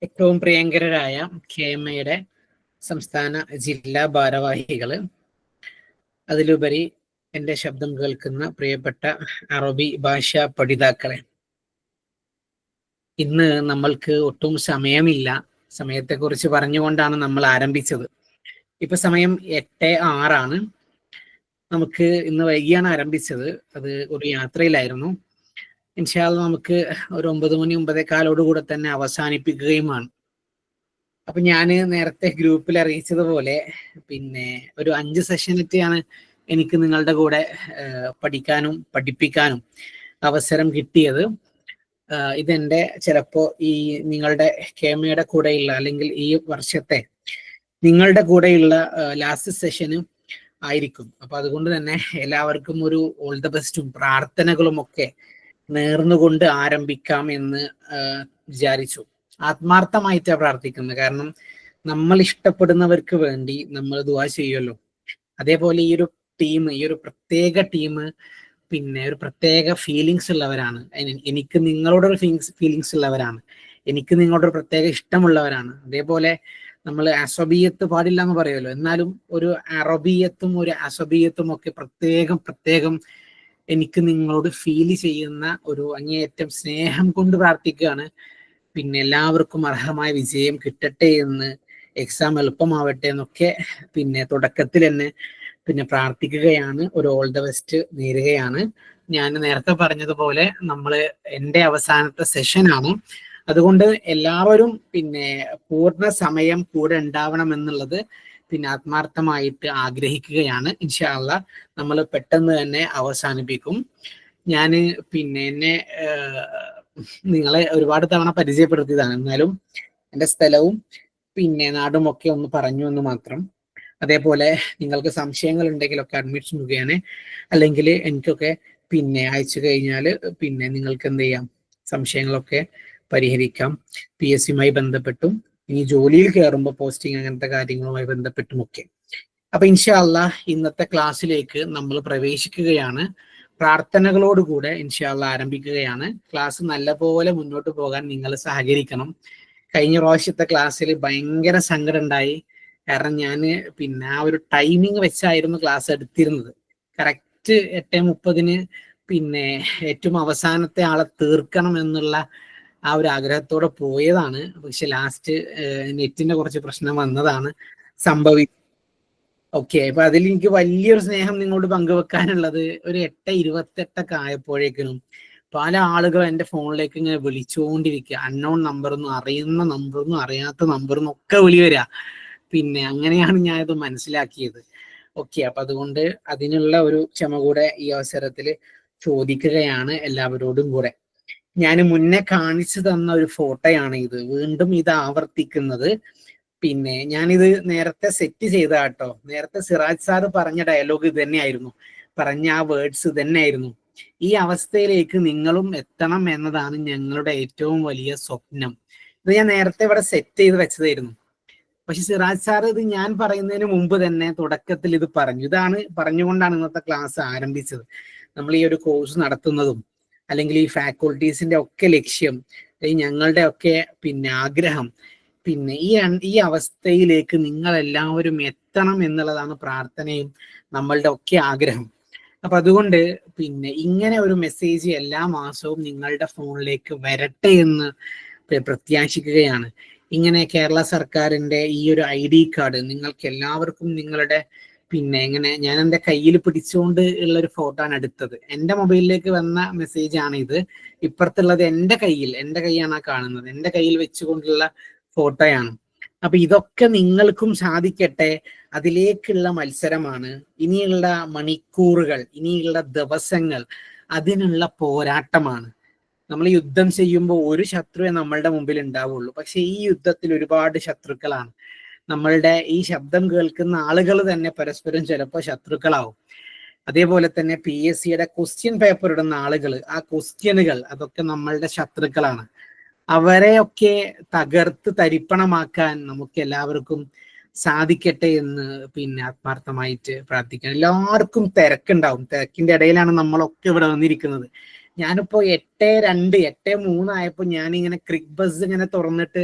ഏറ്റവും പ്രിയങ്കരായ KMA സംസ്ഥാന ജില്ലാ ഭാരവാഹികള്, അതിലുപരി എൻ്റെ ശബ്ദം കേൾക്കുന്ന പ്രിയപ്പെട്ട അറബി ഭാഷാ പഠിതാക്കളെ, ഇന്ന് നമ്മൾക്ക് ഒട്ടും സമയമില്ല. സമയത്തെക്കുറിച്ച് പറഞ്ഞുകൊണ്ടാണ് നമ്മൾ ആരംഭിച്ചത്. ഇപ്പൊ സമയം 8:06 നമുക്ക് ഇന്ന് വൈകിയാണ് ആരംഭിച്ചത്. അത് ഒരു യാത്രയിലായിരുന്നു. ഇൻഷാ അല്ലാഹ് നമുക്ക് ഒരു 9 മണി 9:15 തന്നെ അവസാനിപ്പിക്കുകയുമാണ്. അപ്പൊ ഞാൻ നേരത്തെ ഗ്രൂപ്പിൽ അറിയിച്ചതുപോലെ പിന്നെ ഒരു 5 സെഷനൊക്കെയാണ് എനിക്ക് നിങ്ങളുടെ കൂടെ പഠിക്കാനും പഠിപ്പിക്കാനും അവസരം കിട്ടിയത്. ഇതെന്റെ ചിലപ്പോ ഈ നിങ്ങളുടെ KMA കൂടെയുള്ള അല്ലെങ്കിൽ ഈ വർഷത്തെ നിങ്ങളുടെ കൂടെയുള്ള ലാസ്റ്റ് സെഷന് ആയിരിക്കും. അപ്പൊ അതുകൊണ്ട് തന്നെ എല്ലാവർക്കും ഒരു ഓൾ ദ ബെസ്റ്റും പ്രാർത്ഥനകളും ഒക്കെ നേർന്നുകൊണ്ട് ആരംഭിക്കാം എന്ന് വിചാരിച്ചു. ആത്മാർത്ഥമായിട്ടാണ് പ്രാർത്ഥിക്കുന്നത്. കാരണം നമ്മൾ ഇഷ്ടപ്പെടുന്നവർക്ക് വേണ്ടി നമ്മൾ ദുആ ചെയ്യുമല്ലോ. അതേപോലെ ഈ ഒരു ടീം, ഈ ഒരു പ്രത്യേക ടീം പിന്നെ ഒരു പ്രത്യേക ഫീലിങ്സ് ഉള്ളവരാണ്. എനിക്ക് നിങ്ങളോടൊരു ഫീലിങ്സ് ഉള്ളവരാണ്. എനിക്ക് നിങ്ങളോടൊരു പ്രത്യേക ഇഷ്ടമുള്ളവരാണ്. അതേപോലെ നമ്മൾ അസബിയത്ത് പാടില്ല എന്ന് പറയുമല്ലോ, എന്നാലും ഒരു അറബിയത്തും ഒരു അസബിയത്തും ഒക്കെ പ്രത്യേകം എനിക്ക് നിങ്ങളോട് ഫീൽ ചെയ്യുന്ന ഒരു അങ്ങേയറ്റം സ്നേഹം കൊണ്ട് പ്രാർത്ഥിക്കുകയാണ്. പിന്നെ എല്ലാവർക്കും അർഹമായ വിജയം കിട്ടട്ടെ എന്ന്, എക്സാം എളുപ്പമാവട്ടെ എന്നൊക്കെ പിന്നെ തുടക്കത്തിൽ തന്നെ പിന്നെ പ്രാർത്ഥിക്കുകയാണ്. ഒരു ഓൾ ദ ബെസ്റ്റ് നേരുകയാണ്. ഞാൻ നേരത്തെ പറഞ്ഞതുപോലെ എൻ്റെ അവസാനത്തെ സെഷനാണ്. അതുകൊണ്ട് എല്ലാവരും പിന്നെ പൂർണ്ണ സമയം കൂടെ ഉണ്ടാവണം എന്നുള്ളത് പിന്നെ ആത്മാർത്ഥമായിട്ട് ആഗ്രഹിക്കുകയാണ്. ഇൻഷാ അല്ലാഹ് നമ്മൾ പെട്ടെന്ന് തന്നെ അവസാനിപ്പിക്കും. ഞാൻ പിന്നെ നിങ്ങളെ ഒരുപാട് തവണ പരിചയപ്പെടുത്തിയതാണ്, എന്നാലും എൻ്റെ സ്ഥലവും പിന്നെ നാടും ഒക്കെ ഒന്ന് പറഞ്ഞു എന്ന് മാത്രം. അതേപോലെ നിങ്ങൾക്ക് സംശയങ്ങൾ ഉണ്ടെങ്കിലൊക്കെ അഡ്മിഷൻ മുഖേന അല്ലെങ്കിൽ എനിക്കൊക്കെ പിന്നെ അയച്ചു കഴിഞ്ഞാൽ പിന്നെ നിങ്ങൾക്ക് എന്ത് ചെയ്യാം, സംശയങ്ങളൊക്കെ പരിഹരിക്കാം. PSCയുമായി ബന്ധപ്പെട്ടും ഇനി ജോലിയിൽ കയറുമ്പോൾ പോസ്റ്റിംഗ് അങ്ങനത്തെ കാര്യങ്ങളുമായി ബന്ധപ്പെട്ടുമൊക്കെ. അപ്പൊ ഇൻഷാ അല്ലാഹ് ഇന്നത്തെ ക്ലാസ്സിലേക്ക് നമ്മൾ പ്രവേശിക്കുകയാണ്. പ്രാർത്ഥനകളോടുകൂടെ ഇൻഷാ അല്ലാഹ് ആരംഭിക്കുകയാണ്. ക്ലാസ് നല്ലപോലെ മുന്നോട്ട് പോകാൻ നിങ്ങൾ സഹകരിക്കണം. കഴിഞ്ഞ പ്രാവശ്യത്തെ ക്ലാസ്സിൽ ഭയങ്കര സങ്കടം ഉണ്ടായി. കാരണം ഞാൻ പിന്നെ ആ ഒരു ടൈമിങ് വെച്ചായിരുന്നു ക്ലാസ് എടുത്തിരുന്നത്. കറക്റ്റ് 8:30 പിന്നെ ഏറ്റവും അവസാനത്തെ ആളെ തീർക്കണം എന്നുള്ള ആ ഒരു ആഗ്രഹത്തോടെ പോയതാണ്. പക്ഷെ ലാസ്റ്റ് നെറ്റിന്റെ കുറച്ച് പ്രശ്നം വന്നതാണ് ഓക്കെ. അപ്പൊ അതിൽ എനിക്ക് വലിയൊരു സ്നേഹം നിങ്ങളോട് പങ്കുവെക്കാനുള്ളത്, ഒരു 8:28 ആയപ്പോഴേക്കും പല ആളുകളും എൻ്റെ ഫോണിലേക്ക് ഇങ്ങനെ വിളിച്ചുകൊണ്ടിരിക്കുക. അൺനോൺ നമ്പറൊന്നും, അറിയുന്ന നമ്പറൊന്നും, അറിയാത്ത നമ്പറൊന്നും ഒക്കെ വിളി വരിക. പിന്നെ അങ്ങനെയാണ് ഞാൻ ഇത് മനസ്സിലാക്കിയത്. ഓക്കെ. അപ്പൊ അതുകൊണ്ട് അതിനുള്ള ഒരു ക്ഷമ കൂടെ ഈ അവസരത്തിൽ ചോദിക്കുകയാണ് എല്ലാവരോടും കൂടെ. ഞാൻ മുന്നേ കാണിച്ചു തന്ന ഒരു ഫോട്ടോയാണ് ഇത്. വീണ്ടും ഇത് ആവർത്തിക്കുന്നത്. പിന്നെ ഞാനിത് നേരത്തെ സെറ്റ് ചെയ്ത കേട്ടോ. നേരത്തെ സിറാജ് സാറ് പറഞ്ഞ ഡയലോഗ് ഇത് തന്നെയായിരുന്നു, പറഞ്ഞ ആ വേർഡ്സ് തന്നെയായിരുന്നു. ഈ അവസ്ഥയിലേക്ക് നിങ്ങളും എത്തണം എന്നതാണ് ഞങ്ങളുടെ ഏറ്റവും വലിയ സ്വപ്നം. ഇത് ഞാൻ നേരത്തെ ഇവിടെ സെറ്റ് ചെയ്ത് വെച്ചതായിരുന്നു. പക്ഷെ സിറാജ് സാർ ഇത് ഞാൻ പറയുന്നതിന് മുമ്പ് തന്നെ തുടക്കത്തിൽ ഇത് പറഞ്ഞു. ഇതാണ് പറഞ്ഞുകൊണ്ടാണ് ഇന്നത്തെ ക്ലാസ് ആരംഭിച്ചത്. നമ്മൾ ഈ ഒരു കോഴ്സ് നടത്തുന്നതും അല്ലെങ്കിൽ ഈ ഫാക്കൽറ്റീസിന്റെ ഒക്കെ ലക്ഷ്യം, ഞങ്ങളുടെ ഒക്കെ പിന്നെ ആഗ്രഹം, പിന്നെ ഈ അവസ്ഥയിലേക്ക് നിങ്ങൾ എല്ലാവരും എത്തണം എന്നുള്ളതാണ് പ്രാർത്ഥനയും നമ്മളുടെ ഒക്കെ ആഗ്രഹം. അപ്പൊ അതുകൊണ്ട് പിന്നെ ഇങ്ങനെ ഒരു മെസ്സേജ് എല്ലാ മാസവും നിങ്ങളുടെ ഫോണിലേക്ക് വരട്ടെ എന്ന് പ്രത്യാശിക്കുകയാണ്. ഇങ്ങനെ കേരള സർക്കാരിന്റെ ഈ ഒരു ID കാർഡ് നിങ്ങൾക്ക് എല്ലാവർക്കും നിങ്ങളുടെ പിന്നെ ഇങ്ങനെ ഞാൻ എൻ്റെ കയ്യിൽ പിടിച്ചുകൊണ്ട് ഉള്ള ഒരു ഫോട്ടോ ആണ് എടുത്തത്. എൻ്റെ മൊബൈലിലേക്ക് വന്ന മെസ്സേജ് ആണ് ഇത്. ഇപ്പുറത്തുള്ളത് എൻ്റെ കൈയാണ് കാണുന്നത്. എൻ്റെ കയ്യിൽ വെച്ചുകൊണ്ടുള്ള ഫോട്ടോയാണ്. അപ്പൊ ഇതൊക്കെ നിങ്ങൾക്കും സാധിക്കട്ടെ. അതിലേക്കുള്ള മത്സരമാണ്. ഇനിയുള്ള മണിക്കൂറുകൾ, ഇനിയുള്ള ദിവസങ്ങൾ അതിനുള്ള പോരാട്ടമാണ്. നമ്മൾ യുദ്ധം ചെയ്യുമ്പോൾ ഒരു ശത്രുവേ നമ്മളുടെ മുമ്പിൽ ഉണ്ടാവുള്ളൂ. പക്ഷെ ഈ യുദ്ധത്തിൽ ഒരുപാട് ശത്രുക്കളാണ്. നമ്മളുടെ ഈ ശബ്ദം കേൾക്കുന്ന ആളുകൾ തന്നെ പരസ്പരം ചിലപ്പോൾ ശത്രുക്കളാവും. അതേപോലെ തന്നെ PSCയുടെ ക്വസ്റ്റ്യൻ പേപ്പർ ഇടുന്ന ആളുകൾ, ആ ക്വസ്റ്റ്യനുകൾ അതൊക്കെ നമ്മളുടെ ശത്രുക്കളാണ്. അവരെയൊക്കെ തകർത്ത് തരിപ്പണമാക്കാൻ നമുക്ക് എല്ലാവർക്കും സാധിക്കട്ടെ എന്ന് പിന്നെ ആത്മാർത്ഥമായിട്ട് പ്രാർത്ഥിക്കണം. എല്ലാവർക്കും തിരക്കുണ്ടാവും. തിരക്കിന്റെ ഇടയിലാണ് നമ്മളൊക്കെ ഇവിടെ വന്നിരിക്കുന്നത്. ഞാനിപ്പോ 8-2 8-3 ആയപ്പോ ഞാനിങ്ങനെ ക്രിക്ക് ബസ് ഇങ്ങനെ തുറന്നിട്ട്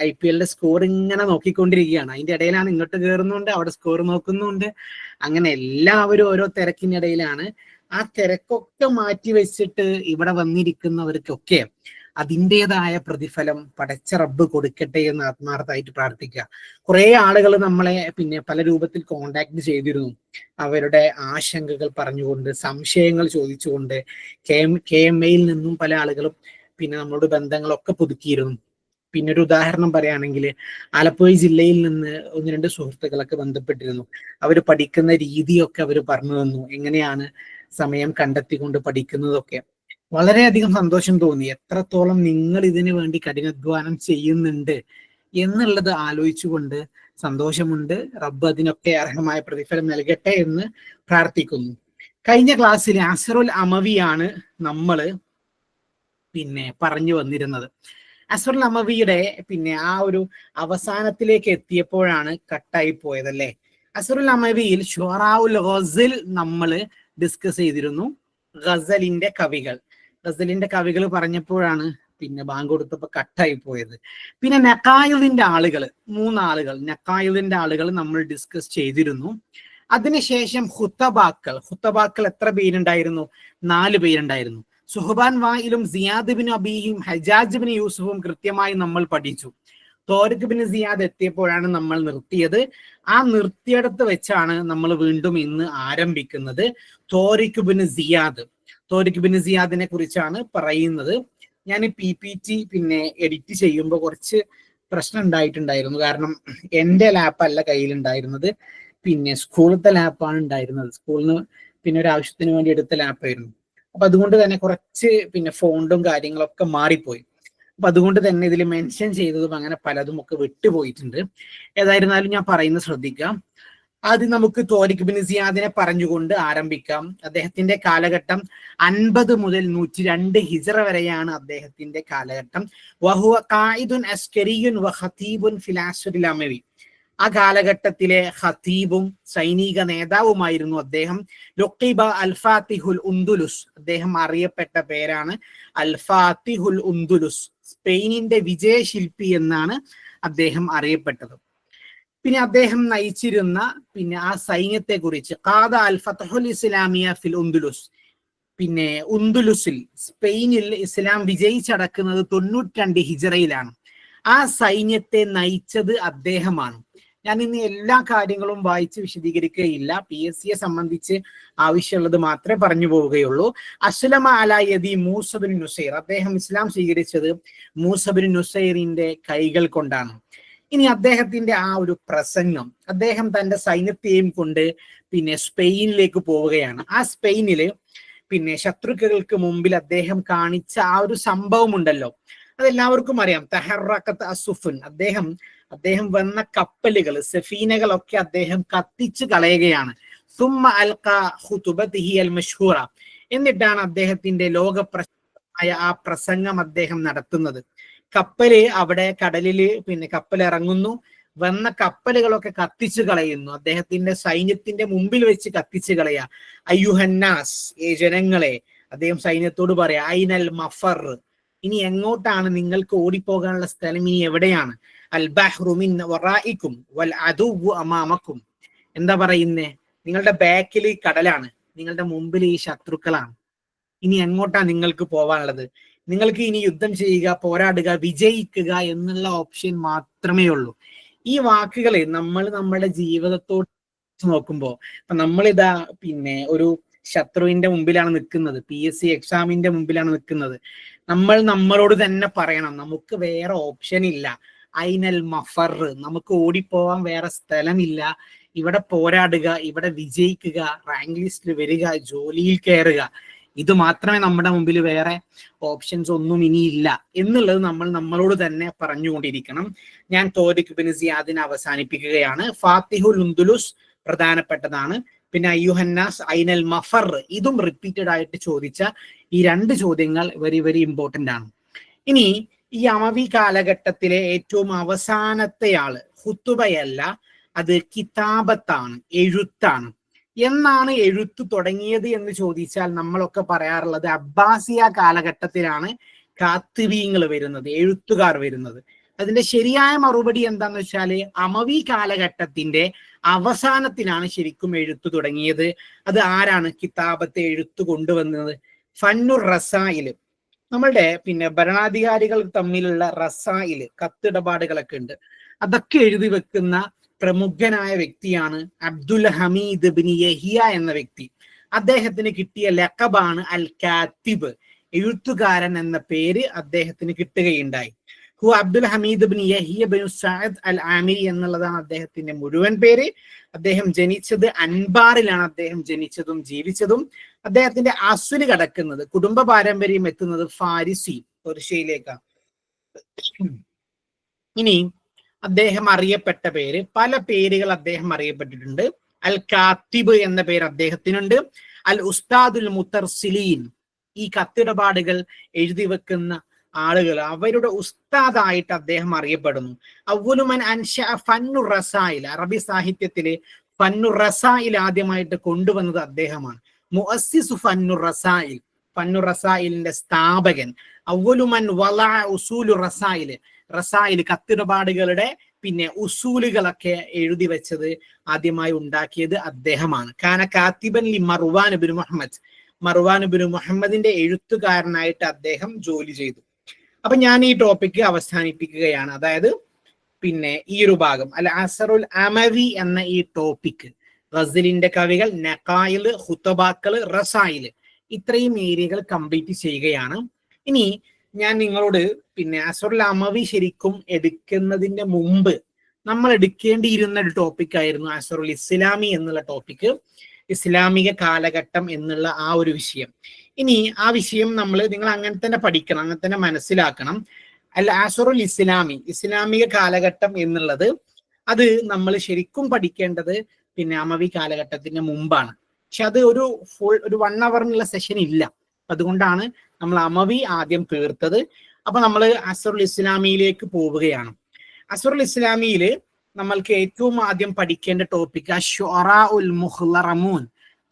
IPL സ്കോർ ഇങ്ങനെ നോക്കിക്കൊണ്ടിരിക്കുകയാണ്. അതിന്റെ ഇടയിലാണ് ഇങ്ങോട്ട് കയറുന്നുണ്ട്, അവിടെ സ്കോർ നോക്കുന്നുണ്ട്. അങ്ങനെ എല്ലാവരും ഓരോ തിരക്കിനിടയിലാണ്. ആ തിരക്കൊക്കെ മാറ്റി വെച്ചിട്ട് ഇവിടെ വന്നിരിക്കുന്നവർക്കൊക്കെ അതിൻ്റെതായ പ്രതിഫലം പടച്ച റബ്ബ് കൊടുക്കട്ടെ എന്ന് ആത്മാർത്ഥമായിട്ട് പ്രാർത്ഥിക്കുക. കുറെ ആളുകൾ നമ്മളെ പല രൂപത്തിൽ കോണ്ടാക്ട് ചെയ്തിരുന്നു. അവരുടെ ആശങ്കകൾ പറഞ്ഞുകൊണ്ട്, സംശയങ്ങൾ ചോദിച്ചുകൊണ്ട്. KMAയിൽ നിന്നും പല ആളുകളും നമ്മളോട് ബന്ധങ്ങളൊക്കെ പുതുക്കിയിരുന്നു. ഒരു ഉദാഹരണം പറയുകയാണെങ്കിൽ, ആലപ്പുഴ ജില്ലയിൽ നിന്ന് 1-2 സുഹൃത്തുക്കളൊക്കെ ബന്ധപ്പെട്ടിരുന്നു. അവർ പഠിക്കുന്ന രീതിയൊക്കെ അവർ പറഞ്ഞു തന്നു, എങ്ങനെയാണ് സമയം കണ്ടെത്തിക്കൊണ്ട് പഠിക്കുന്നതൊക്കെ. വളരെയധികം സന്തോഷം തോന്നി. എത്രത്തോളം നിങ്ങൾ ഇതിനു വേണ്ടി കഠിനാധ്വാനം ചെയ്യുന്നുണ്ട് എന്നുള്ളത് ആലോചിച്ചുകൊണ്ട് സന്തോഷമുണ്ട്. റബ്ബ് അതിനൊക്കെ അർഹമായ പ്രതിഫലം നൽകട്ടെ എന്ന് പ്രാർത്ഥിക്കുന്നു. കഴിഞ്ഞ ക്ലാസ്സിൽ അസ്റുൽ അമവിയാണ് നമ്മള് പറഞ്ഞു വന്നിരുന്നത്. അസ്റുൽ അമവിയുടെ ആ ഒരു അവസാനത്തിലേക്ക് എത്തിയപ്പോഴാണ് കട്ടായി പോയതല്ലേ. അസ്റുൽ അമവിയിൽ ഷുഅറാഉൽ ഗസൽ നമ്മൾ ഡിസ്കസ് ചെയ്തിരുന്നു. ഗസലിന്റെ കവികൾ പറഞ്ഞപ്പോഴാണ് ബാങ്ക് കൊടുത്തപ്പോ കട്ടായി പോയത്. നഖായിദിന്റെ ആളുകൾ 3 ആളുകൾ നഖായിദിന്റെ ആളുകൾ നമ്മൾ ഡിസ്കസ് ചെയ്തിരുന്നു. അതിനുശേഷം ഹുത്തബാക്കൾ എത്ര പേരുണ്ടായിരുന്നു? 4 പേരുണ്ടായിരുന്നു. സുഹ്ബാൻ വായിലും സിയാദ് ബിൻ അബീയും ഹജാജ് ബിൻ യൂസുഫും കൃത്യമായി നമ്മൾ പഠിച്ചു. തോരിഖ് ബിൻ സിയാദ് എത്തിയപ്പോഴാണ് നമ്മൾ നിർത്തിയത്. ആ നിർത്തിയിടത്ത് വെച്ചാണ് നമ്മൾ വീണ്ടും ഇന്ന് ആരംഭിക്കുന്നത്. തോരിഖ് ബിൻ സിയാദിനെ കുറിച്ചാണ് പറയുന്നത്. ഞാൻ PPT എഡിറ്റ് ചെയ്യുമ്പോൾ കുറച്ച് പ്രശ്നം ഉണ്ടായിട്ടുണ്ടായിരുന്നു. കാരണം എൻ്റെ ലാപ്പല്ല കയ്യിലുണ്ടായിരുന്നത്, സ്കൂളിലത്തെ ലാപ്പാണ് ഉണ്ടായിരുന്നത്. സ്കൂളിൽ നിന്ന് ഒരു ആവശ്യത്തിന് വേണ്ടി എടുത്ത ലാപ്പായിരുന്നു. അപ്പൊ അതുകൊണ്ട് തന്നെ കുറച്ച് ഫോണ്ടും കാര്യങ്ങളൊക്കെ മാറിപ്പോയി. അപ്പൊ അതുകൊണ്ട് തന്നെ ഇതിൽ മെൻഷൻ ചെയ്തതും അങ്ങനെ പലതും ഒക്കെ വിട്ടുപോയിട്ടുണ്ട്. ഏതായിരുന്നാലും ഞാൻ പറയുന്നത് ശ്രദ്ധിക്കാം. ആദ്യം നമുക്ക് തോരിഖ് ബിൻ സിയാദിനെ പറഞ്ഞുകൊണ്ട് ആരംഭിക്കാം. അദ്ദേഹത്തിന്റെ കാലഘട്ടം 50 മുതൽ 102 ഹിജ്റ വരെയാണ് അദ്ദേഹത്തിന്റെ കാലഘട്ടം. വഹുവ ഖായിദുൻ അസ്കരിയുൻ വ ഖതീബുൻ ഫിൽ അസ്റിൽ അമവി. ആ കാലഘട്ടത്തിലെ ഖതീബും സൈനിക നേതാവുമായിരുന്നു അദ്ദേഹം. ലുഖിബ അൽ ഫാത്തിഹുൽ ഉന്ദുലുസ്, അദ്ദേഹം അറിയപ്പെട്ട പേരാണ് അൽ ഫാത്തിഹുൽ ഉന്ദുലുസ്. സ്പെയിനിന്റെ വിജയശില്പി എന്നാണ് അദ്ദേഹം അറിയപ്പെട്ടത്. അദ്ദേഹം നയിച്ചിരുന്ന ആ സൈന്യത്തെ കുറിച്ച് ഖാദ അൽ ഫത്ഹുൽ ഇസ്ലാമിയ ഫിൽ ഉന്ദുലുസ്. ഉന്ദുലുസിൽ സ്പെയിനിൽ ഇസ്ലാം വിജയിച്ചടക്കുന്നത് 92 ഹിജ്റയിലാണ്. ആ സൈന്യത്തെ നയിച്ചത് അദ്ദേഹമാണ്. ഞാൻ ഇന്ന് എല്ലാ കാര്യങ്ങളും വായിച്ച് വിശദീകരിക്കുകയില്ല. PSCയെ സംബന്ധിച്ച് ആവശ്യമുള്ളത് മാത്രമേ പറഞ്ഞു പോവുകയുള്ളൂ. അസ്ലമ അലാ യദി മൂസ ബിൻ നുസൈർ, അദ്ദേഹം ഇസ്ലാം സ്വീകരിച്ചത് മൂസ ബിൻ നുസൈറിന്റെ കൈകൾ കൊണ്ടാണ്. ഇനി അദ്ദേഹത്തിന്റെ ആ ഒരു പ്രസംഗം, അദ്ദേഹം തന്റെ സൈന്യത്തെയും കൊണ്ട് സ്പെയിനിലേക്ക് പോവുകയാണ്. ആ സ്പെയിനില് ശത്രുക്കൾക്ക് മുമ്പിൽ അദ്ദേഹം കാണിച്ച ആ ഒരു സംഭവം ഉണ്ടല്ലോ, അതെല്ലാവർക്കും അറിയാം. തഹറഖത്ത് അസുഫുൻ, അദ്ദേഹം വന്ന കപ്പലുകൾ, സഫീനകളൊക്കെ അദ്ദേഹം കത്തിച്ചു കളയുകയാണ്. സുമ്മ അൽഖാ ഖുതുബതിഹി അൽ മശ്ഹൂറ, എന്നിട്ടാണ് അദ്ദേഹത്തിന്റെ ലോകപ്രശസ്തമായ ആ പ്രസംഗം അദ്ദേഹം നടത്തുന്നത്. കപ്പല് അവിടെ കടലില് കപ്പൽ ഇറങ്ങുന്നു, വന്ന കപ്പലുകളൊക്കെ കത്തിച്ചു കളയുന്നു. അദ്ദേഹത്തിന്റെ സൈന്യത്തിന്റെ മുമ്പിൽ വെച്ച് കത്തിച്ചു കളയാ. അയ്യുഹന്നാസ്, ജനങ്ങളെ, അദ്ദേഹം സൈന്യത്തോട് പറയാ, ഐനൽ മഫർ, ഇനി എങ്ങോട്ടാണ് നിങ്ങൾക്ക് ഓടിപ്പോകാനുള്ള സ്ഥലം? ഇനി എവിടെയാണ്? അൽ ബഹ്റു മിൻ വറായിക്കും വൽ അദുവ്വു അമാമക്കും. എന്താ പറയുന്നേ? നിങ്ങളുടെ ബാക്കിൽ കടലാണ്, നിങ്ങളുടെ മുമ്പിൽ ഈ ശത്രുക്കളാണ്. ഇനി എങ്ങോട്ടാ നിങ്ങൾക്ക് പോവാനുള്ളത്? നിങ്ങൾക്ക് ഇനി യുദ്ധം ചെയ്യുക, പോരാടുക, വിജയിക്കുക എന്നുള്ള ഓപ്ഷൻ മാത്രമേ ഉള്ളൂ. ഈ വാക്കുകളെ നമ്മൾ നമ്മുടെ ജീവിതത്തോട് നോക്കുമ്പോൾ, നമ്മളിതാ ഒരു ശത്രുവിന്റെ മുമ്പിലാണ് നിൽക്കുന്നത്, PSC എക്സാമിന്റെ മുമ്പിലാണ് നിൽക്കുന്നത്. നമ്മൾ നമ്മളോട് തന്നെ പറയണം, നമുക്ക് വേറെ ഓപ്ഷൻ ഇല്ല. ഐനൽ മഫർ, നമുക്ക് ഓടിപ്പോവാൻ വേറെ സ്ഥലമില്ല. ഇവിടെ പോരാടുക, ഇവിടെ വിജയിക്കുക, റാങ്ക് ലിസ്റ്റിൽ വരിക, ജോലിയിൽ കയറുക, ഇത് മാത്രമേ നമ്മുടെ മുമ്പിൽ, വേറെ ഓപ്ഷൻസ് ഒന്നും ഇനിയില്ല എന്നുള്ളത് നമ്മൾ നമ്മളോട് തന്നെ പറഞ്ഞുകൊണ്ടിരിക്കണം. ഞാൻ തോരിഖ് ബിൻ സിയാദിനെ അവസാനിപ്പിക്കുകയാണ്. ഫാത്തിഹുൽ ഉന്ദുലുസ് പ്രധാനപ്പെട്ടതാണ്. അയ്യുഹന്നാസ് ഐനൽ മഫർ, ഇതും റിപ്പീറ്റഡ് ആയിട്ട് ചോദിച്ച ഈ 2 ചോദ്യങ്ങൾ വെരി വെരി ഇമ്പോർട്ടന്റ് ആണ്. ഇനി ഈ അമവി കാലഘട്ടത്തിലെ ഏറ്റവും അവസാനത്തെ ആള് ഖുതുബയല്ല, അത് കിതാബത്താണ്, എഴുത്താണ്. എന്നാണ് എഴുത്ത് തുടങ്ങിയത് എന്ന് ചോദിച്ചാൽ നമ്മളൊക്കെ പറയാറുള്ളത് അബ്ബാസിയ കാലഘട്ടത്തിലാണ് കാത്തിബീങ്ങൾ വരുന്നത്, എഴുത്തുകാർ വരുന്നത്. അതിന്റെ ശരിയായ മറുപടി എന്താന്ന് വെച്ചാല് അമവി കാലഘട്ടത്തിന്റെ അവസാനത്തിലാണ് ശരിക്കും എഴുത്ത് തുടങ്ങിയത്. അത് ആരാണ് കിതാബത്തെ എഴുത്ത് കൊണ്ടുവന്നത്? ഫന്നുർ റസായില്, നമ്മളുടെ ഭരണാധികാരികൾ തമ്മിലുള്ള റസായില്, കത്തിടപാടുകളൊക്കെ ഉണ്ട്, അതൊക്കെ എഴുതി വെക്കുന്ന പ്രമുഖനായ വ്യക്തിയാണ് അബ്ദുൽ ഹമീദ് ബിൻ യഹിയ എന്ന വ്യക്തി. അദ്ദേഹത്തിന് കിട്ടിയ ലഖബാണ് അൽ കാത്തിബ്, എഴുത്തുകാരൻ എന്ന പേര് അദ്ദേഹത്തിന് കിട്ടുകയുണ്ടായി. Abdul Hameed bin Yahya bin Saad al Amiri എന്നുള്ളതാണ് അദ്ദേഹത്തിന്റെ മുഴുവൻ പേര്. അദ്ദേഹം ജനിച്ചത് അൻബാറിലാണ് അദ്ദേഹം ജനിച്ചതും ജീവിച്ചതും. അദ്ദേഹത്തിന്റെ അസുല് കടക്കുന്നത്, കുടുംബ പാരമ്പര്യം എത്തുന്നത് ഫാരിസി, പേർഷ്യയിലേക്കാണ്. ഇനി അദ്ദേഹം അറിയപ്പെട്ട പേര്, പല പേരുകൾ അദ്ദേഹം അറിയപ്പെട്ടിട്ടുണ്ട്. അൽ കാത്തിബ് എന്ന പേര് അദ്ദേഹത്തിനുണ്ട്. അൽ ഉസ്താദുൽ മുത്തർസിലീൻ, ഈ കത്തിടപാടുകൾ എഴുതി വെക്കുന്ന ആളുകൾ, അവരുടെ ഉസ്താദായിട്ട് അദ്ദേഹം അറിയപ്പെടുന്നു. അവ്വലുമൻ അൻശഅ ഫന്നുർ റസായിൽ, അറബി സാഹിത്യത്തിലെ ഫന്നുർ റസായിൽ ആദ്യമായിട്ട് കൊണ്ടുവന്നത് അദ്ദേഹമാണ്. മുഅസ്സിസു ഫന്നുർ റസായിൽ, ഫന്നുർ റസായിലിന്റെ സ്ഥാപകൻ. അവ്വലുമൻ വലഅ ഉസൂലു റസായിൽ, റസായിൽ കത്തിടപാടുകളുടെ ഉസൂലുകളൊക്കെ എഴുതി വെച്ചത് ആദ്യമായി ഉണ്ടാക്കിയത് അദ്ദേഹമാണ്. കാന കാത്തിബൻ ലി മർവാൻ ഇബ്നു മുഹമ്മദ്, മർവാൻ ഇബ്നു മുഹമ്മദിന്റെ എഴുത്തുകാരനായിട്ട് അദ്ദേഹം ജോലി ചെയ്തു. അപ്പൊ ഞാൻ ഈ ടോപ്പിക്ക് അവസാനിപ്പിക്കുകയാണ്. അതായത് ഈ ഒരു ഭാഗം അൽ അസറുൽ അമവി എന്ന ഈ ടോപ്പിക്ക്, ഗസലിന്റെ കവികൾ, നഖായില്, ഖുതബാക്കള്, റസായില്, ഇത്രയും ഏരിയകൾ കംപ്ലീറ്റ് ചെയ്യുകയാണ്. ഇനി ഞാൻ നിങ്ങളോട് അസറുൽ അമവി ശരിക്കും എടുക്കുന്നതിന്റെ മുമ്പ് നമ്മൾ എടുക്കേണ്ടിയിരുന്ന ഒരു ടോപ്പിക്കായിരുന്നു അസറുൽ ഇസ്ലാമി എന്നുള്ള ടോപ്പിക്ക്, ഇസ്ലാമിക കാലഘട്ടം എന്നുള്ള ആ ഒരു വിഷയം. ഇനി ആ വിഷയം നിങ്ങൾ അങ്ങനെ തന്നെ പഠിക്കണം, അങ്ങനെ തന്നെ മനസ്സിലാക്കണം. അൽ അസറുൽ ഇസ്ലാമി, ഇസ്ലാമിക കാലഘട്ടം എന്നുള്ളത് അത് നമ്മൾ ശരിക്കും പഠിക്കേണ്ടത് അമവി കാലഘട്ടത്തിന് മുമ്പാണ്. പക്ഷെ അത് ഒരു 1 അവറിനുള്ള സെഷൻ ഇല്ല. അതുകൊണ്ടാണ് നമ്മൾ അമവി ആദ്യം തീർത്തത്. അപ്പൊ നമ്മൾ അസറുൽ ഇസ്ലാമിയിലേക്ക് പോവുകയാണ്. അസറുൽ ഇസ്ലാമിയില് നമ്മൾക്ക് ഏറ്റവും ആദ്യം പഠിക്കേണ്ട ടോപ്പിക് അശ്ശുഅറാഉൽ മുഖ്ലറമൂൻ,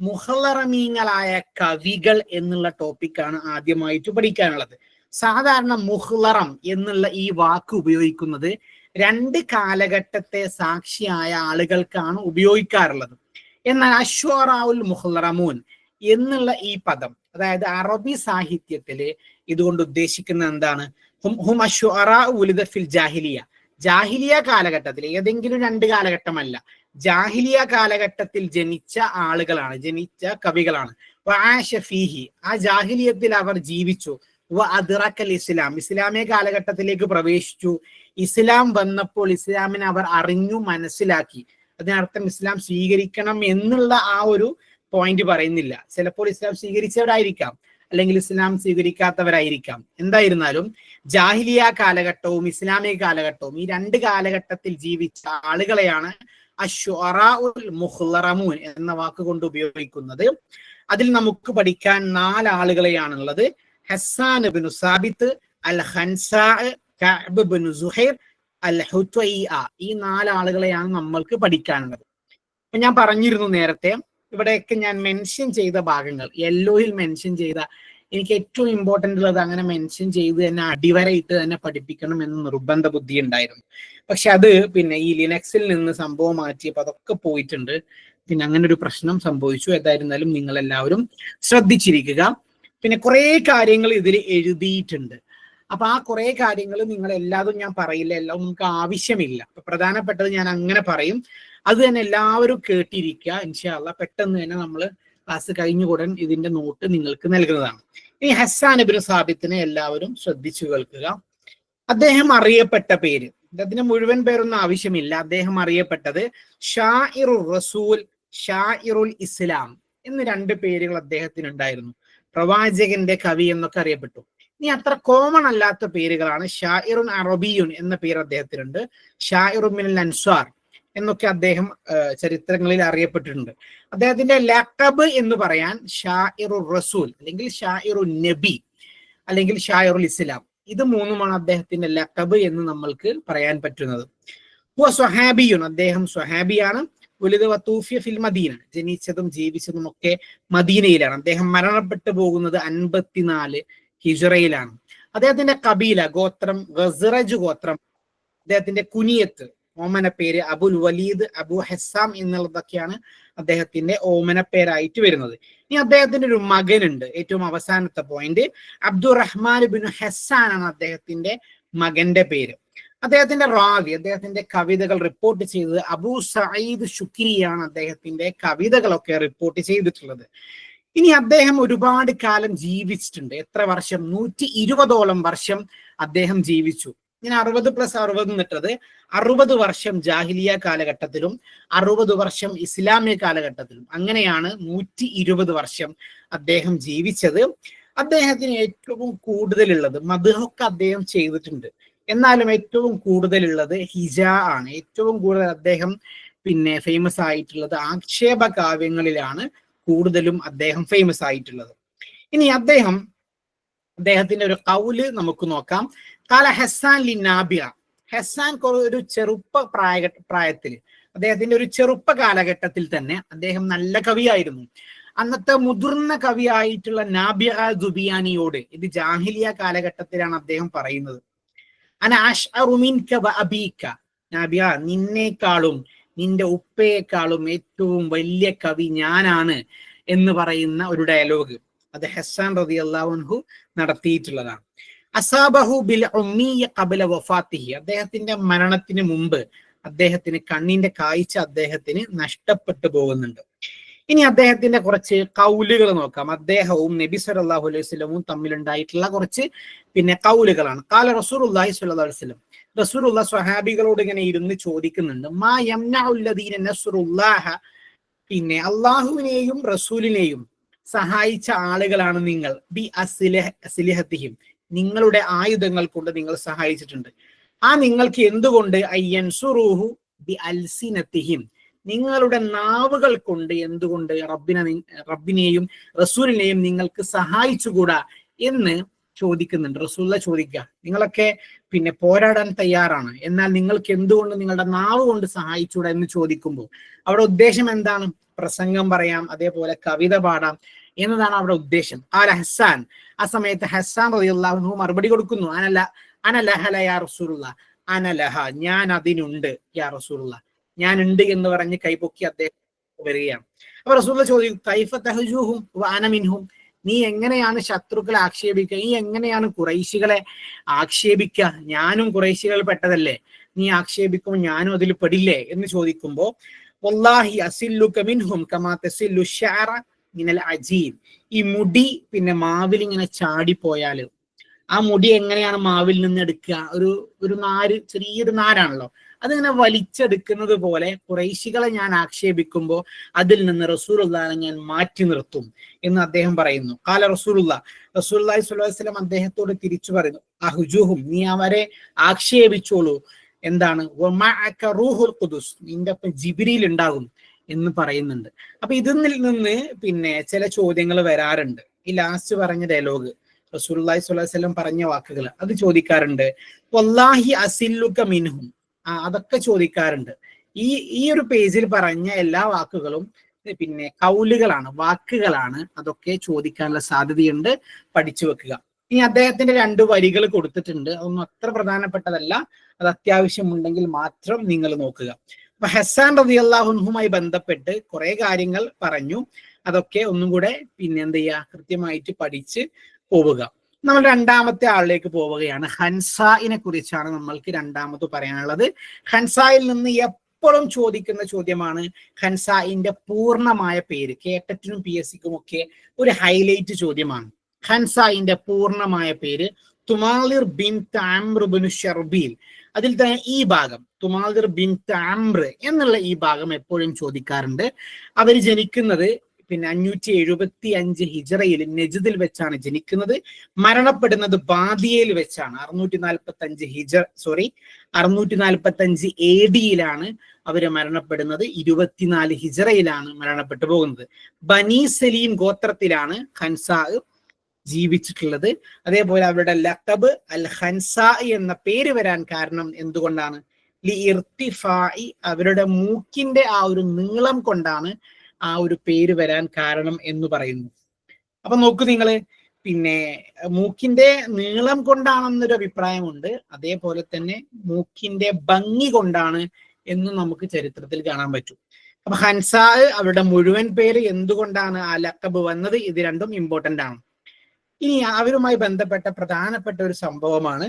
മുഖ്ലറമീങ്ങളായ കവികൾ എന്നുള്ള ടോപ്പിക്കാണ് ആദ്യമായിട്ട് പഠിക്കാനുള്ളത്. സാധാരണ മുഖ്ലറം എന്നുള്ള ഈ വാക്ക് ഉപയോഗിക്കുന്നത് 2 കാലഘട്ടത്തെ സാക്ഷിയായ ആളുകൾക്കാണ് ഉപയോഗിക്കാറുള്ളത്. എന്നാൽ അശ്ശുഅറാഉൽ മുഖ്ലറമൂൻ എന്നുള്ള ഈ പദം, അതായത് അറബി സാഹിത്യത്തില് ഇതുകൊണ്ട് ഉദ്ദേശിക്കുന്ന എന്താണ്? ഹും അശ്ശുഅറാഉ ഉലിദ ഫിൽ ജാഹിലിയ, ജാഹിലിയ കാലഘട്ടത്തിൽ, ഏതെങ്കിലും 2 കാലഘട്ടമല്ല, ജാഹിലിയ കാലഘട്ടത്തിൽ ജനിച്ച ആളുകളാണ്, ജനിച്ച കവികളാണ്. വആശ ഫീഹി, ആ ജാഹിലിയത്തിൽ അവർ ജീവിച്ചു. വ അദ്റക്കൽ ഇസ്ലാം, ഇസ്ലാമിക കാലഘട്ടത്തിലേക്ക് പ്രവേശിച്ചു. ഇസ്ലാം വന്നപ്പോൾ ഇസ്ലാമിനെ അവർ അറിഞ്ഞു, മനസ്സിലാക്കി. അതിനർത്ഥം ഇസ്ലാം സ്വീകരിക്കണം എന്നുള്ള ആ ഒരു പോയിന്റ് പറയുന്നില്ല. ചിലപ്പോൾ ഇസ്ലാം സ്വീകരിച്ചവരായിരിക്കാം, അല്ലെങ്കിൽ ഇസ്ലാം സ്വീകരിക്കാത്തവരായിരിക്കാം. എന്തായിരുന്നാലും ജാഹിലിയ കാലഘട്ടവും ഇസ്ലാമിക കാലഘട്ടവും, ഈ 2 കാലഘട്ടത്തിൽ ജീവിച്ച ആളുകളെയാണ് അശ്ശുഅറാഉൽ മുഖ്ലറമൂൻ എന്ന വാക്ക് കൊണ്ട് ഉപയോഗിക്കുന്നത്. അതിൽ നമുക്ക് പഠിക്കാൻ 4 ആളുകളെയാണുള്ളത്. ഹസ്സാൻ ഇബ്നു സാബിത്ത്, അൽ ഖൻസാ, കഅബ് ഇബ്നു സുഹൈർ, അൽ ഹുത്വയ്യ, ഈ 4 ആളുകളെയാണ് നമ്മൾക്ക് പഠിക്കാനുള്ളത്. ഞാൻ പറഞ്ഞിരുന്നു നേരത്തെ, ഇവിടെയൊക്കെ ഞാൻ മെൻഷൻ ചെയ്ത ഭാഗങ്ങൾ, യെല്ലോയിൽ മെൻഷൻ ചെയ്ത, എനിക്ക് ഏറ്റവും ഇമ്പോർട്ടൻ്റ് ഉള്ളത് അങ്ങനെ മെൻഷൻ ചെയ്ത് തന്നെ അടിവരയിട്ട് തന്നെ പഠിപ്പിക്കണം എന്ന് നിർബന്ധ ബുദ്ധി ഉണ്ടായിരുന്നു. പക്ഷെ അത് ഈ ലിനക്സിൽ നിന്ന് സംഭവം മാറ്റിയപ്പോൾ അതൊക്കെ പോയിട്ടുണ്ട്. അങ്ങനെ ഒരു പ്രശ്നം സംഭവിച്ചു. ഏതായിരുന്നാലും നിങ്ങൾ എല്ലാവരും ശ്രദ്ധിച്ചിരിക്കുക. കുറെ കാര്യങ്ങൾ ഇതിൽ എഴുതിയിട്ടുണ്ട്. അപ്പൊ ആ കുറെ കാര്യങ്ങൾ നിങ്ങൾ എല്ലാതും ഞാൻ പറയില്ല, എല്ലാം നമുക്ക് ആവശ്യമില്ല. പ്രധാനപ്പെട്ടത് ഞാൻ അങ്ങനെ പറയും. അത് തന്നെ എല്ലാവരും കേട്ടിരിക്കുക. ഇൻഷാ അല്ലാഹ് പെട്ടെന്ന് തന്നെ നമ്മൾ ക്ലാസ് കഴിഞ്ഞുകൂടൻ ഇതിന്റെ നോട്ട് നിങ്ങൾക്ക് നൽകുന്നതാണ്. ഇനി ഹസ്സാൻ ഇബ്നു സാബിത്തിനെ എല്ലാവരും ശ്രദ്ധിച്ചു കേൾക്കുക. അദ്ദേഹം അറിയപ്പെട്ട പേര്, അദ്ദേഹത്തിന്റെ മുഴുവൻ പേരൊന്നും ആവശ്യമില്ല. അദ്ദേഹം അറിയപ്പെട്ടത് ഷാഇറുർ റസൂൽ, ഷാഇറുൽ ഇസ്ലാം എന്ന് 2 പേരുകൾ അദ്ദേഹത്തിന് ഉണ്ടായിരുന്നു. പ്രവാചകന്റെ കവി എന്നൊക്കെ അറിയപ്പെട്ടു. ഇനി അത്ര കോമൺ അല്ലാത്ത പേരുകളാണ്. ഷാഇറുൻ അറബിയുൻ എന്ന പേര് അദ്ദേഹത്തിനുണ്ട്. ഷാഇറുൻ മിനൽ അൻസ്വാർ എന്നൊക്കെ അദ്ദേഹം ചരിത്രങ്ങളിൽ അറിയപ്പെട്ടിട്ടുണ്ട്. അദ്ദേഹത്തിന്റെ ലഖബ് എന്ന് പറയാൻ ഷാഇറുർ റസൂൽ, അല്ലെങ്കിൽ ഷാഇറുൻ നബി, അല്ലെങ്കിൽ ഷാഇറുൽ ഇസ്ലാം, ഇത് 3ഉമാണ് അദ്ദേഹത്തിന്റെ ലഖബ് എന്ന് നമ്മൾക്ക് പറയാൻ പറ്റുന്നത്. സ്വഹാബിയുൻ, അദ്ദേഹം സ്വഹാബിയാണ്. ഉലിദ വതൂഫിയ ഫിൽ മദീന, ജനിച്ചതും ജീവിച്ചതും ഒക്കെ മദീനയിലാണ്. അദ്ദേഹം മരണപ്പെട്ടു പോകുന്നത് 54 ഹിജ്റയിലാണ്. അദ്ദേഹത്തിന്റെ കബീല ഗോത്രം ഗസ്റജ് ഗോത്രം. അദ്ദേഹത്തിന്റെ കുനിയത്ത് ഓമന പേര് അബുൽ വലീദ്, അബു ഹെസാം എന്നുള്ളതൊക്കെയാണ് അദ്ദേഹത്തിന്റെ ഓമന പേരായിട്ട് വരുന്നത്. ഇനി അദ്ദേഹത്തിന്റെ ഒരു മകനുണ്ട്. ഏറ്റവും അവസാനത്തെ പോയിന്റ്, അബ്ദുറഹ്മാൻ ബിൻ ഹെസാൻ ആണ് അദ്ദേഹത്തിന്റെ മകന്റെ പേര്. അദ്ദേഹത്തിന്റെ റാവി, അദ്ദേഹത്തിന്റെ കവിതകൾ റിപ്പോർട്ട് ചെയ്തത് അബൂ സഈദ് ശുക്രിയാണ് അദ്ദേഹത്തിന്റെ കവിതകളൊക്കെ റിപ്പോർട്ട് ചെയ്തിട്ടുള്ളത്. ഇനി അദ്ദേഹം ഒരുപാട് കാലം ജീവിച്ചിട്ടുണ്ട്. എത്ര വർഷം? 120ഓളം വർഷം അദ്ദേഹം ജീവിച്ചു. ഇങ്ങനെ 60+60 എന്നിട്ടത് 60 വർഷം ജാഹിലിയ കാലഘട്ടത്തിലും 60 വർഷം ഇസ്ലാമിക കാലഘട്ടത്തിലും, അങ്ങനെയാണ് 120 വർഷം അദ്ദേഹം ജീവിച്ചത്. അദ്ദേഹത്തിന് ഏറ്റവും കൂടുതലുള്ളത് മദ്ഹൊക്കെ അദ്ദേഹം ചെയ്തിട്ടുണ്ട്, എന്നാലും ഏറ്റവും കൂടുതലുള്ളത് ഹിജാ ആണ്. ഏറ്റവും കൂടുതൽ അദ്ദേഹം ഫേമസ് ആയിട്ടുള്ളത് ആക്ഷേപ കാവ്യങ്ങളിലാണ് കൂടുതലും അദ്ദേഹം ഫേമസ് ആയിട്ടുള്ളത്. ഇനി അദ്ദേഹത്തിന്റെ ഒരു കൗല് നമുക്ക് നോക്കാം. കാല ഹസാൻ ലി നാബിയ, ഹസാൻ ഒരു പ്രായത്തിൽ, അദ്ദേഹത്തിന്റെ ഒരു ചെറുപ്പ കാലഘട്ടത്തിൽ തന്നെ അദ്ദേഹം നല്ല കവിയായിരുന്നു. അന്നത്തെ മുതിർന്ന കവിയായിട്ടുള്ള നാബിയ ദുബിയാനിയോട്, ഇത് ജാഹിലിയ കാലഘട്ടത്തിലാണ് അദ്ദേഹം പറയുന്നത്, അന അശ്അറു മിൻക വ അബീക, നാബിയ നിന്നേക്കാളും നിന്റെ ഉപ്പയെക്കാളും ഏറ്റവും വലിയ കവി ഞാനാണ് എന്ന് പറയുന്ന ഒരു ഡയലോഗ് അത് ഹസ്സാൻ റളിയല്ലാഹു അൻഹു നടത്തിയിട്ടുള്ളതാണ്. അസാബഹു ബിൽ ഉമ്മിയ ഖബല വഫാത്തിഹി, അദ്ദേഹത്തിന്റെ മരണത്തിന് മുമ്പ് അദ്ദേഹത്തിന് കണ്ണിന്റെ കാഴ്ച അദ്ദേഹത്തിന് നഷ്ടപ്പെട്ടു പോകുന്നുണ്ട്. ഇനി അദ്ദേഹത്തിന്റെ കുറച്ച് കൗലുകൾ നോക്കാം. അദ്ദേഹവും നബി സല്ലല്ലാഹു അലൈഹി വസല്ലമും തമ്മിലുണ്ടായിട്ടുള്ള കുറച്ച് കൗലുകളാണ്. ഖാല റസൂലുള്ളാഹി സ്വല്ലല്ലാഹു അലൈഹി വസല്ലം, റസൂലുള്ളാഹി സ്വഹാബികളോട് ഇങ്ങനെ ഇരുന്ന് ചോദിക്കുന്നുണ്ട്, മാ യംനഉല്ലദീന നസ്റുല്ലാഹ, അള്ളാഹുവിനെയും റസൂലിനെയും സഹായിച്ച ആളുകളാണ് നിങ്ങൾ, ബി അസ്ലിഹത്തിഹിം, നിങ്ങളുടെ ആയുധങ്ങൾ കൊണ്ട് നിങ്ങൾ സഹായിച്ചിട്ടുണ്ട്. നിങ്ങൾക്ക് എന്തുകൊണ്ട് അയ്യൻസുറൂഹു ബി അൽസിനത്തിഹിം, നിങ്ങളുടെ നാവുകൾ കൊണ്ട് എന്തുകൊണ്ട് റബ്ബിനെയും റസൂലിനെയും നിങ്ങൾക്ക് സഹായിച്ചുകൂടാ എന്ന് ചോദിക്കുന്നുണ്ട്. റസൂലുള്ള ചോദിക്കുക, നിങ്ങളൊക്കെ പോരാടാൻ തയ്യാറാണ്, എന്നാൽ നിങ്ങൾക്ക് എന്തുകൊണ്ട് നിങ്ങളുടെ നാവ് കൊണ്ട് സഹായിച്ചൂടാ എന്ന് ചോദിക്കുമ്പോൾ അവിടെ ഉദ്ദേശം എന്താണ്? പ്രസംഗം പറയാം, അതേപോലെ കവിത പാടാം എന്നതാണ് അവിടെ ഉദ്ദേശം. ഹസ്സാൻ, ആ സമയത്ത് ഹസ്സാൻ റളിയല്ലാഹു അൻഹു മറുപടി കൊടുക്കുന്നു, അനലഹല യാ റസൂലുള്ളാഹ്, അനലഹ, ഞാൻ അതിനുണ്ട് യാ റസൂലുള്ളാഹ്, ഞാൻ ഉണ്ട് എന്ന് പറഞ്ഞ് കൈപൊക്കി അദ്ദേഹം വരികയാണ്. അപ്പൊ റസൂലുള്ളാഹി ചോദിക്കും, കൈഫ തഹജൂഹും വ അന മിൻഹും, നീ എങ്ങനെയാണ് ശത്രുക്കളെ ആക്ഷേപിക്കുക, നീ എങ്ങനെയാണ് ഖുറൈശികളെ ആക്ഷേപിക്കുക, ഞാനും ഖുറൈശികൾ പെട്ടതല്ലേ, നീ ആക്ഷേപിക്കുമ്പോൾ ഞാനും അതിൽ പെടില്ലേ എന്ന് ചോദിക്കുമ്പോ, വല്ലാഹി അസില്ലുക മിൻഹും കമാ തസില്ലു ശഅറ മിനൽ അജീൻ, ഈ മുടി മാവിൽ ഇങ്ങനെ ചാടിപ്പോയാല് ആ മുടി എങ്ങനെയാണ് മാവിൽ നിന്ന് എടുക്കുക? ഒരു നാര്, ചെറിയൊരു നാരാണല്ലോ, അതിങ്ങനെ വലിച്ചെടുക്കുന്നത് പോലെ ഖുറൈശികളെ ഞാൻ ആക്ഷേപിക്കുമ്പോൾ അതിൽ നിന്ന് റസൂലുള്ളാഹിനെ ഞാൻ മാറ്റി നിർത്തും എന്ന് അദ്ദേഹം പറയുന്നു. ഖാല റസൂലുള്ളാഹി സ്വല്ലല്ലാഹു അലൈഹി വസല്ലം അദ്ദേഹത്തോട് തിരിച്ചു പറയുന്നു, അഹ്ജുഹും, നീ അവരെ ആക്ഷേപിച്ചോളൂ, എന്താണ്, വമഅക റൂഹുൽ ഖുദുസ്, നിന്റെ ഒപ്പം ജിബ്രീൽ ഉണ്ടാകും എന്ന് പറയുന്നുണ്ട്. അപ്പൊ ഇതിൽ നിന്ന് ചില ചോദ്യങ്ങൾ വരാറുണ്ട്. ഈ ലാസ്റ്റ് പറഞ്ഞ ഡയലോഗ്, റസൂലുള്ളാഹി സ്വല്ലല്ലാഹു അലൈഹി വസല്ലം പറഞ്ഞ വാക്കുകൾ, അത് ചോദിക്കാറുണ്ട്. വല്ലാഹി അസില്ലുക മിൻഹും, അതൊക്കെ ചോദിക്കാറുണ്ട്. ഈ ഒരു പേജിൽ പറഞ്ഞ എല്ലാ വാക്കുകളും കൗലുകളാണ്, വാക്കുകളാണ്. അതൊക്കെ ചോദിക്കാനുള്ള സാധ്യതയുണ്ട്, പഠിച്ചു വെക്കുക. ഇനി അദ്ദേഹത്തിന്റെ 2 വരികൾ കൊടുത്തിട്ടുണ്ട്, അതൊന്നും അത്ര പ്രധാനപ്പെട്ടതല്ല, അത് അത്യാവശ്യമുണ്ടെങ്കിൽ മാത്രം നിങ്ങൾ നോക്കുക. അപ്പൊ ഹസ്സാൻ റളിയല്ലാഹു അൻഹുമായി ബന്ധപ്പെട്ട് കുറെ കാര്യങ്ങൾ പറഞ്ഞു, അതൊക്കെ ഒന്നും കൂടെ എന്ത് ചെയ്യുക, കൃത്യമായിട്ട് പഠിച്ച് പോവുക. നമ്മൾ 2ാമത്തെ ആളിലേക്ക് പോവുകയാണ്. ഹൻസായിനെ കുറിച്ചാണ് നമ്മൾക്ക് 2ാമത് പറയാനുള്ളത്. ഹൻസായിൽ നിന്ന് എപ്പോഴും ചോദിക്കുന്ന ചോദ്യമാണ് ഹൻസായിന്റെ പൂർണ്ണമായ പേര്. കേട്ടറ്റിനും PSCക്കും ഒക്കെ ഒരു ഹൈലൈറ്റ് ചോദ്യമാണ്. ഹൻസായിന്റെ പൂർണ്ണമായ പേര് തുമാലിർ ബിൻത് അംർ ഇബ്നു ഷർബീൽ. അതിൽ തന്നെ ഈ ഭാഗം തുമാലിർ ബിൻത് അംർ എന്നുള്ള ഈ ഭാഗം എപ്പോഴും ചോദിക്കാറുണ്ട്. അവർ ജനിക്കുന്നത് 575 ഹിജറയിൽ നജ്ദിൽ വെച്ചാണ് ജനിക്കുന്നത്. മരണപ്പെടുന്നത് ബാദിയയിൽ വെച്ചാണ് 645 AD-യിലാണ് അവര് മരണപ്പെടുന്നത്. 24 ഹിജറയിലാണ് മരണപ്പെട്ടു പോകുന്നത്. ബനി സലീം ഗോത്രത്തിലാണ് ഖൻസാ ജീവിച്ചിട്ടുള്ളത്. അതേപോലെ അവരുടെ ലഖബ് അൽ ഖൻസാ എന്ന പേര് വരാൻ കാരണം എന്തുകൊണ്ടാണ്? ലി ഇർത്തിഫാഇ, അവരുടെ മൂക്കിന്റെ ആ ഒരു നീളം കൊണ്ടാണ് ആ ഒരു പേര് വരാൻ കാരണം എന്ന് പറയുന്നു. അപ്പൊ നോക്കൂ നിങ്ങള്, പിന്നെ മൂക്കിന്റെ നീളം കൊണ്ടാണെന്നൊരു അഭിപ്രായമുണ്ട്, അതേപോലെ തന്നെ മൂക്കിന്റെ ഭംഗി കൊണ്ടാണ് എന്നും നമുക്ക് ചരിത്രത്തിൽ കാണാൻ പറ്റും. അപ്പൊ ഹൻസാ അവരുടെ മുഴുവൻ പേര് എന്തുകൊണ്ടാണ് ആ ലഖബ് വന്നത്, ഇത് രണ്ടും ഇമ്പോർട്ടന്റ് ആണ്. ഇനി അവരുമായി ബന്ധപ്പെട്ട പ്രധാനപ്പെട്ട ഒരു സംഭവമാണ്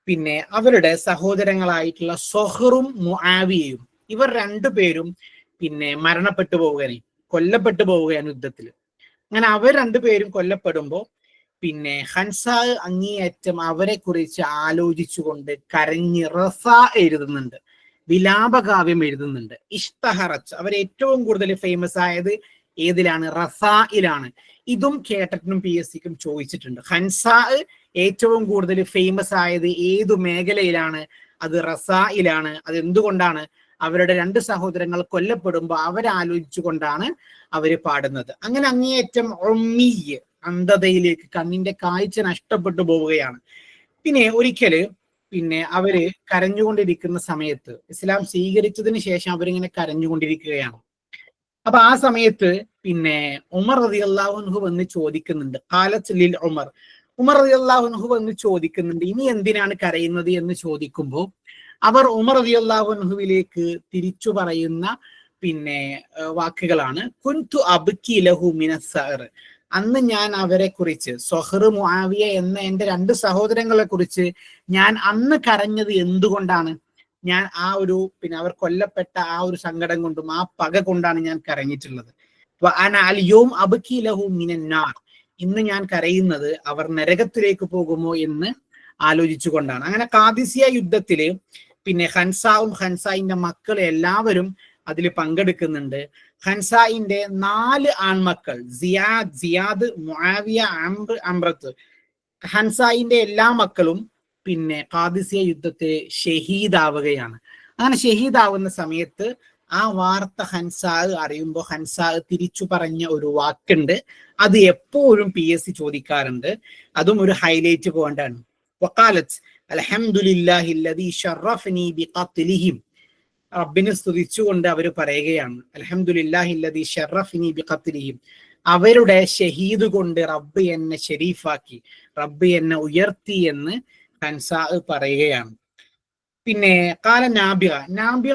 പിന്നെ അവരുടെ സഹോദരങ്ങളായിട്ടുള്ള സൊഹറും മുആവിയയും. ഇവർ രണ്ടുപേരും പിന്നെ മരണപ്പെട്ടു പോവുകയാണ്, കൊല്ലപ്പെട്ടു പോവുകയാണ് യുദ്ധത്തിൽ. അങ്ങനെ അവർ രണ്ടുപേരും കൊല്ലപ്പെടുമ്പോൾ പിന്നെ ഹൻസാ അങ്ങേയറ്റം അവരെ കുറിച്ച് ആലോചിച്ചുകൊണ്ട് കരഞ്ഞ് റസ എഴുതുന്നുണ്ട്, വിലാപകാവ്യം എഴുതുന്നുണ്ട്. ഇഷ്തഹറച്ച്, അവർ ഏറ്റവും കൂടുതൽ ഫേമസ് ആയത് ഏതിലാണ്? റസായിലാണ്. ഇതും കേട്ടറ്റിനും PSCക്കും ചോദിച്ചിട്ടുണ്ട്. ഹൻസാ ഏറ്റവും കൂടുതൽ ഫേമസ് ആയത് ഏതു മേഖലയിലാണ്? അത് റസായിലാണ്. അത് എന്തുകൊണ്ടാണ്? അവരുടെ രണ്ട് സഹോദരങ്ങൾ കൊല്ലപ്പെടുമ്പോൾ അവരാലോചിച്ചു കൊണ്ടാണ് അവര് പാടുന്നത്. അങ്ങനെ അങ്ങേയറ്റം ഉമ്മീയ്, അന്ധതയിലേക്ക്, കണ്ണിന്റെ കാഴ്ച നഷ്ടപ്പെട്ടു പോവുകയാണ്. പിന്നെ ഒരിക്കല് പിന്നെ അവര് കരഞ്ഞുകൊണ്ടിരിക്കുന്ന സമയത്ത്, ഇസ്ലാം സ്വീകരിച്ചതിന് ശേഷം അവരിങ്ങനെ കരഞ്ഞുകൊണ്ടിരിക്കുകയാണ്. അപ്പൊ ആ സമയത്ത് പിന്നെ ഉമർ റളിയല്ലാഹു അൻഹു വന്ന് ചോദിക്കുന്നുണ്ട്. ഖാലത്ത് ലിൽ ഉമർ, ഉമർ റളിയല്ലാഹു അൻഹു വന്ന് ചോദിക്കുന്നുണ്ട്, ഇനി എന്തിനാണ് കരയുന്നത് എന്ന് ചോദിക്കുമ്പോൾ അവർ ഉമർ റളിയല്ലാഹു അൻഹുവിലേക്ക് തിരിച്ചു പറയുന്ന പിന്നെ വാക്കുകളാണ് കുൻതു അബ്കി ലഹു മിനസ്സഅർ, അന്ന് ഞാൻ അവരെ കുറിച്ച്, സൊഹർ മുആവിയ എന്ന എൻ്റെ രണ്ട് സഹോദരങ്ങളെ കുറിച്ച് ഞാൻ അന്ന് കരഞ്ഞത് എന്തുകൊണ്ടാണ്? ഞാൻ ആ ഒരു പിന്നെ അവർ കൊല്ലപ്പെട്ട ആ ഒരു സങ്കടം കൊണ്ടും ആ പക കൊണ്ടാണ് ഞാൻ കരഞ്ഞിട്ടുള്ളത്. ഇന്ന് ഞാൻ കരയുന്നത് അവർ നരകത്തിലേക്ക് പോകുമോ എന്ന് ആലോചിച്ചുകൊണ്ടാണ്. അങ്ങനെ ഖാദിസിയ യുദ്ധത്തില് പിന്നെ ഹൻസാവും ഹൻസായിന്റെ മക്കൾ എല്ലാവരും അതിൽ പങ്കെടുക്കുന്നുണ്ട്. ഹൻസായിന്റെ 4 ആൺമക്കൾ സിയാദ്, മുആവിയ, അംറത്ത്, ഹൻസായിന്റെ എല്ലാ മക്കളും പിന്നെ ഖാദിസിയ യുദ്ധത്തെ ഷഹീദാവുകയാണ്. അങ്ങനെ ഷഹീദാവുന്ന സമയത്ത് ആ വാർത്ത ഹൻസാ അറിയുമ്പോൾ ഹൻസാ തിരിച്ചു പറഞ്ഞ ഒരു വാക്കുണ്ട്, അത് എപ്പോഴും PSC ചോദിക്കാറുണ്ട്, അതും ഒരു ഹൈലൈറ്റ് പോയിന്റാണ്. വഖാലത്ത് അൽഹംദുലില്ലാഹി അല്ലദീ ശറഫനി ബിഖത്ലിഹിം, റബ്ബിനെ സ്തുതിച്ചുകൊണ്ട് അവർ പറയുകയാണ്, അൽഹംദുലില്ലാഹി അല്ലദീ ശറഫനി ബിഖത്ലിഹിം, അവരുടെ ഷഹീദ് കൊണ്ട് റബ്ബ് എന്നെ ഷരീഫാക്കി, റബ്ബ് എന്നെ ഉയർത്തി എന്ന് ഹൻസാ പറയുകയാണ്. പിന്നെ കാല നാബിഗ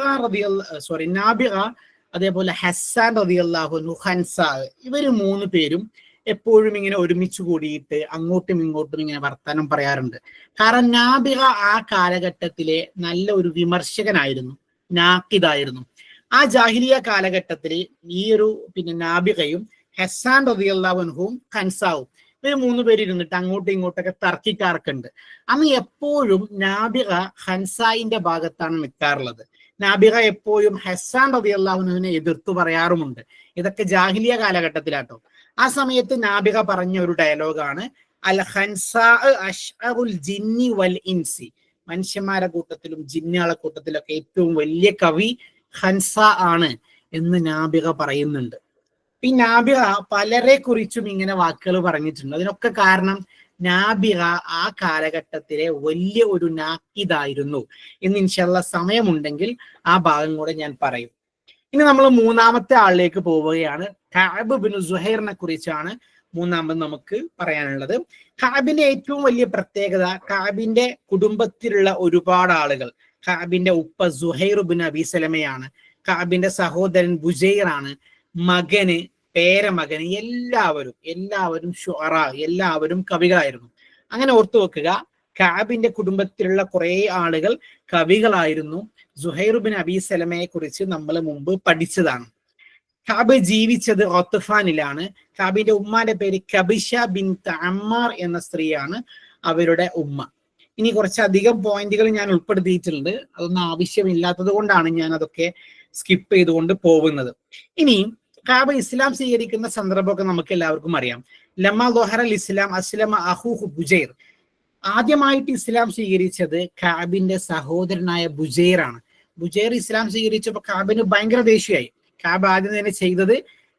അതേപോലെ ഹസ്സാൻ റളിയല്ലാഹു അൻഹു, ഹൻസാ, ഇവര് 3 പേരും എപ്പോഴും ഇങ്ങനെ ഒരുമിച്ച് കൂടിയിട്ട് അങ്ങോട്ടും ഇങ്ങോട്ടും ഇങ്ങനെ വർത്തമാനം പറയാറുണ്ട്. കാരണം നാബിഗ ആ കാലഘട്ടത്തിലെ നല്ല ഒരു വിമർശകനായിരുന്നു, നാഖിദായിരുന്നു. ആ ജാഹിലിയ കാലഘട്ടത്തിൽ ഈ ഒരു പിന്നെ നാബിഗയും ഹസ്സാൻ റളിയല്ലാഹു അൻഹുവും ഹൻസാവും ഇവർ 3 പേര് ഇരുന്നിട്ട് അങ്ങോട്ടും ഇങ്ങോട്ടൊക്കെ തർക്കിക്കാർക്കുണ്ട്. അന്ന് എപ്പോഴും നാബിഗ ഹൻസായിന്റെ ഭാഗത്താണ് നിൽക്കാറുള്ളത്. നാബിഗ എപ്പോഴും ഹസ്സാൻ റളിയല്ലാഹു അൻഹുവിനെ എതിർത്തു പറയാറുമുണ്ട്. ഇതൊക്കെ ജാഹിലിയ കാലഘട്ടത്തിലാട്ടോ. ആ സമയത്ത് നാബിഗ പറഞ്ഞ ഒരു ഡയലോഗാണ് അൽ ഹൻസാ അഷ്അറുൽ ജിന്നി വൽ ഇൻസി, മനുഷ്യന്മാരുടെ കൂട്ടത്തിലും ജിന്നുകളെ കൂട്ടത്തിലൊക്കെ ഏറ്റവും വലിയ കവി ഹൻസാ ആണ് എന്ന് നാബിഗ പറയുന്നുണ്ട്. ഈ നാബിഗ പലരെ കുറിച്ചും ഇങ്ങനെ വാക്കുകൾ പറഞ്ഞിട്ടുണ്ട്. അതിനൊക്കെ കാരണം നാബിഗ ആ കാലഘട്ടത്തിലെ വലിയ ഒരു നാഖിദായിരുന്നു എന്ന് ഇൻഷാല്ലാഹ് സമയമുണ്ടെങ്കിൽ ആ ഭാഗം കൂടെ ഞാൻ പറയും. ഇനി നമ്മൾ മൂന്നാമത്തെ ആളിലേക്ക് പോവുകയാണ്. കഅബ് ബിൻ സുഹൈറിനെ കുറിച്ചാണ് മൂന്നാമത് നമുക്ക് പറയാനുള്ളത്. കഅബിന്റെ ഏറ്റവും വലിയ പ്രത്യേകത, കഅബിന്റെ കുടുംബത്തിലുള്ള ഒരുപാട് ആളുകൾ, കഅബിന്റെ ഉപ്പ സുഹൈർ ബിൻ അബി സലമയാണ്, കഅബിന്റെ സഹോദരൻ ബുജൈറാണ്, മകന്, പേരമകന്, എല്ലാവരും ഷുഅറ, എല്ലാവരും കവികളായിരുന്നു. അങ്ങനെ ഓർത്തു വെക്കുക, കഅബിന്റെ കുടുംബത്തിലുള്ള കുറെ ആളുകൾ കവികളായിരുന്നു. സുഹൈർ ബിൻ അബി സലമയെ കുറിച്ച് നമ്മൾ മുമ്പ് പഠിച്ചതാണ്. കഅബ് ജീവിച്ചത് ഒത്ത്ഫാനിലാണ്. കഅബിന്റെ ഉമ്മാന്റെ പേര് കബിഷ ബിൻത് അമ്മാർ എന്ന സ്ത്രീയാണ് അവരുടെ ഉമ്മ. ഇനി കുറച്ചധികം പോയിന്റുകൾ ഞാൻ ഉൾപ്പെടുത്തിയിട്ടുണ്ട്, അതൊന്നും ആവശ്യമില്ലാത്തത് കൊണ്ടാണ് ഞാൻ അതൊക്കെ സ്കിപ്പ് ചെയ്തുകൊണ്ട് പോകുന്നത്. ഇനി കഅബ് ഇസ്ലാം സ്വീകരിക്കുന്ന സന്ദർഭമൊക്കെ നമുക്ക് എല്ലാവർക്കും അറിയാം. ലമ്മ ദുഹറൽ ഇസ്ലാം അസ്ലമ അഖൂഹു ബുജൈർ, ആദ്യമായിട്ട് ഇസ്ലാം സ്വീകരിച്ചത് കഅബിന്റെ സഹോദരനായ ബുജൈറാണ്. ബുജൈർ ഇസ്ലാം സ്വീകരിച്ചപ്പോൾ കഅബിന് ഭയങ്കര ദേഷ്യമായി. കഅബ് ആദ്യം തന്നെ ചെയ്തത്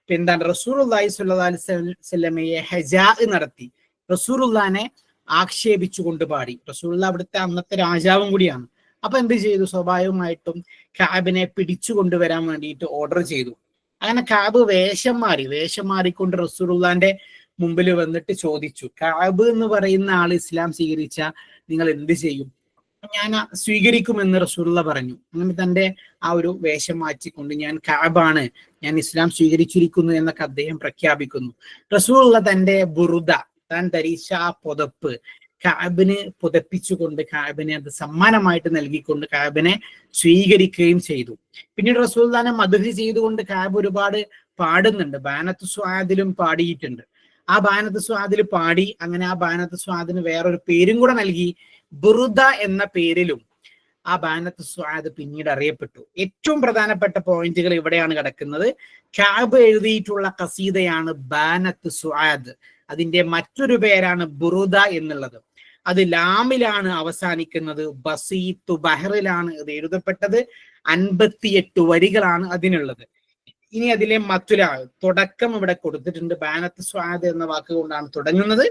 എന്താണ്, റസൂലുള്ളാഹി സ്വല്ലല്ലാഹു അലൈഹി വസല്ലമയെ ഹജാ നടത്തി, റസൂലുള്ളാഹിനെ ആക്ഷേപിച്ചുകൊണ്ട് പാടി. റസൂലുള്ളാഹി അവിടുത്തെ അന്നത്തെ രാജാവും കൂടിയാണ്. അപ്പൊ എന്ത് ചെയ്തു? സ്വാഭാവികമായിട്ടും കഅബിനെ പിടിച്ചു കൊണ്ടുവരാൻ വേണ്ടിയിട്ട് ഓർഡർ ചെയ്തു. അങ്ങനെ കഅബ് വേഷം മാറിക്കൊണ്ട് റസൂലുള്ളാന്റെ മുമ്പിൽ വന്നിട്ട് ചോദിച്ചു, കഅബ് എന്ന് പറയുന്ന ആൾ ഇസ്ലാം സ്വീകരിച്ച നിങ്ങൾ എന്ത് ചെയ്യും? ഞാൻ സ്വീകരിക്കുമെന്ന് റസൂലുള്ള പറഞ്ഞു. അങ്ങനെ തന്റെ ആ ഒരു വേഷം മാറ്റിക്കൊണ്ട് ഞാൻ കഅബാണ്, ഞാൻ ഇസ്ലാം സ്വീകരിച്ചിരിക്കുന്നു എന്നൊക്കെ അദ്ദേഹം പ്രഖ്യാപിക്കുന്നു. റസൂലുള്ള തന്റെ ബുറുദ, താൻ ധരിച്ച ആ പുതപ്പ് കഅബിന് പുതപ്പിച്ചുകൊണ്ട് കഅബിനെ അത് സമ്മാനമായിട്ട് നൽകിക്കൊണ്ട് കഅബിനെ സ്വീകരിക്കുകയും ചെയ്തു. പിന്നീട് റസൂലുള്ളാഹിനെ മദ്ഹ് ചെയ്തുകൊണ്ട് കഅബ് ഒരുപാട് പാടുന്നുണ്ട്. ബാനത്ത് സ്വാദിലും പാടിയിട്ടുണ്ട്. ആ ബാനത്ത് സ്വാദിൽ പാടി, അങ്ങനെ ആ ബാനത്ത് സ്വാദിന് വേറൊരു പേരും കൂടെ നൽകി. ബുറുദ എന്ന പേരിലും ആ ബാനത്ത് സ്വാദ് പിന്നീട് അറിയപ്പെട്ടു. ഏറ്റവും പ്രധാനപ്പെട്ട പോയിന്റുകൾ ഇവിടെയാണ് കിടക്കുന്നത്. കഅബ് എഴുതിയിട്ടുള്ള ഖസീദയാണ് ബാനത്ത് സ്വാദ്. അതിന്റെ മറ്റൊരു പേരാണ് ബുറുദ എന്നുള്ളത്. അത് ലാമിലാണ് അവസാനിക്കുന്നത്. ബസീത്തു ബഹറിലാണ് ഇത് എഴുതപ്പെട്ടത്. 58 വരികളാണ് അതിനുള്ളത്. ഇനി അതിലെ മത്തുല തുടക്കം ഇവിടെ കൊടുത്തിട്ടുണ്ട്. ബാനത്ത് സ്വാദ് എന്ന വാക്കുകൊണ്ടാണ് തുടങ്ങുന്നത്.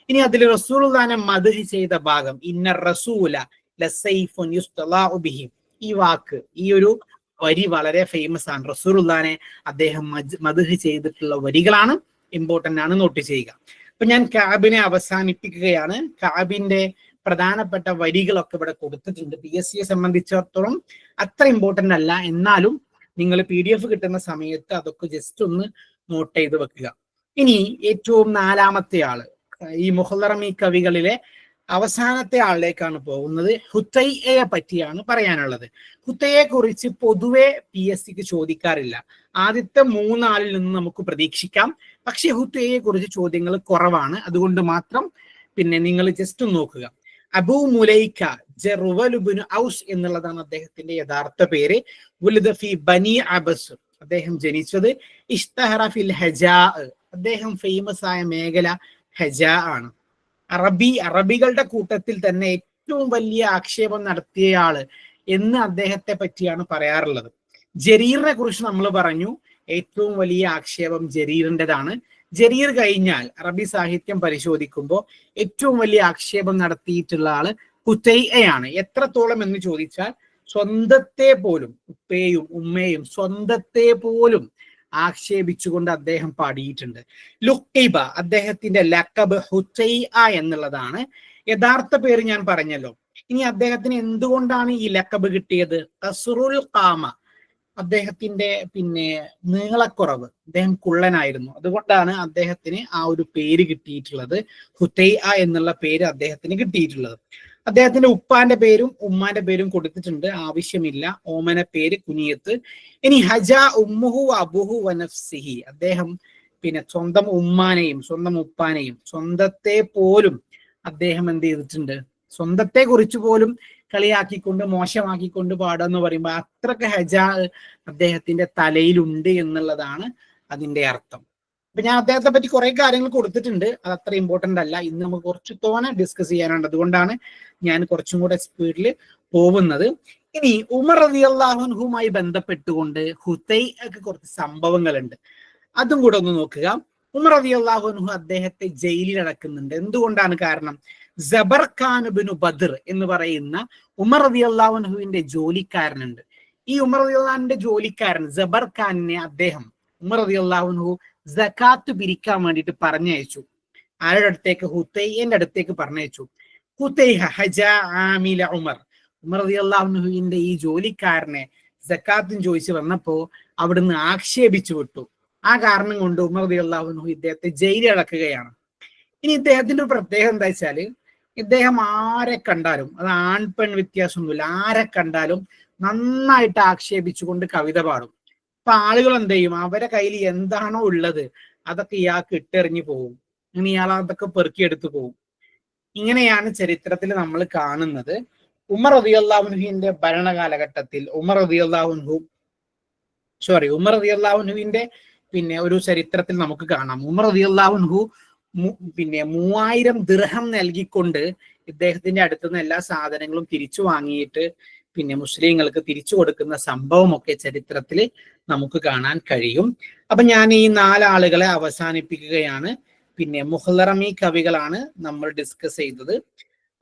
ഇനി അതിൽ റസൂലുള്ളാഹിനെ മദ്ഹ് ചെയ്ത ഭാഗം, ഇന്ന റസൂല ലസൈഫുൻ യുസ്തലാഉ ബിഹി, ഈ വാക്ക്, ഈ ഒരു വരി വളരെ ഫേമസ് ആണ്. റസൂലുള്ളാഹിനെ അദ്ദേഹം മദ്ഹ് ചെയ്തിട്ടുള്ള വരികളാണ്, ഇമ്പോർട്ടന്റ് ആണ്, നോട്ട് ചെയ്യുക. അപ്പൊ ഞാൻ കഅബിനെ അവസാനിപ്പിക്കുകയാണ്. കഅബിന്റെ പ്രധാനപ്പെട്ട വരികളൊക്കെ ഇവിടെ കൊടുത്തിട്ടുണ്ട്. PSCയെ സംബന്ധിച്ചിടത്തോളം അത്ര ഇമ്പോർട്ടന്റ് അല്ല, എന്നാലും നിങ്ങൾ PDF കിട്ടുന്ന സമയത്ത് അതൊക്കെ ജസ്റ്റ് ഒന്ന് നോട്ട് ചെയ്ത് വെക്കുക. ഇനി ഏറ്റവും 4-മത്തെ ആള്, ഈ മുഹല്ലറമി കവികളിലെ അവസാനത്തെ ആളിലേക്കാണ് പോകുന്നത്. ഹുത്തൈയെ പറ്റിയാണ് പറയാനുള്ളത്. ഹുത്തയെ കുറിച്ച് പൊതുവെ PSCക്ക് ചോദിക്കാറില്ല. ആദ്യത്തെ 3 ആളിൽ നിന്ന് നമുക്ക് പ്രതീക്ഷിക്കാം. പക്ഷെ ഹുത്തയെ കുറിച്ച് ചോദ്യങ്ങൾ കുറവാണ്. അതുകൊണ്ട് മാത്രം പിന്നെ നിങ്ങൾ ജസ്റ്റ് നോക്കുക. അബൂ മുലൈക്ക ജറുവൽ ഇബ്നു ഔസ് എന്നുള്ളതാണ് അദ്ദേഹത്തിന്റെ യഥാർത്ഥ പേര്. വുലിദ ഫി ബനി അബസ്, അദ്ദേഹം ജനിച്ചത് ഇഷ്തഹറ ഫിൽ ഹജാ, അദ്ദേഹം ഫേമസ് ആയ മേഖല ഹജാ ആണ്. അറബികളുടെ കൂട്ടത്തിൽ തന്നെ ഏറ്റവും വലിയ ആക്ഷേപം നടത്തിയയാള് എന്ന് അദ്ദേഹത്തെ പറ്റിയാണ് പറയാറുള്ളത്. ജരീറിനെ കുറിച്ച് നമ്മൾ പറഞ്ഞു, ഏറ്റവും വലിയ ആക്ഷേപം ജരീറിൻ്റെതാണ്. ജരീർ കഴിഞ്ഞാൽ അറബി സാഹിത്യം പരിശോധിക്കുമ്പോൾ ഏറ്റവും വലിയ ആക്ഷേപം നടത്തിയിട്ടുള്ള ആള് ഹുതൈഅയാണ്. എത്രത്തോളം എന്ന് ചോദിച്ചാൽ സ്വന്തത്തെ പോലും, ഉപ്പയും ഉമ്മയും സ്വന്തത്തെ പോലും ആക്ഷേപിച്ചുകൊണ്ട് അദ്ദേഹം പാടിയിട്ടുണ്ട്. ലുഖൈബ, അദ്ദേഹത്തിന്റെ ലഖബ് ഹുതൈഅ എന്നുള്ളതാണ്. യഥാർത്ഥ പേര് ഞാൻ പറഞ്ഞല്ലോ. ഇനി അദ്ദേഹത്തിന് എന്തുകൊണ്ടാണ് ഈ ലഖബ് കിട്ടിയത്? ഖസ്റുൽ ഖാമ, അദ്ദേഹത്തിന്റെ പിന്നെ നീളക്കുറവ്, അദ്ദേഹം കുള്ളനായിരുന്നു. അതുകൊണ്ടാണ് അദ്ദേഹത്തിന് ആ ഒരു പേര് കിട്ടിയിട്ടുള്ളത്. ഹുതൈഅ എന്നുള്ള പേര് അദ്ദേഹത്തിന് കിട്ടിയിട്ടുള്ളത്. അദ്ദേഹത്തിന്റെ ഉപ്പാന്റെ പേരും ഉമ്മാന്റെ പേരും കൊടുത്തിട്ടുണ്ട്, ആവശ്യമില്ല. ഓമന പേര്, കുനിയത്ത്. ഇനി ഹജാ ഉമ്മുഹു അബുഹു വനഫ്സിഹി, അദ്ദേഹം പിന്നെ സ്വന്തം ഉമ്മാനെയും സ്വന്തം ഉപ്പാനെയും സ്വന്തത്തെ പോലും അദ്ദേഹം എന്ത് ചെയ്തിട്ടുണ്ട്? സ്വന്തത്തെ കുറിച്ച് പോലും കളിയാക്കിക്കൊണ്ട് മോശമാക്കിക്കൊണ്ട് പാടുക പറയുമ്പോൾ അത്രക്ക് ഹജാ അദ്ദേഹത്തിന്റെ തലയിലുണ്ട് എന്നുള്ളതാണ് അതിന്റെ അർത്ഥം. അപ്പൊ ഞാൻ അദ്ദേഹത്തെ പറ്റി കുറെ കാര്യങ്ങൾ കൊടുത്തിട്ടുണ്ട്, അത് അത്ര ഇമ്പോർട്ടന്റ് അല്ല. ഇന്ന് നമുക്ക് കുറച്ച് തോനെ ഡിസ്കസ് ചെയ്യാനുണ്ട്. അതുകൊണ്ടാണ് ഞാൻ കുറച്ചും കൂടെ സ്പീഡിൽ പോകുന്നത്. ഇനി ഉമർ റളിയല്ലാഹു അൻഹുമായി ബന്ധപ്പെട്ടുകൊണ്ട് ഹുതൈഅക്ക് കുറച്ച് സംഭവങ്ങളുണ്ട്, അതും കൂടെ ഒന്ന് നോക്കുക. ഉമർ റളിയല്ലാഹു അൻഹു അദ്ദേഹത്തെ ജയിലിൽ അടക്കുന്നുണ്ട്. എന്തുകൊണ്ടാണ്? കാരണം സബർഖാൻ ഇബ്നു ബദർ എന്ന് പറയുന്ന ഉമർ റളിയല്ലാഹു അൻഹുവിന്റെ ജോലിക്കാരനുണ്ട്. ഈ ഉമർ റളിയല്ലാഹുവിന്റെ ജോലിക്കാരൻ സബർഖാനിനെ അദ്ദേഹം ഉമർ റളിയല്ലാഹു അൻഹു സകാത്ത് പിരിക്കാൻ വേണ്ടിയിട്ട് പറഞ്ഞയച്ചു. ആരുടെ അടുത്തേക്ക്? ഹുതൈഅന്റെ അടുത്തേക്ക് പറഞ്ഞയച്ചു. ഹുതൈഹ ഹജാ ആമില ഉമർ, ഉമർ റളിയല്ലാഹു അൻഹുവിന്റെ ഈ ജോലിക്കാരനെ സകാത്തും ചോദിച്ചു വന്നപ്പോ അവിടുന്ന് ആക്ഷേപിച്ചു വിട്ടു. ആ കാരണം കൊണ്ട് ഉമർ റളിയല്ലാഹു അൻഹു ഇദ്ദേഹത്തെ ജയിലിൽ അടക്കുകയാണ്. ഇനി ഇദ്ദേഹത്തിന്റെ ഒരു പ്രത്യേകത എന്താ വെച്ചാല്, ഇദ്ദേഹം ആരെ കണ്ടാലും, അത് ആൺ പെൺ വ്യത്യാസമൊന്നുമില്ല, ആരെ കണ്ടാലും നന്നായിട്ട് ആക്ഷേപിച്ചുകൊണ്ട് കവിത പാടും. അപ്പൊ ആളുകൾ എന്ത് ചെയ്യും? അവരെ കയ്യിൽ എന്താണോ ഉള്ളത് അതൊക്കെ ഇയാൾക്ക് ഇട്ടെറിഞ്ഞു പോകും. ഇനി ഇയാൾ അതൊക്കെ പെറുക്കിയെടുത്തു പോകും. ഇങ്ങനെയാണ് ചരിത്രത്തിൽ നമ്മൾ കാണുന്നത്. ഉമർ റളിയല്ലാഹു അൻഹുവിന്റെ ഭരണകാലഘട്ടത്തിൽ ഉമർ റളിയല്ലാഹു അൻഹുവിന്റെ പിന്നെ ഒരു ചരിത്രത്തിൽ നമുക്ക് കാണാം. ഉമർ റളിയല്ലാഹു അൻഹു പിന്നെ 3000 ദിർഹം നൽകിക്കൊണ്ട് ഇദ്ദേഹത്തിന്റെ അടുത്തുനിന്ന് എല്ലാ സാധനങ്ങളും തിരിച്ചു വാങ്ങിയിട്ട് പിന്നെ മുസ്ലിങ്ങൾക്ക് തിരിച്ചു കൊടുക്കുന്ന സംഭവമൊക്കെ ചരിത്രത്തിൽ നമുക്ക് കാണാൻ കഴിയും. അപ്പൊ ഞാൻ ഈ 4 ആളുകളെ അവസാനിപ്പിക്കുകയാണ്. പിന്നെ മുഹല്ലറമി കവികളാണ് നമ്മൾ ഡിസ്കസ് ചെയ്തത്.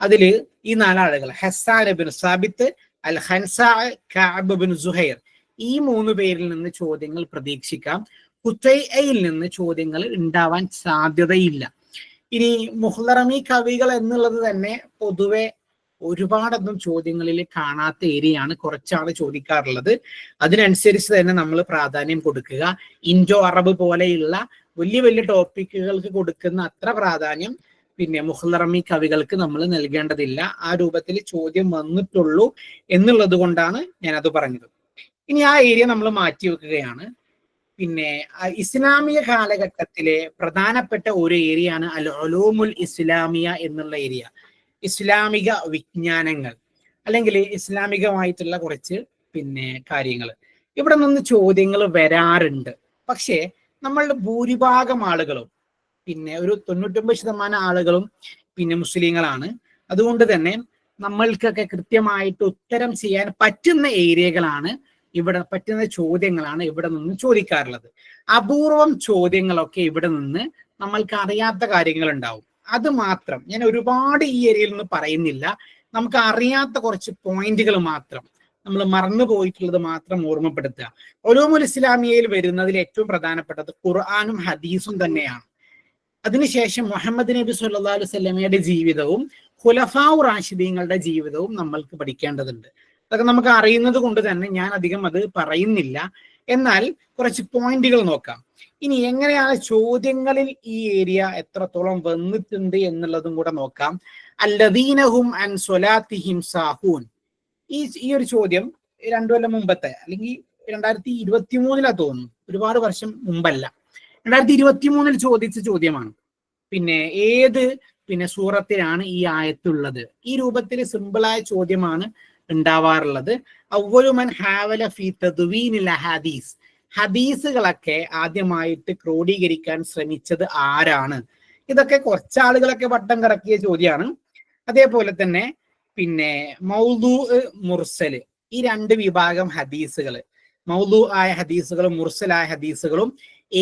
അതില് ഈ 4 ആളുകൾ ഹസ്സാൻ ഇബ്നു സാബിത്ത്, അൽ ഹൻസ, കഅബ് ബിൻ സുഹൈർ, ഈ 3 പേരിൽ നിന്ന് ചോദ്യങ്ങൾ പ്രതീക്ഷിക്കാം. ഖുതൈഅയിൽ നിന്ന് ചോദ്യങ്ങൾ ഉണ്ടാവാൻ സാധ്യതയില്ല. ഇനി മുഹ്ലറമി കവികൾ എന്നുള്ളത് തന്നെ പൊതുവെ ഒരുപാടൊന്നും ചോദ്യങ്ങളിൽ കാണാത്ത ഏരിയയാണ്, കുറച്ചാണ് ചോദിക്കാറുള്ളത്. അതിനനുസരിച്ച് തന്നെ നമ്മൾ പ്രാധാന്യം കൊടുക്കുക. ഇൻഡോ അറബ് പോലെയുള്ള വലിയ വലിയ ടോപ്പിക്കുകൾക്ക് കൊടുക്കുന്ന അത്ര പ്രാധാന്യം പിന്നെ മുഹ്ലറമി കവികൾക്ക് നമ്മൾ നൽകേണ്ടതില്ല. ആ രൂപത്തിൽ ചോദ്യം വന്നിട്ടുള്ളൂ എന്നുള്ളത് കൊണ്ടാണ് ഞാനത് പറഞ്ഞത്. ഇനി ആ ഏരിയ നമ്മൾ മാറ്റി വെക്കുകയാണ്. പിന്നെ ഇസ്ലാമിക കാലഘട്ടത്തിലെ പ്രധാനപ്പെട്ട ഒരു ഏരിയയാണ് അൽ ഉലൂമുൽ ഇസ്ലാമിയ എന്നുള്ള ഏരിയ. ഇസ്ലാമിക വിജ്ഞാനങ്ങൾ അല്ലെങ്കിൽ ഇസ്ലാമികമായിട്ടുള്ള കുറച്ച് പിന്നെ കാര്യങ്ങൾ. ഇവിടെ നിന്ന് ചോദ്യങ്ങൾ വരാറുണ്ട്. പക്ഷേ നമ്മളുടെ ഭൂരിഭാഗം ആളുകളും പിന്നെ ഒരു 99% ആളുകളും പിന്നെ മുസ്ലിങ്ങളാണ്. അതുകൊണ്ട് തന്നെ നമ്മൾക്കൊക്കെ കൃത്യമായിട്ട് ഉത്തരം ചെയ്യാൻ പറ്റുന്ന ഏരിയകളാണ് ഇവിടെ, പറ്റുന്ന ചോദ്യങ്ങളാണ് ഇവിടെ നിന്ന് ചോദിക്കാറുള്ളത്. അപൂർവം ചോദ്യങ്ങളൊക്കെ ഇവിടെ നിന്ന് നമ്മൾക്ക് അറിയാത്ത കാര്യങ്ങൾ ഉണ്ടാവും. അത് മാത്രം ഞാൻ ഒരുപാട് ഈ ഏരിയയിൽ നിന്ന് പറയുന്നില്ല. നമുക്ക് അറിയാത്ത കുറച്ച് പോയിന്റുകൾ മാത്രം, നമ്മൾ മറന്നു പോയിട്ടുള്ളത് മാത്രം ഓർമ്മപ്പെടുത്തുക. ഉലൂമുൽ ഇസ്ലാമിയയിൽ വരുന്നതിൽ ഏറ്റവും പ്രധാനപ്പെട്ടത് ഖുർആനും ഹദീസും തന്നെയാണ്. അതിനുശേഷം മുഹമ്മദ് നബി സല്ലല്ലാഹു അലൈഹി വസല്ലമയുടെ ജീവിതവും ഖുലഫാഉ റാഷിദീങ്ങളുടെ ജീവിതവും നമ്മൾക്ക് പഠിക്കേണ്ടതുണ്ട്. അതൊക്കെ നമുക്ക് അറിയുന്നത് കൊണ്ട് തന്നെ ഞാൻ അധികം അത് പറയുന്നില്ല. എന്നാൽ കുറച്ച് പോയിന്റുകൾ നോക്കാം. ഇനി എങ്ങനെയാണ് ചോദ്യങ്ങളിൽ ഈ ഏരിയ എത്രത്തോളം വന്നിട്ടുണ്ട് എന്നുള്ളതും കൂടെ നോക്കാം. അല്ലദീനഹും അൻ സ്വലാത്തിഹിം സാഹൂൻ, ഈ ഒരു ചോദ്യം 2 കൊല്ലം മുമ്പത്തെ അല്ലെങ്കിൽ 2023 തോന്നുന്നു, ഒരുപാട് വർഷം മുമ്പല്ല, 2023 ചോദിച്ച ചോദ്യമാണ്. പിന്നെ ഏത് പിന്നെ സൂറത്തിലാണ് ഈ ആയത്തുള്ളത്? ഈ രൂപത്തിൽ സിമ്പിളായ ചോദ്യമാണ് ഉണ്ടാവാറുള്ളത്. അവ്വലു മൻ ഹാവല ഫീ തദ്വീനിൽ അഹാദീസ്, ഹദീസുകളൊക്കെ ആദ്യമായിട്ട് ക്രോഡീകരിക്കാൻ ശ്രമിച്ചത് ആരാണ്? ഇതൊക്കെ കുറച്ചാളുകളൊക്കെ വട്ടം കറക്കിയ ചോദ്യമാണ്. അതേപോലെ തന്നെ പിന്നെ മൗദൂ, മുർസല്, ഈ 2 വിഭാഗം ഹദീസുകൾ, മൗദൂ ആയ ഹദീസുകളും മുർസലായ ഹദീസുകളും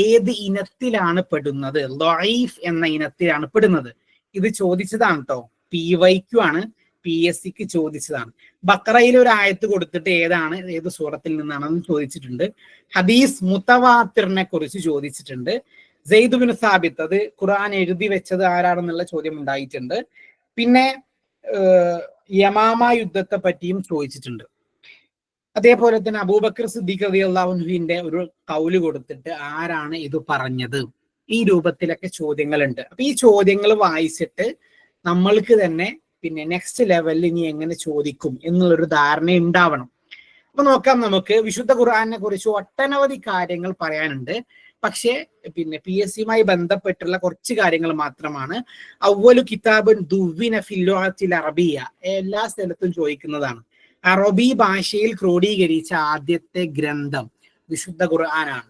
ഏത് ഇനത്തിലാണ് പെടുന്നത്? ദഈഫ് എന്ന ഇനത്തിലാണ് പെടുന്നത്. ഇത് ചോദിച്ചതാണ് കേട്ടോ, PYQ ആണ്, PSCക്ക് ചോദിച്ചതാണ്. ബഖറയിൽ ഒരു ആയത്ത് കൊടുത്തിട്ട് ഏത് സൂറത്തിൽ നിന്നാണെന്ന് ചോദിച്ചിട്ടുണ്ട്. ഹദീസ് മുതവാത്തിറിനെ കുറിച്ച് ചോദിച്ചിട്ടുണ്ട്. സെയ്ദ് ബിൻ സാബിത്ത്, അത് ഖുർആൻ എഴുതി വെച്ചത് ആരാണെന്നുള്ള ചോദ്യം ഉണ്ടായിട്ടുണ്ട്. പിന്നെ യമാമ യുദ്ധത്തെ പറ്റിയും ചോദിച്ചിട്ടുണ്ട്. അതേപോലെ തന്നെ അബൂബക്കർ സിദ്ദീഖ് റളിയല്ലാഹു അൻഹുവിന്റെ ഒരു കൗല് കൊടുത്തിട്ട് ആരാണ് ഇത് പറഞ്ഞത്? ഈ രൂപത്തിലൊക്കെ ചോദ്യങ്ങളുണ്ട്. അപ്പൊ ഈ ചോദ്യങ്ങൾ വായിച്ചിട്ട് നമ്മൾക്ക് തന്നെ പിന്നെ നെക്സ്റ്റ് ലെവലിൽ ഇനി എങ്ങനെ ചോദിക്കും എന്നുള്ളൊരു ധാരണ ഉണ്ടാവണം. അപ്പൊ നോക്കാം, നമുക്ക് വിശുദ്ധ ഖുർആനെ കുറിച്ച് ഒട്ടനവധി കാര്യങ്ങൾ പറയാനുണ്ട്. പക്ഷേ പിന്നെ PSCയുമായി ബന്ധപ്പെട്ടുള്ള കുറച്ച് കാര്യങ്ങൾ മാത്രമാണ്. അവ്വലു കിതാബുൻ ദുവ്വിന ഫിൽ ലുഗത്തിൽ അറബിയ, എല്ലാ സ്ഥലത്തും ചോദിക്കുന്നതാണ്. അറബി ഭാഷയിൽ ക്രോഡീകരിച്ച ആദ്യത്തെ ഗ്രന്ഥം വിശുദ്ധ ഖുർആനാണ്.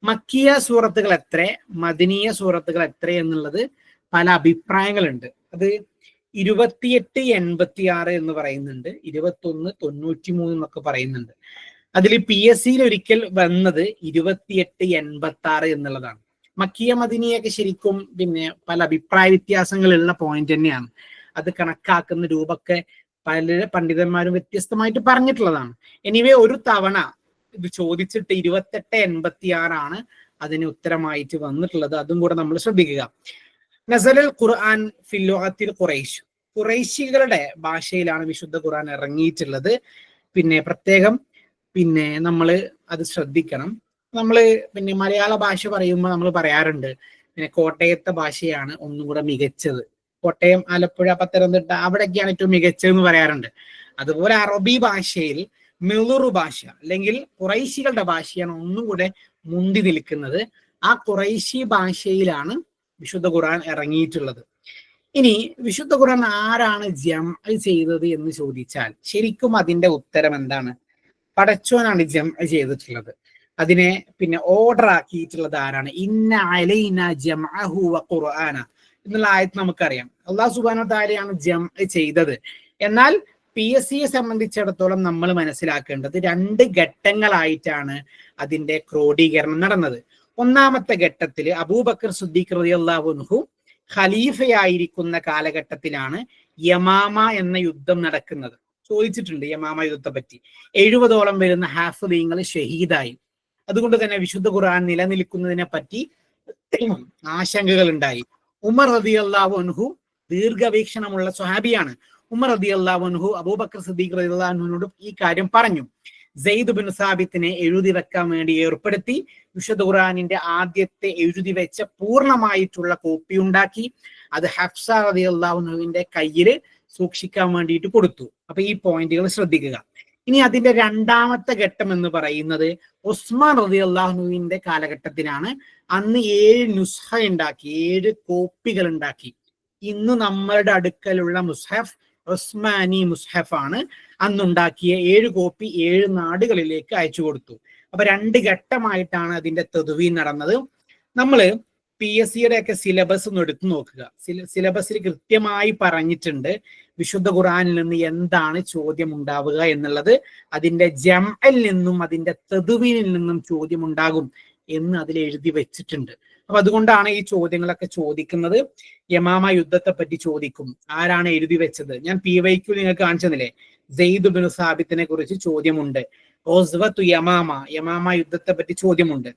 മക്കിയ സൂറത്തുകൾ എത്ര, മദനീയ സൂറത്തുകൾ എത്ര എന്നുള്ളത് പല അഭിപ്രായങ്ങളുണ്ട്. അത് 2886 എന്ന് പറയുന്നുണ്ട്, 2193 എന്നൊക്കെ പറയുന്നുണ്ട്. അതിൽ PSCയിൽ ഒരിക്കൽ വന്നത് 2886 എന്നുള്ളതാണ്. മക്കിയ മദനിയൊക്കെ ശരിക്കും പിന്നെ പല അഭിപ്രായ വ്യത്യാസങ്ങളുള്ള പോയിന്റ് തന്നെയാണ്. അത് കണക്കാക്കുന്ന രൂപമൊക്കെ പല പണ്ഡിതന്മാരും വ്യത്യസ്തമായിട്ട് പറഞ്ഞിട്ടുള്ളതാണ്. എനിവേ ഒരു തവണ ഇത് ചോദിച്ചിട്ട് 2886 അതിന് ഉത്തരമായിട്ട് വന്നിട്ടുള്ളത്. അതും കൂടെ നമ്മൾ ശ്രദ്ധിക്കുക. നസലൽ ഖുർആൻ ഫിൽ ലുഗത്തിൽ ഖുറൈശ്, ഖുറൈശികളുടെ ഭാഷയിലാണ് വിശുദ്ധ ഖുർആൻ ഇറങ്ങിയിട്ടുള്ളത്. പിന്നെ പ്രത്യേകം പിന്നെ നമ്മൾ അത് ശ്രദ്ധിക്കണം. നമ്മൾ പിന്നെ മലയാള ഭാഷ പറയുമ്പോൾ നമ്മൾ പറയാറുണ്ട് പിന്നെ കോട്ടയത്തെ ഭാഷയാണ് ഒന്നും കൂടെ മികച്ചത്. കോട്ടയം, ആലപ്പുഴ, പത്തനംതിട്ട അവിടെയൊക്കെയാണ് ഏറ്റവും മികച്ചതെന്ന് പറയാറുണ്ട്. അതുപോലെ അറബി ഭാഷയിൽ മിളുറു ഭാഷ അല്ലെങ്കിൽ ഖുറൈശികളുടെ ഭാഷയാണ് ഒന്നും കൂടെ മുന്തി നിൽക്കുന്നത്. ആ ഖുറൈശി ഭാഷയിലാണ് വിശുദ്ധ ഖുർആൻ ഇറങ്ങിയിട്ടുള്ളത്. ഇനി വിശുദ്ധ ഖുർആൻ ആരാണ് ജംഅ് ചെയ്തത് എന്ന് ചോദിച്ചാൽ ശരിക്കും അതിന്റെ ഉത്തരം എന്താണ്? പടച്ചോനാണ് ജംഅ് ചെയ്തിട്ടുള്ളത്. അതിനെ പിന്നെ ഓർഡർ ആക്കിയിട്ടുള്ളത് ആരാണ്? ഇന്ന അലൈന ജംഅഹു വ ഖുർആന എന്നുള്ള ആയത്ത് നമുക്കറിയാം. അല്ലാഹു സുബ്ഹാനഹു വ തആലയാണ് ജംഅ് ചെയ്തത്. എന്നാൽ PSCയെ സംബന്ധിച്ചിടത്തോളം നമ്മൾ മനസ്സിലാക്കേണ്ടത് 2 ഘട്ടങ്ങളായിട്ടാണ് അതിന്റെ ക്രോഡീകരണം നടന്നത്. ഒന്നാമത്തെ ഘട്ടത്തിൽ അബൂബക്കർ സിദ്ദീഖ് റളിയല്ലാഹു അൻഹു ഖലീഫയായിരിക്കുന്ന കാലഘട്ടത്തിലാണ് യമാമ എന്ന യുദ്ധം നടക്കുന്നത്. ചോദിച്ചിട്ടുണ്ട് യമാമ യുദ്ധത്തെ പറ്റി. 70ഓളം വരുന്ന ഹാഫിളീങ്ങൾ ഷഹീദായി. അതുകൊണ്ട് തന്നെ വിശുദ്ധ ഖുർആൻ നിലനിൽക്കുന്നതിനെ പറ്റി ആശങ്കകൾ ഉണ്ടായി. ഉമർ റളിയല്ലാഹു അൻഹു ദീർഘവീക്ഷണമുള്ള സ്വഹാബിയാണ്. ഉമർ റളിയല്ലാഹു അൻഹു അബൂബക്കർ സിദ്ദീഖ് റളിയല്ലാഹു അൻഹുവിനോട് ഈ കാര്യം പറഞ്ഞു. സെയ്ദ് ബിൻ സാബിത്തിനെ എഴുതി വെക്കാൻ വേണ്ടി ഏർപ്പെടുത്തി. വിശുദ്ധ ഖുർആനിന്റെ ആദ്യത്തെ എഴുതി വെച്ച പൂർണ്ണമായിട്ടുള്ള കോപ്പി ഉണ്ടാക്കി. അത് ഹഫ്സ റളിയല്ലാഹു അൻഹുവിന്റെ കയ്യിൽ സൂക്ഷിക്കാൻ വേണ്ടിയിട്ട് കൊടുത്തു. അപ്പൊ ഈ പോയിന്റുകൾ ശ്രദ്ധിക്കുക. ഇനി അതിന്റെ രണ്ടാമത്തെ ഘട്ടം എന്ന് പറയുന്നത് ഉസ്മാൻ റളിയല്ലാഹു അൻഹുവിന്റെ കാലഘട്ടത്തിലാണ്. അന്ന് 7 നുസ്ഖ ഉണ്ടാക്കി, 7 കോപ്പികൾ ഉണ്ടാക്കി. ഇന്ന് നമ്മളുടെ അടുക്കലുള്ള മുസ്ഹഫ് ഉസ്മാനി മുസ്ഹഫ് ആണ്. അന്നുണ്ടാക്കിയ 7 കോപ്പി 7 നാടുകളിലേക്ക് അയച്ചു കൊടുത്തു. അപ്പൊ 2 ഘട്ടമായിട്ടാണ് അതിന്റെ തദ്വീൻ നടന്നത്. നമ്മള് PSC ഒക്കെ സിലബസ് ഒന്ന് എടുത്തു നോക്കുക. സിലബസിൽ കൃത്യമായി പറഞ്ഞിട്ടുണ്ട് വിശുദ്ധ ഖുർആനിൽ നിന്ന് എന്താണ് ചോദ്യം ഉണ്ടാവുക എന്നുള്ളത്. അതിന്റെ ജംഇൽ നിന്നും അതിന്റെ തദ്വീനിൽ നിന്നും ചോദ്യം ഉണ്ടാകും എന്ന് അതിൽ എഴുതി വെച്ചിട്ടുണ്ട്. അപ്പൊ അതുകൊണ്ടാണ് ഈ ചോദ്യങ്ങളൊക്കെ ചോദിക്കുന്നത്. യമാമ യുദ്ധത്തെ പറ്റി ചോദിക്കും. ആരാണ് എഴുതി വെച്ചത്? ഞാൻ PYQ നിങ്ങൾക്ക് കാണിച്ചതില്ലേ, സെയ്ദ് ബിൻ സാബിത്തിനെ കുറിച്ച് ചോദ്യമുണ്ട്. ഗസ്വത്തു യമാമ, യമാമ യുദ്ധത്തെ പറ്റി ചോദ്യമുണ്ട്.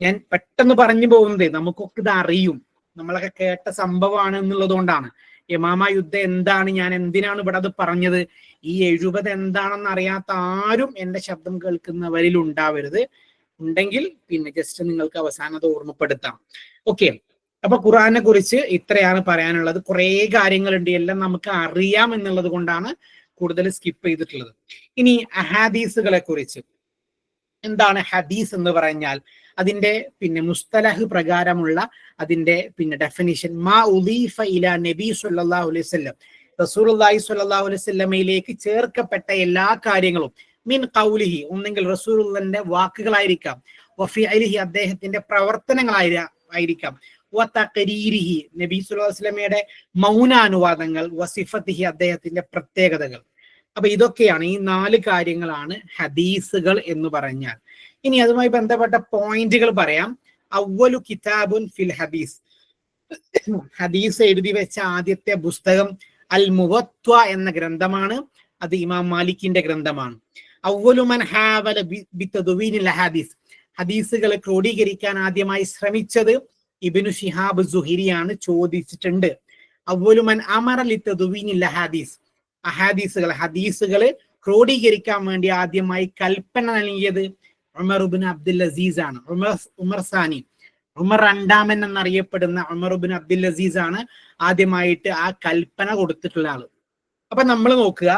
ഞാൻ പെട്ടെന്ന് പറഞ്ഞു പോകുന്നത് നമുക്കൊക്കെ ഇത് അറിയും, നമ്മളൊക്കെ കേട്ട സംഭവമാണ് എന്നുള്ളത് കൊണ്ടാണ്. യമാമ യുദ്ധം എന്താണ്, ഞാൻ എന്തിനാണ് ഇവിടെ അത് പറഞ്ഞത്, ഈ 70 എന്താണെന്ന് അറിയാത്ത ആരും എന്റെ ശബ്ദം കേൾക്കുന്നവരിൽ ഉണ്ടാവരുത്. ഉണ്ടെങ്കിൽ പിന്നെ ജസ്റ്റ് നിങ്ങൾക്ക് അവസാനം അത് ഓർമ്മപ്പെടുത്താം. ഓക്കെ, അപ്പൊ ഖുർആനെ കുറിച്ച് ഇത്രയാണ് പറയാനുള്ളത്. കുറെ കാര്യങ്ങളുണ്ട്, എല്ലാം നമുക്ക് അറിയാം എന്നുള്ളത് കൊണ്ടാണ് കൂടുതൽ സ്കിപ്പ് ചെയ്തിട്ടുള്ളത്. ഇനി അഹാദീസുകളെ കുറിച്ച് എന്താണ് ഹദീസ് എന്ന് പറഞ്ഞാൽ അതിന്റെ പിന്നെ മുസ്തലഹ് പ്രകാരമുള്ള അതിന്റെ പിന്നെ ഡെഫിനിഷൻ. മാ ഉദീഫ ഇലാ നബി സല്ലല്ലാഹു അലൈഹി വസല്ലം, റസൂലുള്ളാഹി സ്വല്ലല്ലാഹു അലൈഹി വസല്ലമയിലേക്ക് ചേർക്കപ്പെട്ട എല്ലാ കാര്യങ്ങളും. മിൻ ഖൗലിഹി, ഒന്നെങ്കിൽ റസൂലുള്ളാഹിന്റെ വാക്കുകളായിരിക്കാം, വഫിഅലിഹി, അദ്ദേഹത്തിന്റെ പ്രവർത്തനങ്ങളായിരിക്കാം, വതഖരീരിഹി, നബി സല്ലല്ലാഹു അലൈഹി വസല്ലമയുടെ മൗനാനുവാദങ്ങൾ, വസിഫത്തിഹി, അദ്ദേഹത്തിന്റെ പ്രത്യേകതകൾ. അപ്പൊ ഇതൊക്കെയാണ്, ഈ 4 കാര്യങ്ങളാണ് ഹദീസുകൾ എന്ന് പറഞ്ഞാൽ. ഇനി അതുമായി ബന്ധപ്പെട്ട പോയിന്റുകൾ പറയാം. അവ്വലു കിതാബുൻ ഫിൽ ഹദീസ്, ഹദീസ് എഴുതി വെച്ച ആദ്യത്തെ പുസ്തകം അൽ മുവത്വ എന്ന ഗ്രന്ഥമാണ്. അത് ഇമാം മാലിക്കിന്റെ ഗ്രന്ഥമാണ്. അവ്വലു മൻ ഹാവല ബിതദ്വീനിൽ ഹദീസ്, ഹദീസുകൾ ക്രോഡീകരിക്കാൻ ആദ്യമായി ശ്രമിച്ചത് ഇബ്നു ശിഹാബ് സുഹരിയാണ്. ചോദിച്ചിട്ടുണ്ട്. അവ്വലു മൻ അമറ ലിതദ്വീനിൽ ഹദീസ്, ഹദീസുകൾ ക്രോഡീകരിക്കാൻ വേണ്ടി ആദ്യമായി കൽപ്പന നൽകിയത് ഉമർ ഇബ്നു അബ്ദുൽ അസീസ് ആണ്. ഉമർ സാനി, ഉമർ രണ്ടാമൻ എന്നറിയപ്പെടുന്ന ഉമർ ഇബ്നു അബ്ദുൽ അസീസ് ആണ് ആദ്യമായിട്ട് ആ കൽപ്പന കൊടുത്തിട്ടുള്ള ആള്. അപ്പൊ നമ്മൾ നോക്കുക,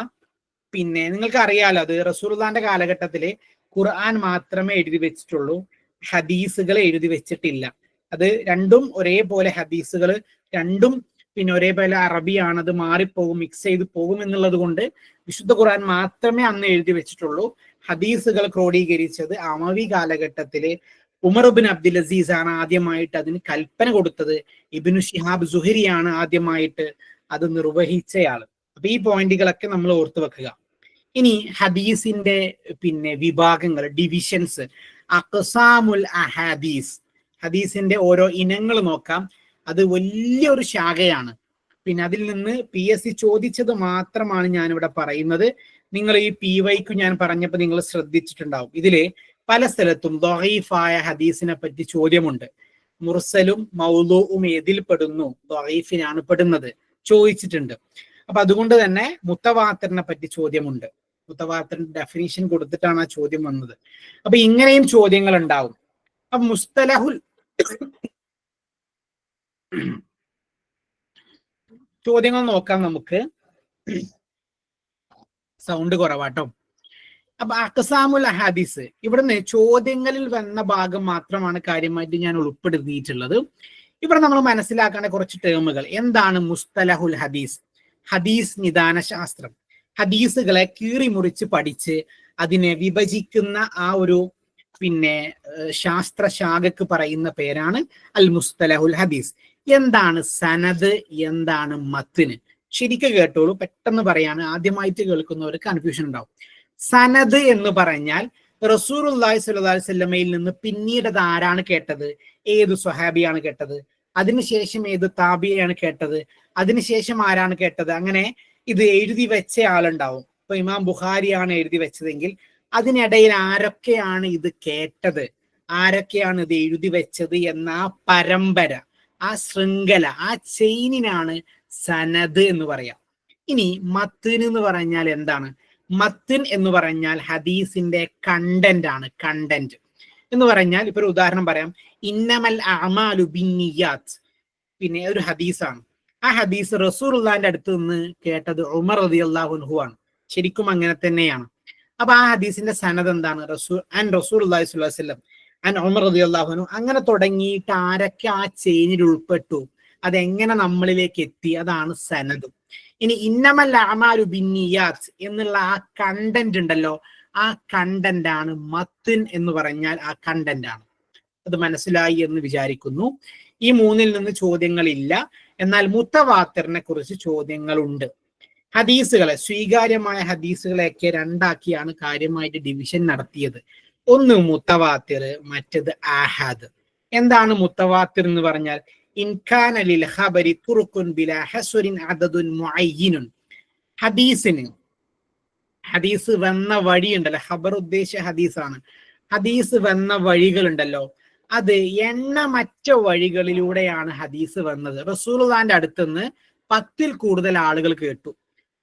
പിന്നെ നിങ്ങൾക്ക് അറിയാലോ, അത് റസൂലുള്ളാഹിന്റെ കാലഘട്ടത്തില് ഖുർആൻ മാത്രമേ എഴുതി വെച്ചിട്ടുള്ളൂ, ഹദീസുകൾ എഴുതി വെച്ചിട്ടില്ല. അത് രണ്ടും ഒരേപോലെ, ഹദീസുകൾ രണ്ടും പിന്നെ ഒരേപോലെ അറബിയാണ്, അത് മാറിപ്പോകും, മിക്സ് ചെയ്ത് പോകും എന്നുള്ളത് കൊണ്ട് വിശുദ്ധ ഖുർആൻ മാത്രമേ അന്ന് എഴുതി വെച്ചിട്ടുള്ളൂ. ഹദീസുകൾ ക്രോഡീകരിച്ചത് അമവി കാലഘട്ടത്തില് ഉമർ ഇബ്നു അബ്ദുൽ അസീസ് ആണ് ആദ്യമായിട്ട് അതിന് കൽപ്പന കൊടുത്തത്. ഇബ്നു ശിഹാബ് സുഹരിയാണ് ആദ്യമായിട്ട് അത് നിർവഹിച്ചയാള്. അപ്പൊ ഈ പോയിന്റുകളൊക്കെ നമ്മൾ ഓർത്തു വെക്കുക. ഇനി ഹദീസിന്റെ പിന്നെ വിഭാഗങ്ങൾ, ഡിവിഷൻസ്, അഖ്സാമുൽ അഹാദീസ്, ഹദീസിന്റെ ഓരോ ഇനങ്ങൾ നോക്കാം. അത് വലിയൊരു ശാഖയാണ്. പിന്നെ അതിൽ നിന്ന് PSC ചോദിച്ചത് മാത്രമാണ് ഞാനിവിടെ പറയുന്നത്. നിങ്ങൾ ഈ PYQ ഞാൻ പറഞ്ഞപ്പോൾ നിങ്ങൾ ശ്രദ്ധിച്ചിട്ടുണ്ടാവും, ഇതില് പല സ്ഥലത്തും ദഈഫായ ഹദീസിനെ പറ്റി ചോദ്യമുണ്ട്. മുർസലും മൗദൂഉം ഏതിൽ പെടുന്നു? ദഈഫിനാണ് പെടുന്നത്, ചോദിച്ചിട്ടുണ്ട്. അപ്പൊ അതുകൊണ്ട് തന്നെ മുത്തവാത്തിറിനെ പറ്റി ചോദ്യമുണ്ട്. മുത്തവാത്തിറിന്റെ ഡെഫിനിഷൻ കൊടുത്തിട്ടാണ് ആ ചോദ്യം വന്നത്. അപ്പൊ ഇങ്ങനെയും ചോദ്യങ്ങൾ ഉണ്ടാവും. അപ്പൊ മുസ്തലഹുൽ ചോദ്യങ്ങൾ നോക്കാം നമുക്ക്. സൗണ്ട് കുറവാട്ടോ. അപ്പൊ അഖ്സാമുൽ അഹാദീസ്, ഇവിടുന്ന് ചോദ്യങ്ങളിൽ വന്ന ഭാഗം മാത്രമാണ് കാര്യമായിട്ട് ഞാൻ ഉൾപ്പെടുത്തിയിട്ടുള്ളത്. ഇവിടെ നമ്മൾ മനസ്സിലാക്കേണ്ട കുറച്ച് ടേമുകൾ. എന്താണ് മുസ്തലഹുൽ ഹദീസ്? ഹദീസ് നിദാന ശാസ്ത്രം. ഹദീസുകളെ കീറി മുറിച്ച് പഠിച്ച് അതിനെ വിഭജിക്കുന്ന ആ ഒരു പിന്നെ ശാസ്ത്ര ശാഖക്ക് പറയുന്ന പേരാണ് അൽ മുസ്തലഹുൽ ഹദീസ്. എന്താണ് സനദ്, എന്താണ് മത്ന്? ശരിക്കും കേട്ടോളൂ, പെട്ടെന്ന് പറയാണ്, ആദ്യമായിട്ട് കേൾക്കുന്നവർ കൺഫ്യൂഷൻ ഉണ്ടാവും. സനദ് എന്ന് പറഞ്ഞാൽ റസൂലുള്ളാഹി സ്വല്ലല്ലാഹു അലൈഹി വസല്ലമയിൽ നിന്ന് പിന്നീട് അത് ആരാണ് കേട്ടത്? ഏത് സ്വഹാബിയാണ് കേട്ടത്? അതിനുശേഷം ഏത് താബിയാണ് കേട്ടത്? അതിനുശേഷം ആരാണ് കേട്ടത്? അങ്ങനെ ഇത് എഴുതി വെച്ച ആളുണ്ടാവും. ഇപ്പൊ ഇമാം ബുഖാരിയാണ് എഴുതി വെച്ചതെങ്കിൽ അതിനിടയിൽ ആരൊക്കെയാണ് ഇത് കേട്ടത്, ആരൊക്കെയാണ് ഇത് എഴുതി വെച്ചത് എന്ന ആ പരമ്പര, ആ ശൃംഖല, ആ ചെയിനിനാണ് സനദ് എന്ന് പറയാം. ഇനി മത്തിൻ എന്ന് പറഞ്ഞാൽ എന്താണ്? മത്തിൻ എന്ന് പറഞ്ഞാൽ ഹദീസിന്റെ കണ്ടന്റ് ആണ്. കണ്ടന്റ് എന്ന് പറഞ്ഞാൽ ഇപ്പൊ ഒരു ഉദാഹരണം പറയാം. ഇന്നമൽ അഅമാലു ബിന്നിയാത്ത്, പിന്നെ ഒരു ഹദീസാണ്. ആ ഹദീസ് റസൂലുള്ളാഹിന്റെ അടുത്ത് നിന്ന് കേട്ടത് ഉമർ റളിയല്ലാഹു അൻഹു ആണ്. ശരിക്കും അങ്ങനെ തന്നെയാണ്. അപ്പൊ ആ ഹദീസിന്റെ സനദ് എന്താണ്? റസൂലുള്ളാഹി സ്വല്ലല്ലാഹു അലൈഹി വസല്ലം അൻ ഉമർ റളിയല്ലാഹു അൻഹു, അങ്ങനെ തുടങ്ങിയിട്ട് ആരൊക്കെ ആ ചെയിനിൽ ഉൾപ്പെട്ടു, അതെങ്ങനെ നമ്മളിലേക്ക് എത്തി, അതാണ് സനദ്. ഇനി ഇന്നമൽ അഅമാലു ബിന്നിയാത്ത് എന്നുള്ള ആ കണ്ടന്റ് ഉണ്ടല്ലോ, ആ കണ്ടന്റ് ആണ് മത്തിൻ എന്ന് പറഞ്ഞാൽ ആ കണ്ടന്റ് ആണ്. അത് മനസ്സിലായി എന്ന് വിചാരിക്കുന്നു. ഈ മൂന്നിൽ നിന്ന് ചോദ്യങ്ങളില്ല. എന്നാൽ മുത്തവാത്തിറിനെ കുറിച്ച് ചോദ്യങ്ങളുണ്ട്. ഹദീസുകളെ, സ്വീകാര്യമായ ഹദീസുകളെയൊക്കെ രണ്ടാക്കിയാണ് കാര്യമായിട്ട് ഡിവിഷൻ നടത്തിയത്. ഒന്ന് മുത്തവാത്തിർ, മറ്റത് ആഹാദ്. എന്താണ് മുത്തവാത്തിർ എന്ന് പറഞ്ഞാൽ? ഇൻകാന ലിൽ ഖബരി തുറുഖുൻ ബിലാ ഹസ്റിൻ അദദുൻ മുഅയ്യിനുൻ. ഹദീസ് വന്ന വഴി ഉണ്ടല്ലോ, ഖബർ ഉദ്ദേശിച്ച ഹദീസാണ്. ഹദീസ് വന്ന വഴികളുണ്ടല്ലോ, അത് എണ്ണമറ്റ വഴികളിലൂടെയാണ് ഹദീസ് വന്നത്. റസൂലുള്ളാഹിന്റെ അടുത്തുനിന്ന് 10-ൽ കൂടുതൽ ആളുകൾ കേട്ടു.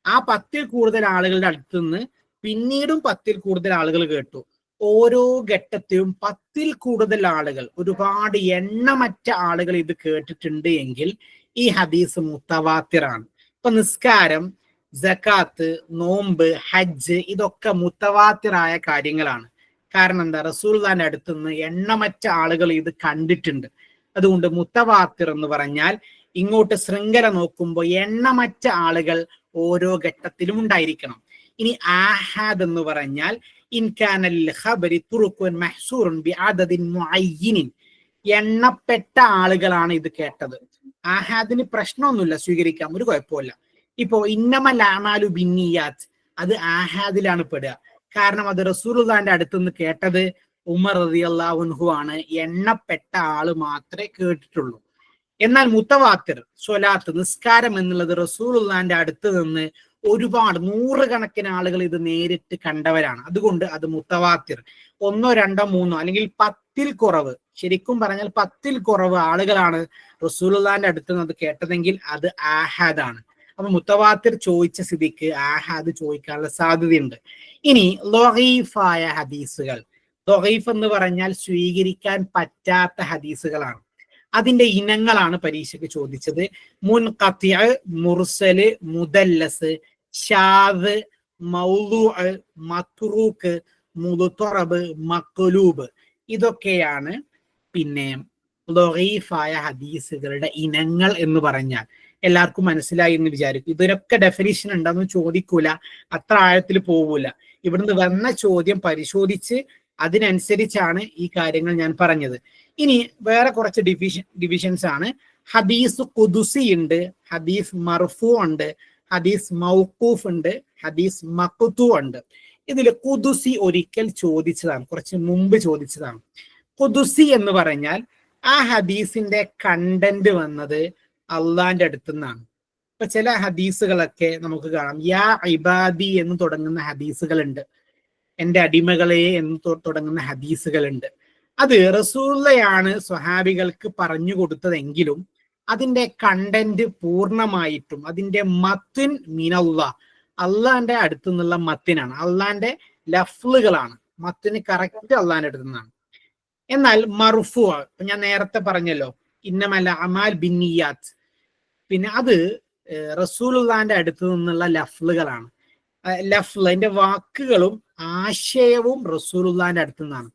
ആ 10-ൽ കൂടുതൽ ആളുകളുടെ അടുത്തുനിന്ന് പിന്നീടും 10-ൽ കൂടുതൽ ആളുകൾ കേട്ടു. ഓരോ ഘട്ടത്തിലും 10-ൽ കൂടുതൽ ആളുകൾ, ഒരുപാട് എണ്ണമറ്റ ആളുകൾ ഇത് കേട്ടിട്ടുണ്ട് എങ്കിൽ ഈ ഹദീസ് മുത്തവാത്തിറാണ്. ഇപ്പൊ നിസ്കാരം, സകാത്ത്, നോമ്പ്, ഹജ്ജ്, ഇതൊക്കെ മുത്തവാത്തിറായ കാര്യങ്ങളാണ്. കാരണം എന്താ? റസൂലുള്ളാഹിന്റെ അടുത്തുനിന്ന് എണ്ണമറ്റ ആളുകൾ ഇത് കണ്ടിട്ടുണ്ട്. അതുകൊണ്ട് മുത്തവാത്തിർ എന്ന് പറഞ്ഞാൽ ഇങ്ങോട്ട് ശൃംഖല നോക്കുമ്പോൾ എണ്ണമറ്റ ആളുകൾ ഓരോ ഘട്ടത്തിലും ഉണ്ടായിരിക്കണം. ഇനി ആഹാദ് എന്ന് പറഞ്ഞാൽ ഇൻകാനൽ ഖബരി തുറുഖുൻ മഹ്സൂറുൻ ബിഅദദിൻ മുഅയ്യിനിൻ, എണ്ണപ്പെട്ട ആളുകളാണ് ഇത് കേട്ടത്. ആഹാദിന് പ്രശ്നമൊന്നുമില്ല, സ്വീകരിക്കാം, ഒരു കുഴപ്പമില്ല. ഇപ്പോ ഇന്നമൽ അഅമാലു ബിന്നിയാത്ത്, അത് ആഹാദിലാണ് പെടുക. കാരണം അത് റസൂലുള്ളാഹിന്റെ അടുത്ത് നിന്ന് കേട്ടത് ഉമർ റളിയല്ലാഹു അൻഹു ആണ്. എണ്ണപ്പെട്ട ആള് മാത്രമേ കേട്ടിട്ടുള്ളൂ. എന്നാൽ മുത്തവാത്തിർ, സ്വലാത്ത്, നിസ്കാരം എന്നുള്ളത് റസൂലുള്ളാഹിന്റെ അടുത്ത് നിന്ന് ഒരുപാട് നൂറുകണക്കിന് ആളുകൾ ഇത് നേരിട്ട് കണ്ടവരാണ്. അതുകൊണ്ട് അത് മുത്തവാത്തിർ. 1, 2, 3 അല്ലെങ്കിൽ 10-ൽ കുറവ്, ശരിക്കും പറഞ്ഞാൽ 10-ൽ കുറവ് ആളുകളാണ് റസൂലുള്ളാഹിന്റെ അടുത്ത് നിന്ന് അത് കേട്ടതെങ്കിൽ അത് ആഹാദാണ്. അപ്പൊ മുത്തവാത്തിർ ചോദിച്ച സ്ഥിതിക്ക് ആഹാദ് ചോദിക്കാനുള്ള സാധ്യതയുണ്ട്. ഇനി ലൊഗീഫായ ഹദീസുകൾ. ലൊഗീഫ് എന്ന് പറഞ്ഞാൽ സ്വീകരിക്കാൻ പറ്റാത്ത ഹദീസുകളാണ്. അതിന്റെ ഇനങ്ങളാണ് പരീക്ഷയ്ക്ക് ചോദിച്ചത്. മുൻഖത്തിഅ്, മുർസല്, മുദല്ലസ്, ഷാദ്, മൗദൂഅ്, മത്റൂക്ക്, മുദ്തറബ്, മഖ്ലൂബ്. ഇതൊക്കെയാണ് പിന്നെ ലൊഗീഫായ ഹദീസുകളുടെ ഇനങ്ങൾ എന്ന് പറഞ്ഞാൽ. എല്ലാവർക്കും മനസ്സിലായി എന്ന് വിചാരിക്കും. ഇതിനൊക്കെ ഡെഫിനിഷൻ ഉണ്ടെന്ന് ചോദിക്കൂല, അത്ര ആഴത്തിൽ പോകൂല. ഇവിടുന്ന് വന്ന ചോദ്യം പരിശോധിച്ച് അതിനനുസരിച്ചാണ് ഈ കാര്യങ്ങൾ ഞാൻ പറഞ്ഞത്. ഇനി വേറെ കുറച്ച് ഡിവിഷൻസ് ആണ്. ഹദീസ് ഖുദുസി ഉണ്ട്, ഹദീസ് മർഫൂ ഉണ്ട്, ഹദീസ് മൗഖൂഫ് ഉണ്ട്, ഹദീസ് മഖ്തു ഉണ്ട്. ഇതിൽ ഖുദുസി ഒരിക്കൽ ചോദിച്ചതാണ്, കുറച്ച് മുമ്പ് ചോദിച്ചതാണ്. ഖുദുസി എന്ന് പറഞ്ഞാൽ ആ ഹദീസിന്റെ കണ്ടന്റ് വന്നത് അള്ളാന്റെ അടുത്തു നിന്നാണ്. ഇപ്പൊ ചില ഹദീസുകളൊക്കെ നമുക്ക് കാണാം, യാ ഇബാദി എന്ന് തുടങ്ങുന്ന ഹദീസുകളുണ്ട്, എന്റെ അടിമകളെ എന്ന് തുടങ്ങുന്ന ഹദീസുകളുണ്ട്. അത് റസൂലുള്ളയാണ് സ്വഹാബികൾക്ക് പറഞ്ഞു കൊടുത്തതെങ്കിലും അതിന്റെ കണ്ടന്റ് പൂർണ്ണമായിട്ടും അതിന്റെ മത്തിൻ മിനല്ലാഹ്, അള്ളാന്റെ അടുത്തു നിന്നുള്ള മത്തിനാണ്, അള്ളാന്റെ ലഫ്ലുകളാണ്. മത്തിന് കറക്റ്റ് അള്ളാന്റെ അടുത്തു നിന്നാണ്. എന്നാൽ മർഫൂ, ഞാൻ നേരത്തെ പറഞ്ഞല്ലോ ഇന്നമൽ അഅമാൽ ബിന്നിയാത്ത്, പിന്നെ അത് റസൂലുള്ളാന്റെ അടുത്തു നിന്നുള്ള ലഫ്ലുകളാണ്. ലഫ്ല്, അതിന്റെ വാക്കുകളും ആശയവും റസൂലുള്ളാന്റെ അടുത്തു നിന്നാണ്.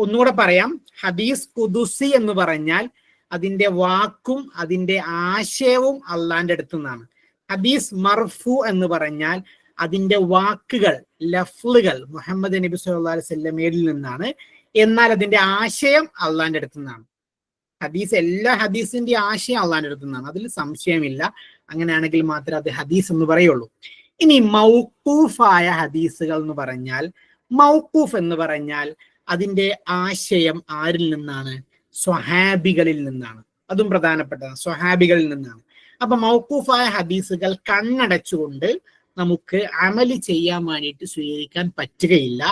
ഒന്നുകൂടെ പറയാം, ഹദീസ് ഖുദുസി എന്ന് പറഞ്ഞാൽ അതിന്റെ വാക്കും അതിന്റെ ആശയവും അള്ളാന്റെ അടുത്തു നിന്നാണ്. ഹദീസ് മർഫു എന്ന് പറഞ്ഞാൽ അതിന്റെ വാക്കുകൾ, ലഫ്ലുകൾ മുഹമ്മദ് നബി സല്ലല്ലാഹു അലൈഹി വസല്ലമയിൽ നിന്നാണ്, എന്നാൽ അതിന്റെ ആശയം അള്ളാന്റെ അടുത്തു നിന്നാണ്. എല്ലാ ഹദീസിന്റെ ആശയം അള്ളാന്റെ അടുത്തു നിന്നാണ്, അതിൽ സംശയമില്ല. അങ്ങനെയാണെങ്കിൽ മാത്രമേ അത് ഹദീസ് എന്ന് പറയുള്ളൂ. ഇനി മൗഖൂഫായ ഹദീസുകൾ എന്ന് പറഞ്ഞാൽ, മൗഖൂഫ് എന്ന് പറഞ്ഞാൽ അതിന്റെ ആശയം ആരിൽ നിന്നാണ്? സ്വഹാബികളിൽ നിന്നാണ്. അതും പ്രധാനപ്പെട്ടതാണ്, സ്വഹാബികളിൽ നിന്നാണ്. അപ്പൊ മൗഖൂഫായ ഹദീസുകൾ കണ്ണടച്ചുകൊണ്ട് നമുക്ക് അമല് ചെയ്യാൻ വേണ്ടിയിട്ട് സ്വീകരിക്കാൻ പറ്റുകയില്ല.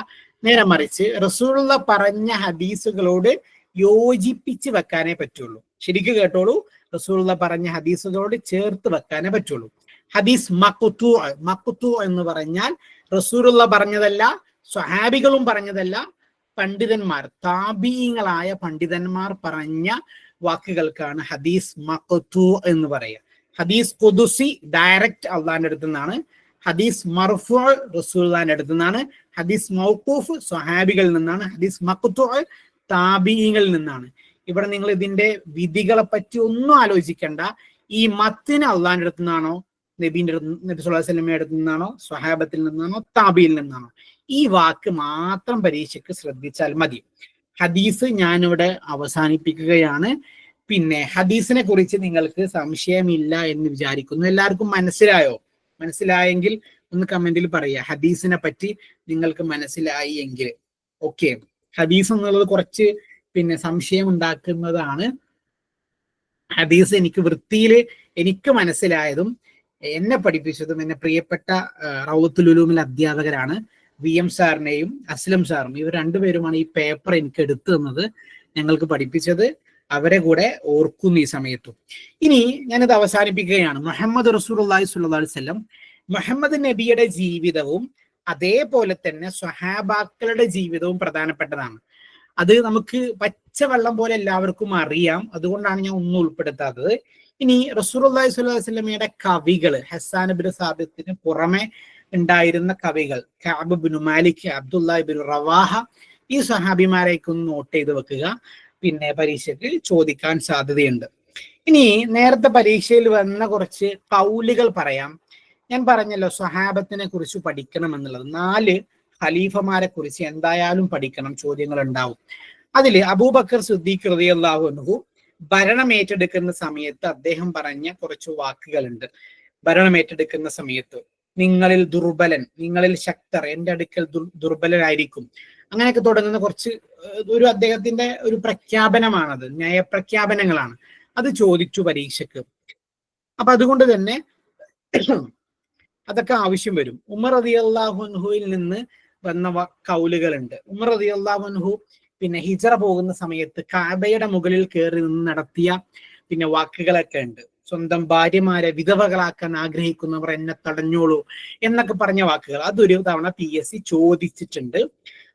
നേരെ മറിച്ച് റസൂലുള്ള പറഞ്ഞ ഹദീസുകളോട് യോജിപ്പിച്ച് വെക്കാനേ പറ്റുള്ളൂ. ശരിക്കും കേട്ടോളൂ, റസൂലുള്ള പറഞ്ഞ ഹദീസുകളോട് ചേർത്ത് വെക്കാനേ പറ്റുള്ളൂ. ഹദീസ് മഖ്തു എന്ന് പറഞ്ഞാൽ റസൂലുള്ള പറഞ്ഞതല്ല, സ്വഹാബികളും പറഞ്ഞതല്ല, പണ്ഡിതന്മാർ താബീങ്ങളായ പണ്ഡിതന്മാർ പറഞ്ഞ വാക്കുകൾക്കാണ് ഹദീസ് മഖ്തു എന്ന് പറയുക. ഹദീസ് ഖുദുസി ഡയറക്റ്റ് അള്ളാഹിന്റെ അടുത്ത് നിന്നാണ്. ഹദീസ് മർഫൂ റസൂലുള്ളാഹിന്റെ അടുത്ത് നിന്നാണ്. ഹദീസ് മൗഖൂഫ് സ്വഹാബികളിൽ നിന്നാണ്. ഹദീസ് മഖ്തു താബീങ്ങളിൽ നിന്നാണ്. ഇവിടെ നിങ്ങൾ ഇതിന്റെ വിധികളെ പറ്റി ഒന്നും ആലോചിക്കണ്ട. ഈ മത്തിന് അള്ളാഹിന്റെ അടുത്ത് നിന്നാണോ, നബി സല്ലല്ലാഹു അലൈഹി വസല്ലമയുടെ അടുത്ത് നിന്നാണോ, സ്വഹാബത്തിൽ നിന്നാണോ, താബിയിൽ നിന്നാണോ, ഈ വാക്ക് മാത്രം പരീക്ഷയ്ക്ക് ശ്രദ്ധിച്ചാൽ മതി. ഹദീസ് ഞാനിവിടെ അവസാനിപ്പിക്കുകയാണ്. പിന്നെ ഹദീസിനെ കുറിച്ച് നിങ്ങൾക്ക് സംശയമില്ല എന്ന് വിചാരിക്കുന്നു. എല്ലാവർക്കും മനസ്സിലായോ? മനസ്സിലായെങ്കിൽ ഒന്ന് കമന്റിൽ പറയുക, ഹദീസിനെ പറ്റി നിങ്ങൾക്ക് മനസ്സിലായി എങ്കിൽ. ഓക്കെ, ഹദീസ് എന്നുള്ളത് കുറച്ച് പിന്നെ സംശയം ഉണ്ടാക്കുന്നതാണ്. ഹദീസ് എനിക്ക് വൃത്തിയിൽ എനിക്ക് മനസ്സിലായതും എന്നെ പഠിപ്പിച്ചതും എന്നെ പ്രിയപ്പെട്ട റൗളത്തുൽ ഉലൂമിൽ അധ്യാപകരാണ് VM സാറിനെയും അസ്ലം സാറും. ഇവർ രണ്ടുപേരുമാണ് ഈ പേപ്പർ എനിക്ക് എടുത്തു തന്നത്, ഞങ്ങൾക്ക് പഠിപ്പിച്ചത്. അവരെ കൂടെ ഓർക്കുന്നു ഈ സമയത്തും. ഇനി ഞാനിത് അവസാനിപ്പിക്കുകയാണ്. മുഹമ്മദ് റസൂലുള്ളാഹി സ്വല്ലല്ലാഹു അലൈഹി വസല്ലം, മുഹമ്മദ് നബിയുടെ ജീവിതവും അതേപോലെ തന്നെ സ്വഹാബാക്കളുടെ ജീവിതവും പ്രധാനപ്പെട്ടതാണ്. അത് നമുക്ക് പച്ചവെള്ളം പോലെ എല്ലാവർക്കും അറിയാം. അതുകൊണ്ടാണ് ഞാൻ ഒന്നും ഉൾപ്പെടുത്താത്തത്. ഇനി റസൂലുള്ളാഹി സ്വല്ലല്ലാഹു അലൈഹി വസല്ലമയുടെ കവികൾ, ഹസ്സാൻ ഇബ്നു സാബിത്തിന് പുറമെ ഉണ്ടായിരുന്ന കവികൾ, കഅബ് ഇബ്നു മാലിക്, അബ്ദുല്ലാഹ് ഇബ്നു റവാഹ, ഈ സ്വഹാബിമാരെയൊക്കെ ഒന്ന് നോട്ട് ചെയ്ത് വെക്കുക. പിന്നെ പരീക്ഷയ്ക്ക് ചോദിക്കാൻ സാധ്യതയുണ്ട്. ഇനി നേരത്തെ പരീക്ഷയിൽ വന്ന കുറച്ച് കൗലുകൾ പറയാം. ഞാൻ പറഞ്ഞല്ലോ സ്വഹാബത്തിനെ കുറിച്ച് പഠിക്കണം എന്നുള്ളത്. 4 ഖലീഫമാരെ കുറിച്ച് എന്തായാലും പഠിക്കണം, ചോദ്യങ്ങൾ ഉണ്ടാവും. അതിൽ അബൂബക്കർ സിദ്ദീഖ് റളിയല്ലാഹു അൻഹു ഭരണം ഏറ്റെടുക്കുന്ന സമയത്ത് അദ്ദേഹം പറഞ്ഞ കുറച്ച് വാക്കുകളുണ്ട്. ഭരണം ഏറ്റെടുക്കുന്ന സമയത്ത് നിങ്ങളിൽ ദുർബലൻ, നിങ്ങളിൽ ശക്തർ എന്റെ അടുക്കൽ ദുർബലരായിരിക്കും, അങ്ങനെയൊക്കെ തുടങ്ങുന്ന കുറച്ച് അദ്ദേഹത്തിന്റെ ഒരു പ്രഖ്യാപനമാണത്, നയപ്രഖ്യാപനങ്ങളാണ്. അത് ചോദിച്ചു പരീക്ഷയ്ക്ക്. അപ്പൊ അതുകൊണ്ട് തന്നെ അതൊക്കെ ആവശ്യം വരും. ഉമർ റളിയല്ലാഹു അൻഹുവിൽ നിന്ന് വന്ന കൗലുകളുണ്ട്. ഉമർ റളിയല്ലാഹു അൻഹു പിന്നെ ഹിജറ പോകുന്ന സമയത്ത് കഅബയുടെ മുകളിൽ കയറി നിന്ന് നടത്തിയ പിന്നെ വാക്കുകളൊക്കെ ഉണ്ട്. സ്വന്തം ഭാര്യമാരെ വിധവകളാക്കാൻ ആഗ്രഹിക്കുന്നവർ എന്നെ തടഞ്ഞോളൂ എന്നൊക്കെ പറഞ്ഞ വാക്കുകൾ. അതൊരു തവണ PSC ചോദിച്ചിട്ടുണ്ട്.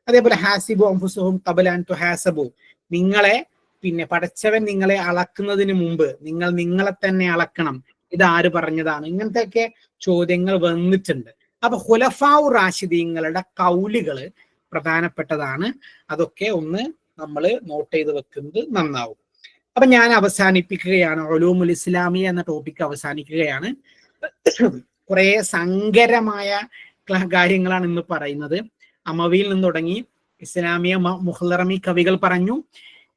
അതേപോലെ ഹാസിബു അൻഫുസഹും ഖബല അൻ തുഹാസബു, നിങ്ങളെ പിന്നെ പടച്ചവൻ നിങ്ങളെ അളക്കുന്നതിന് മുമ്പ് നിങ്ങൾ നിങ്ങളെ തന്നെ അളക്കണം, ഇത് ആര് പറഞ്ഞതാണ്? ഇങ്ങനത്തെയൊക്കെ ചോദ്യങ്ങൾ വന്നിട്ടുണ്ട്. അപ്പൊ ഖുലഫാഉ റാഷിദീങ്ങളുടെ കൗലുകള് പ്രധാനപ്പെട്ടതാണ്. അതൊക്കെ ഒന്ന് നമ്മൾ നോട്ട് ചെയ്ത് വെക്കുന്നത് നന്നാവും. അപ്പൊ ഞാൻ അവസാനിപ്പിക്കുകയാണ്. ഉലൂമുൽ ഇസ്ലാമിയ എന്ന ടോപ്പിക് അവസാനിക്കുകയാണ്. കുറെ സങ്കരമായ കാര്യങ്ങളാണ് ഇന്ന് പറയുന്നത്. അമവിയിൽ നിന്ന് തുടങ്ങി ഇസ്ലാമിയ മുഹ്ലറമി കവികൾ പറഞ്ഞു,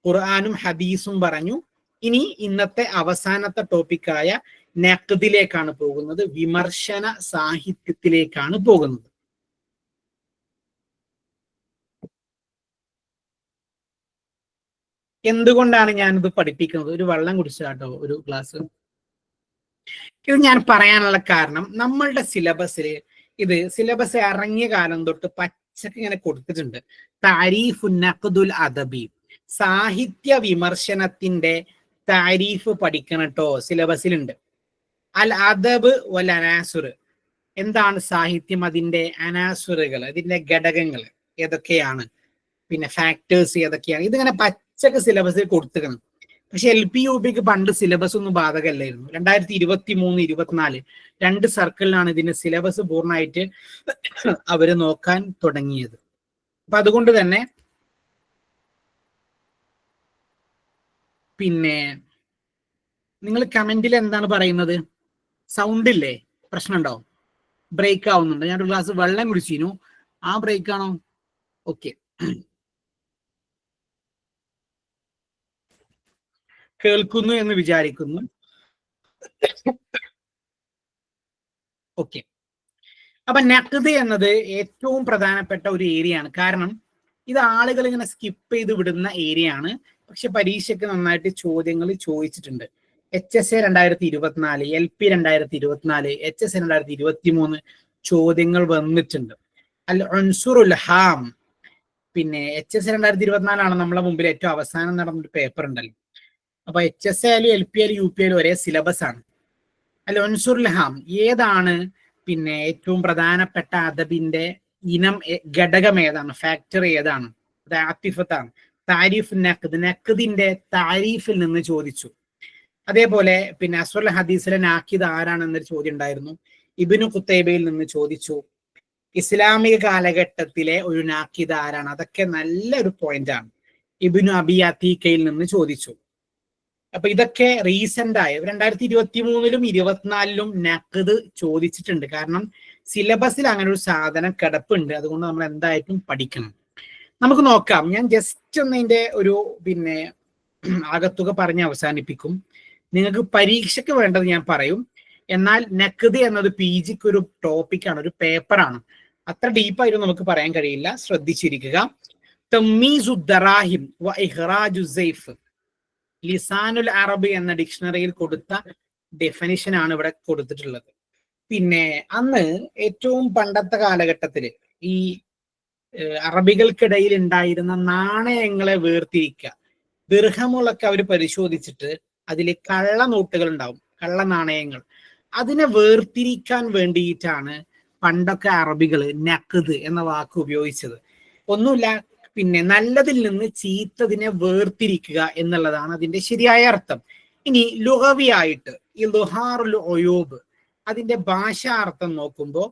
ഖുർആനും ഹദീസും പറഞ്ഞു. ഇനി ഇന്നത്തെ അവസാനത്തെ ടോപ്പിക്കായ നഖ്ദിലേക്കാണ് പോകുന്നത്, വിമർശന സാഹിത്യത്തിലേക്കാണ് പോകുന്നത്. എന്തുകൊണ്ടാണ് ഞാനിത് പഠിപ്പിക്കുന്നത്? ഒരു വെള്ളം കുടിച്ചാട്ടോ, ഒരു ഗ്ലാസ്. ഇത് ഞാൻ പറയാനുള്ള കാരണം, നമ്മളുടെ സിലബസിൽ സിലബസ് ഇറങ്ങിയ കാലം തൊട്ട് പച്ചക്ക് ഇങ്ങനെ കൊടുത്തിട്ടുണ്ട്. താരീഫു നഖ്ദുൽ അദബി, സാഹിത്യ വിമർശനത്തിന്റെ താരീഫ് പഠിക്കണം കേട്ടോ, സിലബസിലുണ്ട്. അൽ അദബ് വൽ അനാസുർ, എന്താണ് സാഹിത്യം, അതിന്റെ അനാസുറുകൾ, അതിന്റെ ഘടകങ്ങൾ ഏതൊക്കെയാണ്, പിന്നെ ഫാക്ടേഴ്സ് ഏതൊക്കെയാണ്, ഇതിങ്ങനെ പച്ചക്ക് സിലബസിൽ കൊടുത്തിക്കണം. പക്ഷെ LP UPക്ക് പണ്ട് സിലബസ് ഒന്നും ബാധകമല്ലായിരുന്നു. 2023-24 2 സർക്കിളിലാണ് ഇതിന്റെ സിലബസ് പൂർണ്ണമായിട്ട് അവര് നോക്കാൻ തുടങ്ങിയത്. അപ്പൊ അതുകൊണ്ട് തന്നെ പിന്നെ നിങ്ങൾ കമന്റിൽ എന്താണ് പറയുന്നത്? സൗണ്ട് ഇല്ലേ? പ്രശ്നമുണ്ടോ? ബ്രേക്ക് ആവുന്നുണ്ട്? ഞാനൊരു ഗ്ലാസ് വെള്ളം കുടിച്ചിരുന്നു, ആ ബ്രേക്ക് ആണോ? ഓക്കെ, കേൾക്കുന്നു എന്ന് വിചാരിക്കുന്നു. ഓക്കെ, അപ്പൊ നഖ്ദ് എന്നത് ഏറ്റവും പ്രധാനപ്പെട്ട ഒരു ഏരിയ ആണ്. കാരണം ഇത് ആളുകൾ ഇങ്ങനെ സ്കിപ്പ് ചെയ്ത് വിടുന്ന ഏരിയ ആണ്. പക്ഷെ പരീക്ഷയ്ക്ക് നന്നായിട്ട് ചോദ്യങ്ങൾ ചോദിച്ചിട്ടുണ്ട്. HSA 2024, LP 2024, HSA 2023 ചോദ്യങ്ങൾ വന്നിട്ടുണ്ട്. അൽ ഉൻസുറുൽ ഹാം, പിന്നെ HS 2024 നമ്മളെ മുമ്പിൽ ഏറ്റവും അവസാനം നടന്നൊരു പേപ്പർ ഉണ്ടല്ലോ. അപ്പൊ HS ആയാലും LP ആയാലും UP ആയാലും ഒരേ സിലബസ് ആണ്. അൽ ഉൻസുറുൽ ഹാം ഏതാണ്, പിന്നെ ഏറ്റവും പ്രധാനപ്പെട്ട അദബിന്റെ ഇനം ഘടകം ഏതാണ്, ഫാക്ടർ ഏതാണ്? അത് ആത്തിഫത്താണ്. താരിഫ് നഖ്ദ്, നഖ്ദിന്റെ താരീഫിൽ നിന്ന് ചോദിച്ചു. അതേപോലെ പിന്നെ അസ്വൽ ഹദീസിലെ നാഖിദ് ആരാണെന്നൊരു ചോദ്യം ഉണ്ടായിരുന്നു. ഇബ്നു ഖുത്തൈബയിൽ നിന്ന് ചോദിച്ചു. ഇസ്ലാമിക കാലഘട്ടത്തിലെ ഒരു നാഖിദ് ആരാണ്? അതൊക്കെ നല്ലൊരു പോയിന്റ് ആണ്. ഇബ്നു അബി അത്തീഖയിൽ നിന്ന് ചോദിച്ചു. അപ്പൊ ഇതൊക്കെ റീസെന്റ് ആയ 2023-ലും 2024-ലും നഖ്ദ് ചോദിച്ചിട്ടുണ്ട്. കാരണം സിലബസിൽ അങ്ങനെ ഒരു സാധനം കിടപ്പുണ്ട്. അതുകൊണ്ട് നമ്മൾ എന്തായിട്ടും പഠിക്കണം. നമുക്ക് നോക്കാം. ഞാൻ ജസ്റ്റ് ഒന്ന് ഇതിന്റെ ഒരു പിന്നെ ആകത്തുക പറഞ്ഞ് അവസാനിപ്പിക്കും. നിങ്ങൾക്ക് പരീക്ഷയ്ക്ക് വേണ്ടത് ഞാൻ പറയും. എന്നാൽ നഖ്ദ് എന്നത് PGക്ക് ഒരു ടോപ്പിക്കാണ്, ഒരു പേപ്പറാണ്. അത്ര ഡീപ്പായിട്ട് നമുക്ക് പറയാൻ കഴിയില്ല. ശ്രദ്ധിച്ചിരിക്കുക. തമ്മീസു ദറാഹിം വ ഇഖ്റാജു സൈഫ്, ലിസാനുൽ അറബ് എന്ന ഡിക്ഷണറിയിൽ കൊടുത്ത ഡെഫിനിഷൻ ആണ് ഇവിടെ കൊടുത്തിട്ടുള്ളത്. പിന്നെ അന്ന് ഏറ്റവും പണ്ടത്തെ കാലഘട്ടത്തിൽ ഈ അറബികൾക്കിടയിൽ ഉണ്ടായിരുന്ന നാണയങ്ങളെ വേർതിരിക്കുക. ദിർഹമുകളൊക്കെ അവർ പരിശോധിച്ചിട്ട് അതിൽ കള്ള നോട്ടുകൾ ഉണ്ടാവും, കള്ള നാണയങ്ങൾ. അതിനെ വേർതിരിക്കാൻ വേണ്ടിയിട്ടാണ് പണ്ടൊക്കെ അറബികൾ നഖ്ദ് എന്ന വാക്ക് ഉപയോഗിച്ചത്. ഒന്നുമില്ല, പിന്നെ നല്ലതിൽ നിന്ന് ചീത്തതിനെ വേർതിരിക്കുക എന്നുള്ളതാണ് അതിന്റെ ശരിയായ അർത്ഥം. ഇനി ലുഗവിയായിട്ട് ഈ ലുഹാറുൽ ഒയൂബ്, അതിന്റെ ഭാഷാർത്ഥം നോക്കുമ്പോൾ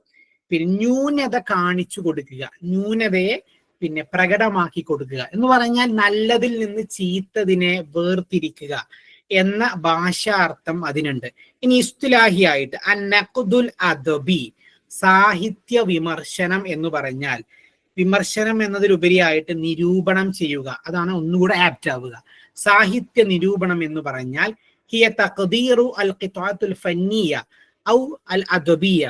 പിന്നെ ന്യൂനത കാണിച്ചു കൊടുക്കുക, ന്യൂനതയെ പിന്നെ പ്രകടമാക്കി കൊടുക്കുക എന്ന് പറഞ്ഞാൽ നല്ലതിൽ നിന്ന് ചീത്തതിനെ വേർതിരിക്കുക എന്ന ഭാഷാർത്ഥം അതിനുണ്ട്. ഇനി ഇസ്തിലാഹിയായിട്ട് അന്നഖ്ദുൽ അദബി, സാഹിത്യ വിമർശനം എന്ന് പറഞ്ഞാൽ, വിമർശനം എന്നതിലുപരിയായിട്ട് നിരൂപണം ചെയ്യുക, അതാണ് ഒന്നുകൂടെ ആപ്റ്റ് ആവുക. സാഹിത്യ നിരൂപണം എന്ന് പറഞ്ഞാൽ ഹിയ തഖ്ദീറു അൽ ഖിത്അത്തുൽ ഫന്നിയ ഔ അൽ അദബിയ,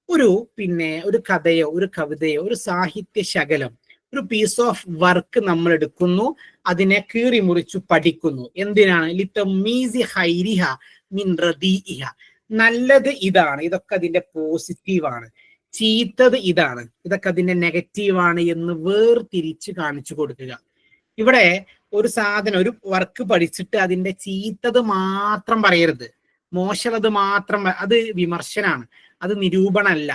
ഒരു കഥയോ ഒരു കവിതയോ ഒരു സാഹിത്യ ശകലം, ഒരു പീസ് ഓഫ് വർക്ക് നമ്മൾ എടുക്കുന്നു, അതിനെ കീറി മുറിച്ചു പഠിക്കുന്നു. എന്തിനാണ്? ലിതമീസി ഖൈരിഹ മിൻ റദീഇഹ, നല്ലത് ഇതാണ്, ഇതൊക്കെ അതിന്റെ പോസിറ്റീവാണ്, ചീത്തത് ഇതാണ്, ഇതൊക്കെ അതിന്റെ നെഗറ്റീവാണ് എന്ന് വേർതിരിച്ച് കാണിച്ചു കൊടുക്കുക. ഇവിടെ ഒരു സാധനം, ഒരു വർക്ക് പഠിച്ചിട്ട് അതിന്റെ ചീത്തത് മാത്രം പറയരുത്, മോശമത് മാത്രം, അത് വിമർശനാണ്, അത് നിരൂപണമല്ല,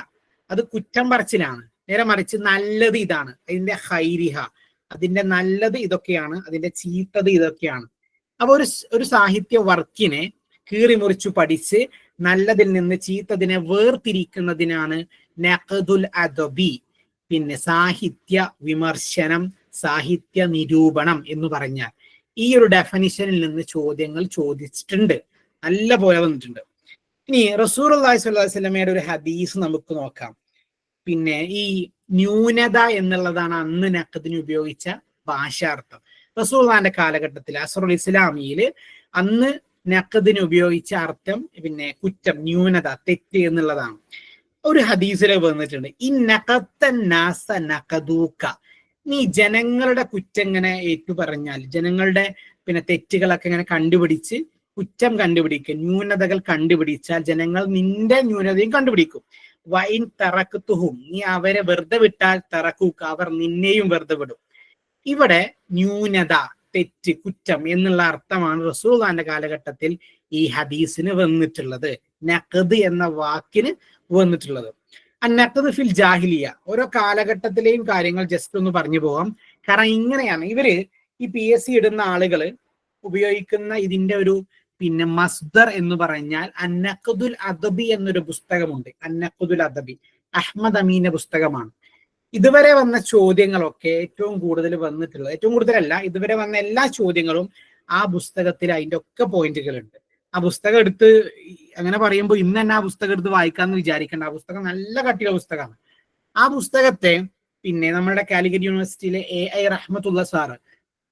അത് കുറ്റം പറച്ചിലാണ്. നേരെ മറിച്ച് നല്ലത് ഇതാണ്, അതിന്റെ ഹൈരിഹ, അതിന്റെ നല്ലത് ഇതൊക്കെയാണ്, അതിന്റെ ചീത്തത് ഇതൊക്കെയാണ്. അപ്പൊ ഒരു സാഹിത്യ വർക്കിനെ കീറി മുറിച്ചു പഠിച്ച് നല്ലതിൽ നിന്ന് ചീത്തതിനെ വേർതിരിക്കുന്നതിനാണ് നഖ്ദുൽ അദബി, പിന്നെ സാഹിത്യ വിമർശനം, സാഹിത്യ നിരൂപണം എന്ന് പറഞ്ഞാൽ. ഈ ഒരു ഡെഫിനിഷനിൽ നിന്ന് ചോദ്യങ്ങൾ ചോദിച്ചിട്ടുണ്ട്, നല്ല പോലെ വന്നിട്ടുണ്ട്. ഇനി റസൂലുള്ളാഹി സ്വല്ലല്ലാഹു അലൈഹി വസല്ലമയുടെ ഒരു ഹദീസ് നമുക്ക് നോക്കാം. പിന്നെ ഈ ന്യൂനത എന്നുള്ളതാണ് അന്ന് നഖ്ദിന് ഉപയോഗിച്ച ഭാഷാർത്ഥം. റസൂലുള്ളാഹിന്റെ കാലഘട്ടത്തിൽ അസ്റുൽ ഇസ്ലാമിയില് അന്ന് നഖ്ദിന് ഉപയോഗിച്ച അർത്ഥം പിന്നെ കുറ്റം, ന്യൂനത, തെറ്റ് എന്നുള്ളതാണ്. ഒരു ഹദീസില് വന്നിട്ടുണ്ട്, ഇന്നഖത്തന്നാസ നഖദൂക, നീ ജനങ്ങളുടെ കുറ്റം ഇങ്ങനെ ഏറ്റുപറഞ്ഞാൽ, ജനങ്ങളുടെ പിന്നെ തെറ്റുകളൊക്കെ ഇങ്ങനെ കണ്ടുപിടിച്ച് കുറ്റം കണ്ടുപിടിക്കുക, ന്യൂനതകൾ കണ്ടുപിടിച്ചാൽ ജനങ്ങൾ നിന്റെ ന്യൂനതയും കണ്ടുപിടിക്കും. വൈൻ തറക്കുത്തുഹും, നീ അവരെ വെറുതെ വിട്ടാൽ തറക്കൂക്ക, അവർ നിന്നെയും വെറുതെ വിടും. ഇവിടെ ന്യൂനത, തെറ്റ്, കുറ്റം എന്നുള്ള അർത്ഥമാണ് റസൂലുള്ളാഹിന്റെ കാലഘട്ടത്തിൽ ഈ ഹദീസിന് വന്നിട്ടുള്ളത്, നഖ്ദ് എന്ന വാക്കിന് വന്നിട്ടുള്ളത്. നഖ്ദ് ഫിൽ ജാഹിലിയ, ഓരോ കാലഘട്ടത്തിലെയും കാര്യങ്ങൾ ജസ്റ്റ് ഒന്ന് പറഞ്ഞു പോവാം. കാരണം ഇങ്ങനെയാണ് ഇവര് ഈ PSC ഇടുന്ന ആളുകള് ഉപയോഗിക്കുന്ന ഇതിന്റെ ഒരു പിന്നെ മസ്ദർ എന്ന് പറഞ്ഞാൽ അന്നഖ്ദുൽ അദബി എന്നൊരു പുസ്തകമുണ്ട്. അന്നഖ്ദുൽ അദബി അഹ്മദ് അമീന്റെ പുസ്തകമാണ്. ഇതുവരെ വന്ന ചോദ്യങ്ങളൊക്കെ ഏറ്റവും കൂടുതൽ വന്നിട്ടുള്ളത്, ഏറ്റവും കൂടുതലല്ല, ഇതുവരെ വന്ന എല്ലാ ചോദ്യങ്ങളും ആ പുസ്തകത്തിൽ അതിന്റെ ഒക്കെ പോയിന്റുകളുണ്ട്. ആ പുസ്തകം എടുത്ത് അങ്ങനെ പറയുമ്പോൾ ഇന്ന് തന്നെ ആ പുസ്തകം എടുത്ത് വായിക്കാന്ന് വിചാരിക്കേണ്ട. ആ പുസ്തകം നല്ല കട്ടിയുള്ള പുസ്തകമാണ്. ആ പുസ്തകത്തെ പിന്നെ നമ്മുടെ കാലിക്കറ്റ് യൂണിവേഴ്സിറ്റിയിലെ AI റഹ്മത്തുള്ള സാറ്,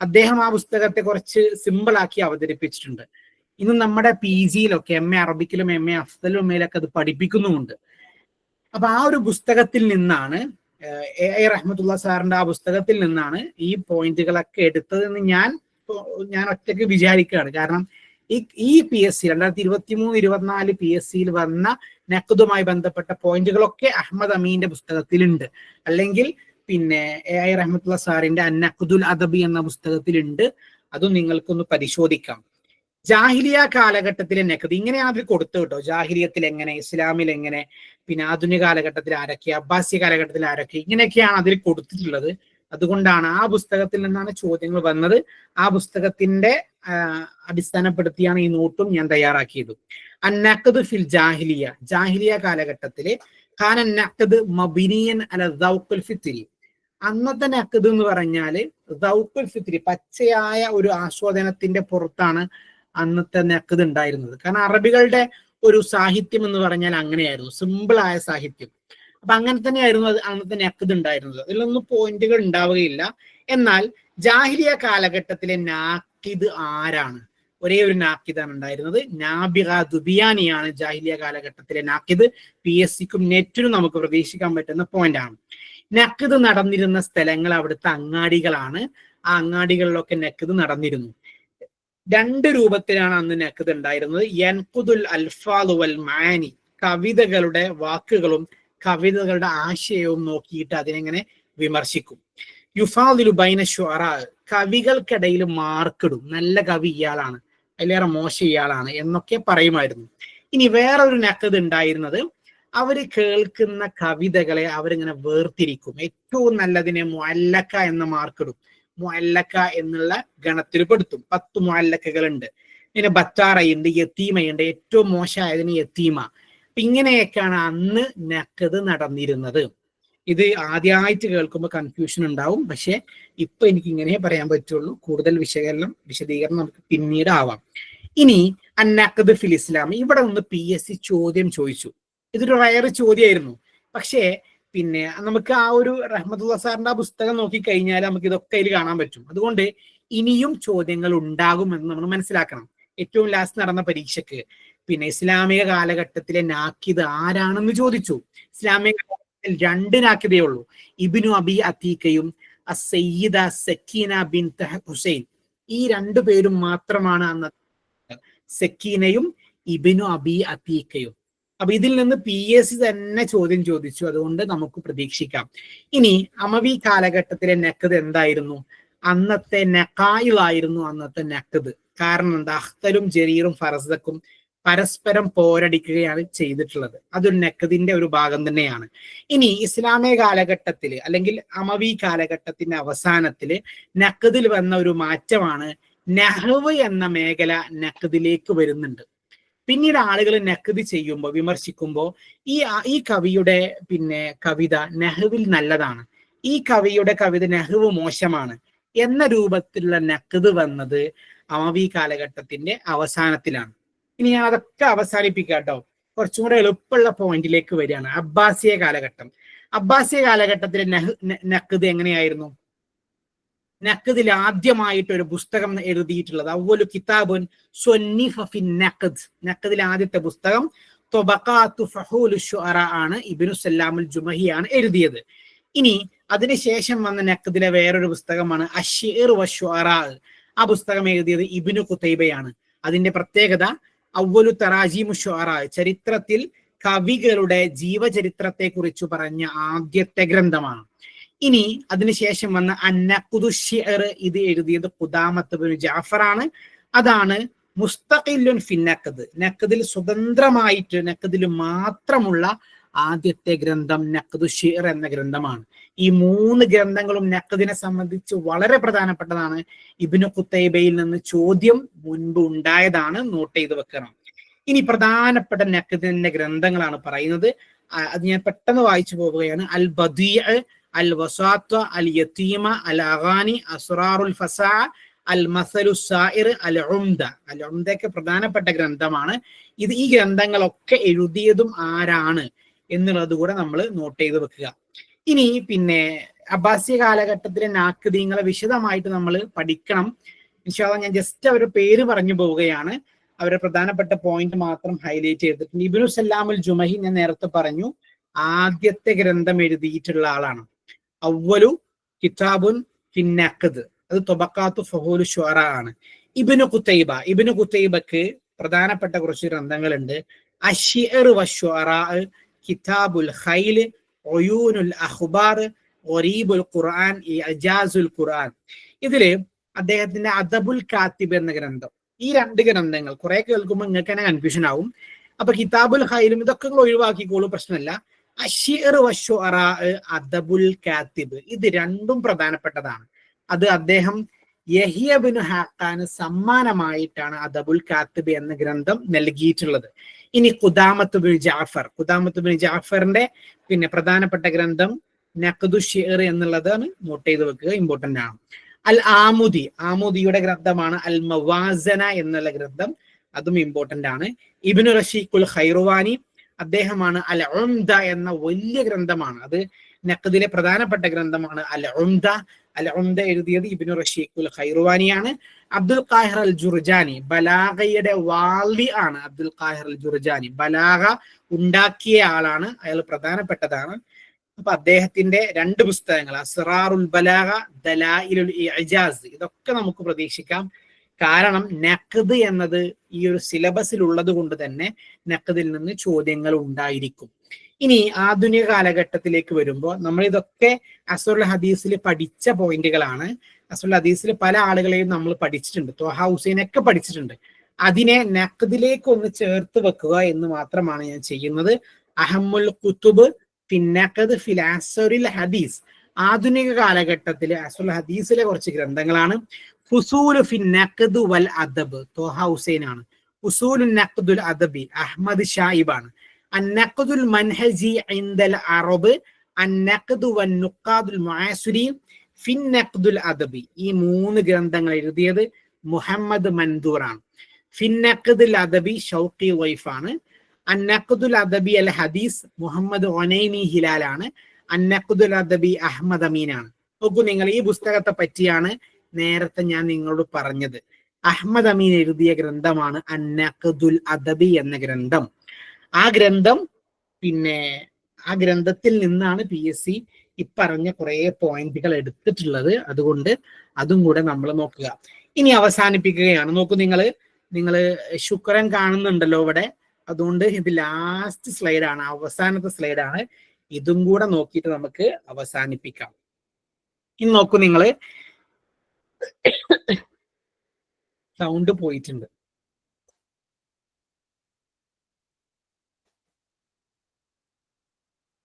അദ്ദേഹം ആ പുസ്തകത്തെ കുറച്ച് സിമ്പിൾ ആക്കി അവതരിപ്പിച്ചിട്ടുണ്ട്. ഇന്ന് നമ്മുടെ PGയിലൊക്കെ MA അറബിക്കിലും MA അഫ്ദലുമയിലൊക്കെ അത് പഠിപ്പിക്കുന്നുമുണ്ട്. അപ്പൊ ആ ഒരു പുസ്തകത്തിൽ നിന്നാണ് AI റഹ്മത്തുള്ള സാറിന്റെ ആ പുസ്തകത്തിൽ നിന്നാണ് ഈ പോയിന്റുകളൊക്കെ എടുത്തതെന്ന് ഞാൻ ഒറ്റയ്ക്ക് വിചാരിക്കുകയാണ്. കാരണം ഈ PSC 2023-24 PSCയിൽ വന്ന നഖ്ദുമായി ബന്ധപ്പെട്ട പോയിന്റുകളൊക്കെ അഹമ്മദ് അമീന്റെ പുസ്തകത്തിലുണ്ട്. അല്ലെങ്കിൽ പിന്നെ AI റഹ്മത്തുള്ള സാറിന്റെ അന്നഖ്ദുൽ അദബി എന്ന പുസ്തകത്തിലുണ്ട്. അതും നിങ്ങൾക്കൊന്ന് പരിശോധിക്കാം. ജാഹിലിയ കാലഘട്ടത്തിലെ നഖ്ദ് ഇങ്ങനെയാണ് അതിൽ കൊടുത്തു കേട്ടോ. ജാഹിലിയത്തിൽ എങ്ങനെ, ഇസ്ലാമിൽ എങ്ങനെ, പിന്നെ ആധുനിക കാലഘട്ടത്തിൽ ആരൊക്കെ, അബ്ബാസിയ കാലഘട്ടത്തിൽ ആരൊക്കെ, ഇങ്ങനെയൊക്കെയാണ് അതിൽ കൊടുത്തിട്ടുള്ളത്. അതുകൊണ്ടാണ് ആ പുസ്തകത്തിൽ നിന്നാണ് ചോദ്യങ്ങൾ വന്നത്. ആ പുസ്തകത്തിന്റെ അടിസ്ഥാനപ്പെടുത്തിയാണ് ഈ നോട്ടും ഞാൻ തയ്യാറാക്കിയത്. അന്നഖ്ദ് ഫിൽ ജാഹിലിയ, ജാഹിലിയ കാലഘട്ടത്തില് ഖാന നഖ്ദ് മബിനിയൻ അല ദൗഖുൽ ഫിത്രി. അന്നത്തെ നഖ്ദ് എന്ന് പറഞ്ഞാല് ദൗഖുൽ ഫിത്രി, പച്ചയായ ഒരു ആസ്വാദനത്തിന്റെ പുറത്താണ് അന്നത്തെ നഖ്ദ് ഉണ്ടായിരുന്നത്. കാരണം അറബികളുടെ ഒരു സാഹിത്യം എന്ന് പറഞ്ഞാൽ അങ്ങനെയായിരുന്നു, സിമ്പിളായ സാഹിത്യം. അപ്പൊ അങ്ങനെ തന്നെയായിരുന്നു അത് അന്നത്തെ നഖ്ദ് ഉണ്ടായിരുന്നത്. അതിലൊന്നും പോയിന്റുകൾ ഉണ്ടാവുകയില്ല. എന്നാൽ ജാഹിലിയ കാലഘട്ടത്തിലെ നാഖിദ് ആരാണ്? ഒരേ ഒരു നാഖിദാണ് ഉണ്ടായിരുന്നത്. നാബിഗ ദുബിയാനിയാണ് ജാഹിലിയ കാലഘട്ടത്തിലെ നാഖിദ്. PSCക്കും നെറ്റിനും നമുക്ക് പ്രതീക്ഷിക്കാൻ പറ്റുന്ന പോയിന്റ് ആണ്. നഖ്ദ് നടന്നിരുന്ന സ്ഥലങ്ങൾ അവിടുത്തെ അങ്ങാടികളാണ്. ആ അങ്ങാടികളിലൊക്കെ നഖ്ദ് നടന്നിരുന്നു. രണ്ട് രൂപത്തിലാണ് അന്ന് നഖ്ദ് ഉണ്ടായിരുന്നത്. യൻഖുദുൽ അൽഫാദ് വൽ മാനി, കവിതകളുടെ വാക്കുകളും കവിതകളുടെ ആശയവും നോക്കിയിട്ട് അതിനെങ്ങനെ വിമർശിക്കും. യുഫാദിലു ബൈന ശുഅറാ, കവികൾക്കിടയിൽ മാർക്കിടും. നല്ല കവി ഇയാളാണ്, അതിലേറെ മോശം ഇയാളാണ് എന്നൊക്കെ പറയുമായിരുന്നു. ഇനി വേറൊരു നഖ്ദ് ഉണ്ടായിരുന്നത്, അവര് കേൾക്കുന്ന കവിതകളെ അവരിങ്ങനെ വേർതിരിക്കും. ഏറ്റവും നല്ലതിനെ മുഅല്ലക്ക എന്ന മാർക്കിടും. മുഅല്ലക്ക എന്നുള്ള ഗണത്തിൽ പെടുത്തും. 10 മുഅല്ലക്കകളുണ്ട്. പിന്നെ ബത്താറയുണ്ട്, യത്തീമയുണ്ട്. ഏറ്റവും മോശമായതിന് യത്തീമ. ഇങ്ങനെയൊക്കെയാണ് അന്ന് നഖ്ദ് നടന്നിരുന്നത്. ഇത് ആദ്യമായിട്ട് കേൾക്കുമ്പോൾ കൺഫ്യൂഷൻ ഉണ്ടാവും. പക്ഷെ ഇപ്പൊ എനിക്ക് ഇങ്ങനെ പറയാൻ പറ്റുള്ളൂ. കൂടുതൽ വിശദീകരണം നമുക്ക് പിന്നീട് ആവാം. ഇനി അന്നഖ്ദ് ഫിൽ ഇസ്ലാം, ഇവിടെ ഒന്ന് PSC ചോദ്യം ചോദിച്ചു. ഇതൊരു റയർ ചോദ്യമായിരുന്നു. പക്ഷേ പിന്നെ നമുക്ക് ആ ഒരു റഹ്മത്തുള്ള സാറിന്റെ ആ പുസ്തകം നോക്കിക്കഴിഞ്ഞാൽ നമുക്ക് ഇതൊക്കെ അതിൽ കാണാൻ പറ്റും. അതുകൊണ്ട് ഇനിയും ചോദ്യങ്ങൾ ഉണ്ടാകുമെന്ന് നമ്മൾ മനസ്സിലാക്കണം. ഏറ്റവും ലാസ്റ്റ് നടന്ന പരീക്ഷയ്ക്ക് പിന്നെ ഇസ്ലാമിക കാലഘട്ടത്തിലെ നാഖിദ് ആരാണെന്ന് ചോദിച്ചു. ഇസ്ലാമിക കാലഘട്ടത്തിൽ 2 നാഖിദേ ഉള്ളൂ. ഇബ്നു അബി അത്തീക്കയും സയ്യിദ സക്കീന ബിൻത് ഹുസൈൻ. ഈ 2 പേരും മാത്രമാണ് അന്ന്, സക്കീനയും ഇബ്നു അബി അത്തീക്കയും. അപ്പൊ ഇതിൽ നിന്ന് PSC തന്നെ ചോദ്യം ചോദിച്ചു. അതുകൊണ്ട് നമുക്ക് പ്രതീക്ഷിക്കാം. ഇനി അമവി കാലഘട്ടത്തിലെ നഖ്ദ് എന്തായിരുന്നു? അന്നത്തെ നഖായിലായിരുന്നു അന്നത്തെ നഖ്ദ്. കാരണം എന്താ? അഖ്തലും ജരീറും ഫറസക്കും പരസ്പരം പോരടിക്കുകയാണ് ചെയ്തിട്ടുള്ളത്. അതൊരു നഖ്ദിന്റെ ഒരു ഭാഗം തന്നെയാണ്. ഇനി ഇസ്ലാമിക കാലഘട്ടത്തില് അല്ലെങ്കിൽ അമവി കാലഘട്ടത്തിന്റെ അവസാനത്തില് നഖ്ദിൽ വന്ന ഒരു മാറ്റമാണ്, നഹ്വ് എന്ന മേഖല നഖ്ദിലേക്ക് വരുന്നുണ്ട്. പിന്നീട് ആളുകൾ നഖ്ദ് ചെയ്യുമ്പോൾ, വിമർശിക്കുമ്പോൾ ഈ കവിയുടെ പിന്നെ കവിത നഹ്വിൽ നല്ലതാണ്, ഈ കവിയുടെ കവിത നഹ്വ് മോശമാണ് എന്ന രൂപത്തിലുള്ള നഖ്ദ് വന്നത് അമവി കാലഘട്ടത്തിന്റെ അവസാനത്തിലാണ്. ഇനി ഞാൻ അതൊക്കെ അവസാനിപ്പിക്കാം കേട്ടോ. കുറച്ചും കൂടെ എളുപ്പമുള്ള പോയിന്റിലേക്ക് വരികയാണ്. അബ്ബാസിയ കാലഘട്ടം. അബ്ബാസിയ കാലഘട്ടത്തിലെ നഖ്ദ് എങ്ങനെയായിരുന്നു? നഖ്ദിൽ ആദ്യമായിട്ട് ഒരു പുസ്തകം എഴുതിയിട്ടുള്ളത് അവ്വലു കിതാബുൻ സുന്നിഫ ഫി നഖ്ദ്. നഖ്ദിൽ ആദ്യത്തെ പുസ്തകം ത്വബഖാത്തു ഫഹൂലു ശുഅറാ ആണ്. ഇബ്നു സല്ലാമുൽ ജുമഹിയാണ് എഴുതിയത്. ഇനി അതിനുശേഷം വന്ന നഖ്ദിലെ വേറൊരു പുസ്തകമാണ് അശ്ശിർ വശുഅറാ. ആ പുസ്തകം എഴുതിയത് ഇബ്നു ഖുതൈബയാണ്. അതിന്റെ പ്രത്യേകത അവ്വലു തറാജീമു ശുഅറാ, ചരിത്രത്തിൽ കവികളുടെ ജീവചരിത്രത്തെ കുറിച്ച് പറഞ്ഞ ആദ്യത്തെ ഗ്രന്ഥമാണ്. ഇനി അതിനുശേഷം വന്ന അന്നഖ്ദു ശിഅർ, ഇത് എഴുതിയത് ഖുദാമത്ത് ഇബ്നു ജഅഫറാണ്. അതാണ് മുസ്തഖില്ലുൻ ഫി നഖ്ദ്, നഖ്ദിൽ സ്വതന്ത്രമായിട്ട് നഖ്ദിൽ മാത്രമുള്ള ആദ്യത്തെ ഗ്രന്ഥം നഖ്ദു ശിഅർ എന്ന ഗ്രന്ഥമാണ്. ഈ 3 ഗ്രന്ഥങ്ങളും നഖ്ദിനെ സംബന്ധിച്ച് വളരെ പ്രധാനപ്പെട്ടതാണ്. ഇബ്നു ഖുതൈബയിൽ നിന്ന് ചോദ്യം മുൻപ് ഉണ്ടായതാണ്, നോട്ട് ചെയ്ത് വെക്കണം. ഇനി പ്രധാനപ്പെട്ട നഖ്ദിന്റെ ഗ്രന്ഥങ്ങളാണ് പറയുന്നത്. അത് ഞാൻ പെട്ടെന്ന് വായിച്ചു പോവുകയാണ്. അൽ ബദീഅ്, അൽ വസാത്ത, അൽ യതീമ, അൽ അഗാനി, അസ്റാറുൽ ഫസാ, അൽ മസലു സായിർ, അൽ ഉംദ. അൽ ഉംദയൊക്കെ പ്രധാനപ്പെട്ട ഗ്രന്ഥമാണ്. ഈ ഗ്രന്ഥങ്ങളൊക്കെ എഴുതിയതും ആരാണ് എന്നുള്ളത് കൂടെ നമ്മൾ നോട്ട് ചെയ്ത് വെക്കുക. ഇനി പിന്നെ അബ്ബാസിയ കാലഘട്ടത്തിലെ നാഖ്ദീങ്ങളെ വിശദമായിട്ട് നമ്മൾ പഠിക്കണം. ഇൻഷാ അല്ലാഹ് ഞാൻ ജസ്റ്റ് അവരുടെ പേര് പറഞ്ഞു പോവുകയാണ്. അവരുടെ പ്രധാനപ്പെട്ട പോയിന്റ് മാത്രം ഹൈലൈറ്റ് ചെയ്തിട്ടുണ്ട്. ഇബ്നു സല്ലാമുൽ ജുമഹി ഞാൻ നേരത്തെ പറഞ്ഞു, ആദ്യത്തെ ഗ്രന്ഥം എഴുതിയിട്ടുള്ള ആളാണ്. അവ്വലു കിതാബുൻ ഫി നഖ്ദ്, അത് ത്വബഖാത്തു ഫഹൂലു ശുഅറാ ആണ്. ഇബ്നു ഖുതൈബക്ക് പ്രധാനപ്പെട്ട കുറച്ച് ഗ്രന്ഥങ്ങളുണ്ട്. അശ്ശിഅർ വശ്ശുഅറാ, കിതാബുൽ ഖൈൽ, ഉയൂനുൽ അഖ്ബാർ, ഗരീബുൽ ഖുർആൻ, ഇഅജാസുൽ ഖുർആൻ. ഇതില് അദ്ദേഹത്തിന്റെ അദബുൽ കാത്തിബ് എന്ന ഗ്രന്ഥം, ഈ രണ്ട് ഗ്രന്ഥങ്ങൾ കുറെ കേൾക്കുമ്പോൾ നിങ്ങൾക്ക് തന്നെ കൺഫ്യൂഷൻ ആവും. അപ്പൊ കിതാബുൽ ഖൈലും ഇതൊക്കെ നിങ്ങൾ ഒഴിവാക്കിക്കോളൂ, പ്രശ്നമല്ല. അശ്ശിഅർ വശ്ശുഅറാ, അദബുൽ കാത്തിബ്, ഇത് രണ്ടും പ്രധാനപ്പെട്ടതാണ്. അത് അദ്ദേഹം യഹ്യ ഇബ്നു ഹാഖാന് സമ്മാനമായിട്ടാണ് അദബുൽ കാത്തിബ് എന്ന ഗ്രന്ഥം നൽകിയിട്ടുള്ളത്. ഇനി ഖുദാമത്ത് ബിൻ ജാഫറിന്റെ പിന്നെ പ്രധാനപ്പെട്ട ഗ്രന്ഥം നഖ്ദു ശിഅർ എന്നുള്ളതാണ്, നോട്ട് ചെയ്ത് വെക്കുക, ഇമ്പോർട്ടന്റ് ആണ്. അൽ ആമുദിയുടെ ഗ്രന്ഥമാണ് അൽ മവാസന എന്നുള്ള ഗ്രന്ഥം, അതും ഇമ്പോർട്ടന്റ് ആണ്. ഇബ്നു റഷീഖുൽ ഖൈറുവാനി, അദ്ദേഹമാണ് അൽ ഉംദ എന്ന വലിയ ഗ്രന്ഥമാണ്, അത് നഖ്ദിലെ പ്രധാനപ്പെട്ട ഗ്രന്ഥമാണ് അൽ ഉംദ. അൽ ഉംദ എഴുതിയത് ഇബ്നു റഷീഖുൽ ഖൈറുവാനിയാണ്. അബ്ദുൽ ഖാഹിർ അൽ ജുർജാനി, ബലാഗയുടെ വാളി ആണ് അബ്ദുൽ ഖാഹിർ അൽ ജുർജാനി, ബലാഗ ഉണ്ടാക്കിയ ആളാണ്, അയാൾ പ്രധാനപ്പെട്ടതാണ്. അപ്പൊ അദ്ദേഹത്തിന്റെ രണ്ട് പുസ്തകങ്ങൾ അസ്റാറുൽ ബലാഗ, ദലായിലുൽ ഇഅജാസ്, ഇതൊക്കെ നമുക്ക് പ്രതീക്ഷിക്കാം. കാരണം നഖ്ദ് എന്നത് ഈ ഒരു സിലബസിൽ ഉള്ളത് കൊണ്ട് തന്നെ നഖ്ദിൽ നിന്ന് ചോദ്യങ്ങൾ ഉണ്ടായിരിക്കും. ഇനി ആധുനിക കാലഘട്ടത്തിലേക്ക് വരുമ്പോൾ നമ്മൾ ഇതൊക്കെ അസ്റുൽ ഹദീസിൽ പഠിച്ച പോയിന്റുകളാണ്. അസ്റുൽ ഹദീസിൽ പല ആളുകളെയും നമ്മൾ പഠിച്ചിട്ടുണ്ട്, ത്വഹ ഹുസൈനൊക്കെ പഠിച്ചിട്ടുണ്ട്. അതിനെ നഖ്ദിലേക്ക് ഒന്ന് ചേർത്ത് വെക്കുക എന്ന് മാത്രമാണ് ഞാൻ ചെയ്യുന്നത്. അഹമ്മുൽ കുത്തുബ് ഫിന്നഖദ് ഫിൽ അസ്റുൽ ഹദീസ്, ആധുനിക കാലഘട്ടത്തിലെ അസ്റുൽ ഹദീസിലെ കുറച്ച് ഗ്രന്ഥങ്ങളാണ്. ഫുസൂലു ഫിന്നഖദ് വൽ അദബ്, ത്വഹ ഹുസൈൻ ആണ്. ഉസൂലുൻ നഖ്ദുൽ അദബി, അഹ്മദ് ഷായിബാണ്. അന്നഖ്ദുൽ മൻഹജി ഇൻദൽ അറബ്, അന്നഖ്ദു വന്നുഖാദുൽ മുആസിരീൻ ഫിന്നഖ്ദുൽ അദബി, ഈ മൂന്ന് ഗ്രന്ഥങ്ങൾ എഴുതിയത് മുഹമ്മദ് മൻദൂറാണ്. ഫിന്നഖ്ദുൽ അദബി ഷൗഖി വൈഫാണ്. അന്നഖ്ദുൽ അദബി അൽ ഹദീസ് മുഹമ്മദ് ഒനൈമി ഹിലാലാണ്. അന്നഖ്ദുൽ അദബി അഹ്മദ് അമീനാണ്. നോക്കൂ നിങ്ങൾ, ഈ പുസ്തകത്തെ പറ്റിയാണ് നേരത്തെ ഞാൻ നിങ്ങളോട് പറഞ്ഞത്. അഹ്മദ് അമീൻ എഴുതിയ ഗ്രന്ഥമാണ് അന്നഖ്ദുൽ അദബി എന്ന ഗ്രന്ഥം. ആ ഗ്രന്ഥം പിന്നെ ആ ഗ്രന്ഥത്തിൽ നിന്നാണ് PSC ഇപ്പറഞ്ഞ കുറെ പോയിന്റുകൾ എടുത്തിട്ടുള്ളത്. അതുകൊണ്ട് അതും കൂടെ നമ്മൾ നോക്കുക. ഇനി അവസാനിപ്പിക്കുകയാണ്. നോക്കൂ നിങ്ങൾ ശുക്രൻ കാണുന്നുണ്ടല്ലോ ഇവിടെ, അതുകൊണ്ട് ഇത് ലാസ്റ്റ് സ്ലൈഡാണ്, അവസാനത്തെ സ്ലൈഡാണ്. ഇതും കൂടെ നോക്കിയിട്ട് നമുക്ക് അവസാനിപ്പിക്കാം. ഇനി നോക്കൂ നിങ്ങൾ, സൗണ്ട് പോയിട്ടുണ്ട്.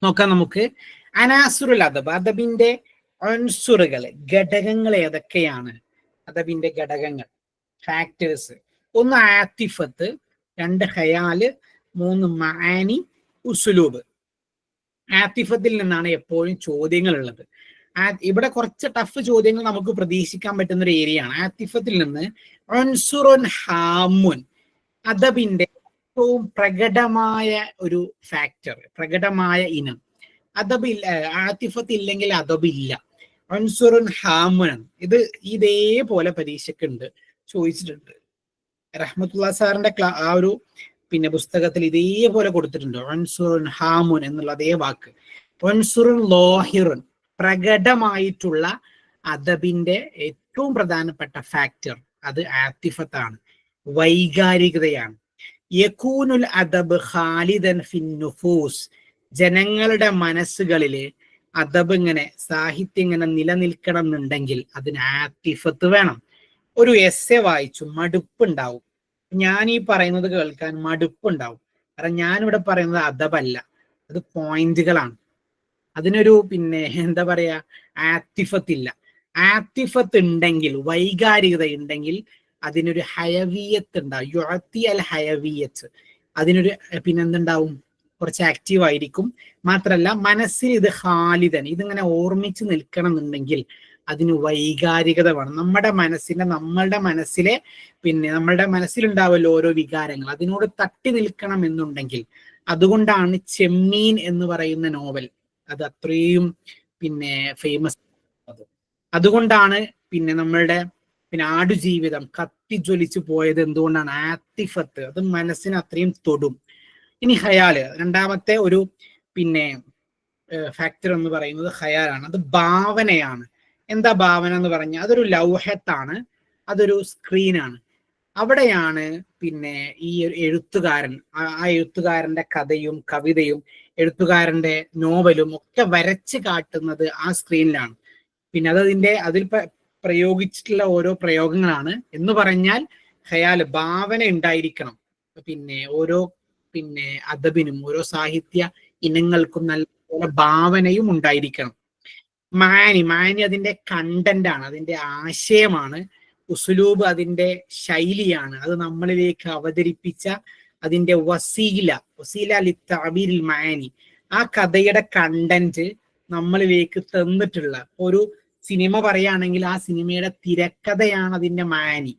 നോക്കാം നമുക്ക്. അനാസുറുൽ അദബ്, അദബിന്റെ അൻസുറുകൾ, ഘടകങ്ങൾ ഏതൊക്കെയാണ്? അദബിന്റെ ഘടകങ്ങൾ, ഫാക്ടേഴ്സ്: ഒന്ന് ആത്തിഫത്ത്, രണ്ട് ഖയാല്, മൂന്ന് മആനി, ഉസ്ലൂബ്. ആത്തിഫത്തിൽ നിന്നാണ് എപ്പോഴും ചോദ്യങ്ങൾ ഉള്ളത്. ഇവിടെ കുറച്ച് ടഫ് ചോദ്യങ്ങൾ നമുക്ക് പ്രതീക്ഷിക്കാൻ പറ്റുന്ന ഒരു ഏരിയ ആണ്. ആത്തിഫത്തിൽ നിന്ന് അൻസുറുൻ ഹാമുൻ, അദബിന്റെ ഏറ്റവും പ്രകടമായ ഒരു ഫാക്ടർ, പ്രകടമായ ഇനം. അദബില്ല, ആത്തിഫത്ത് ഇല്ലെങ്കിൽ അദബില്ല. അൻസുറുൻ ഹാമുൻ, ഇത് ഇതേപോലെ പരീക്ഷയ്ക്കുണ്ട്, ചോദിച്ചിട്ടുണ്ട്. റഹ്മത്തുള്ളാഹി സാറിന്റെ ആ ഒരു പിന്നെ പുസ്തകത്തിൽ ഇതേപോലെ കൊടുത്തിട്ടുണ്ട്, അൻസുറുൻ ഹാമുൻ എന്നുള്ള അതേ വാക്ക്. അൻസുറുൻ ലോഹിറുൻ, പ്രകടമായിട്ടുള്ള അദബിന്റെ ഏറ്റവും പ്രധാനപ്പെട്ട ഫാക്ടർ അത് ആത്തിഫത്താണ്, വൈകാരികതയാണ്. യകൂനുൽ അദബ് ഖാലിദൻ ഫിൻ നുഫൂസ്, ജനങ്ങളുടെ മനസ്സുകളില് അദബ് ഇങ്ങനെ, സാഹിത്യം ഇങ്ങനെ നിലനിൽക്കണം എന്നുണ്ടെങ്കിൽ അതിന് ആത്തിഫത്ത് വേണം. ഒരു എസ്സെ വായിച്ചു മടുപ്പുണ്ടാവും, ഞാൻ ഈ പറയുന്നത് കേൾക്കാൻ മടുപ്പുണ്ടാവും. കാരണം ഞാനിവിടെ പറയുന്നത് അദബല്ല, അത് പോയിന്റുകളാണ്. അതിനൊരു പിന്നെ എന്താ പറയാ, ആത്തിഫത്ത് ഇല്ല. ആത്തിഫത്ത് ഉണ്ടെങ്കിൽ, വൈകാരികത ഉണ്ടെങ്കിൽ അതിനൊരു ഹയവിയത്ത് ഉണ്ടാവും, യുഅത്തി അൽ ഹയവിയത്ത്. അതിനൊരു പിന്നെന്തുണ്ടാവും, കുറച്ച് ആക്റ്റീവ് ആയിരിക്കും. മാത്രല്ല മനസ്സിൽ ഇത് ഖാലിദൻ, ഇതിങ്ങനെ ഓർമ്മിച്ച് നിൽക്കണം എന്നുണ്ടെങ്കിൽ അതിന് വൈകാരികത വേണം. നമ്മളുടെ മനസ്സിലെ പിന്നെ നമ്മളുടെ മനസ്സിലുണ്ടാവല്ലോ ഓരോ വികാരങ്ങൾ, അതിനോട് തട്ടി നിൽക്കണം എന്നുണ്ടെങ്കിൽ. അതുകൊണ്ടാണ് ചെമ്മീൻ എന്ന് പറയുന്ന നോവൽ അത് അത്രയും പിന്നെ ഫേമസ്. അതുകൊണ്ടാണ് പിന്നെ നമ്മളുടെ പിന്നെ ആടുജീവിതം കത്തിജ്വലിച്ചു പോയത് എന്തുകൊണ്ടാണ്? ആത്തിഫത്ത്, അത് മനസ്സിന് അത്രയും തൊടും. ഇനി ഖയാല്, രണ്ടാമത്തെ ഒരു പിന്നെ ഫാക്ടർ എന്ന് പറയുന്നത് ഖയാലാണ്, അത് ഭാവനയാണ്. എന്താ ഭാവന എന്ന് പറഞ്ഞാൽ അതൊരു ലൗഹത്താണ്, അതൊരു സ്ക്രീനാണ്. അവിടെയാണ് പിന്നെ ഈ എഴുത്തുകാരൻ, ആ എഴുത്തുകാരന്റെ കഥയും കവിതയും എഴുത്തുകാരന്റെ നോവലും ഒക്കെ വരച്ച് കാട്ടുന്നത് ആ സ്ക്രീനിലാണ്. പിന്നെ അതിൽ പ്രയോഗിച്ചിട്ടുള്ള ഓരോ പ്രയോഗങ്ങളാണ്. എന്ന് പറഞ്ഞാൽ ഖയാൽ, ഭാവന ഉണ്ടായിരിക്കണം. പിന്നെ ഓരോ അദബിനും ഓരോ സാഹിത്യ ഇനങ്ങൾക്കും നല്ല ഭാവനയും ഉണ്ടായിരിക്കണം. മാനി അതിന്റെ കണ്ടന്റ് ആണ്, അതിന്റെ ആശയമാണ്. ഉസ്ലൂബ് അതിന്റെ ശൈലിയാണ്, അത് നമ്മളിലേക്ക് അവതരിപ്പിച്ച അതിന്റെ വസീല ലിത്തഅബീരിൽ മാനി, ആ കഥയുടെ കണ്ടന്റ് നമ്മളിലേക്ക് തന്നിട്ടുള്ള ഒരു സിനിമ പറയുകയാണെങ്കിൽ ആ സിനിമയുടെ തിരക്കഥയാണ് അതിന്റെ മാനി.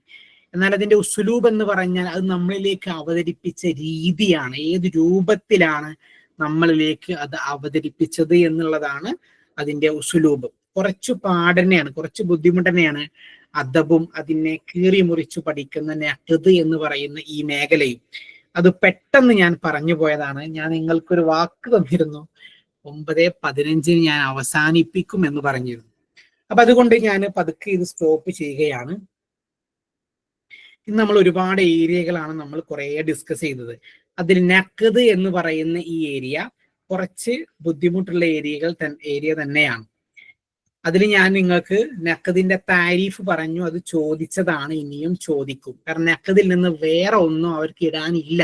എന്നാൽ അതിന്റെ ഉസ്ലൂബ് എന്ന് പറഞ്ഞാൽ അത് നമ്മളിലേക്ക് അവതരിപ്പിച്ച രീതിയാണ്, ഏത് രൂപത്തിലാണ് നമ്മളിലേക്ക് അത് അവതരിപ്പിച്ചത് എന്നുള്ളതാണ് അതിന്റെ ഉസ്ലൂബ്. കുറച്ചു പാടന്നെയാണ്, കുറച്ച് ബുദ്ധിമുട്ട് തന്നെയാണ് അദബും അതിനെ കീറി മുറിച്ചു പഠിക്കുന്ന നഖ്ദ് എന്ന് പറയുന്ന ഈ മേഖലയും. അത് പെട്ടെന്ന് ഞാൻ പറഞ്ഞു പോയതാണ്. ഞാൻ നിങ്ങൾക്കൊരു വാക്ക് തന്നിരുന്നു, 9:15 ഞാൻ അവസാനിപ്പിക്കും എന്ന് പറഞ്ഞിരുന്നു. അപ്പൊ അതുകൊണ്ട് ഞാൻ പതുക്കെ ഇത് സ്റ്റോപ്പ് ചെയ്യുകയാണ്. ഇന്ന് നമ്മൾ ഒരുപാട് ഏരിയകളാണ് നമ്മൾ കുറെ ഡിസ്കസ് ചെയ്തത്. അതിൽ നഖ്ദ് എന്ന് പറയുന്ന ഈ ഏരിയ കുറച്ച് ബുദ്ധിമുട്ടുള്ള ഏരിയ തന്നെയാണ്. അതിൽ ഞാൻ നിങ്ങൾക്ക് നഖ്ദിന്റെ താരീഫ് പറഞ്ഞു, അത് ചോദിച്ചതാണ്, ഇനിയും ചോദിക്കും. കാരണം നഖ്ദിൽ നിന്ന് വേറെ ഒന്നും അവർക്ക് ഇടാനില്ല.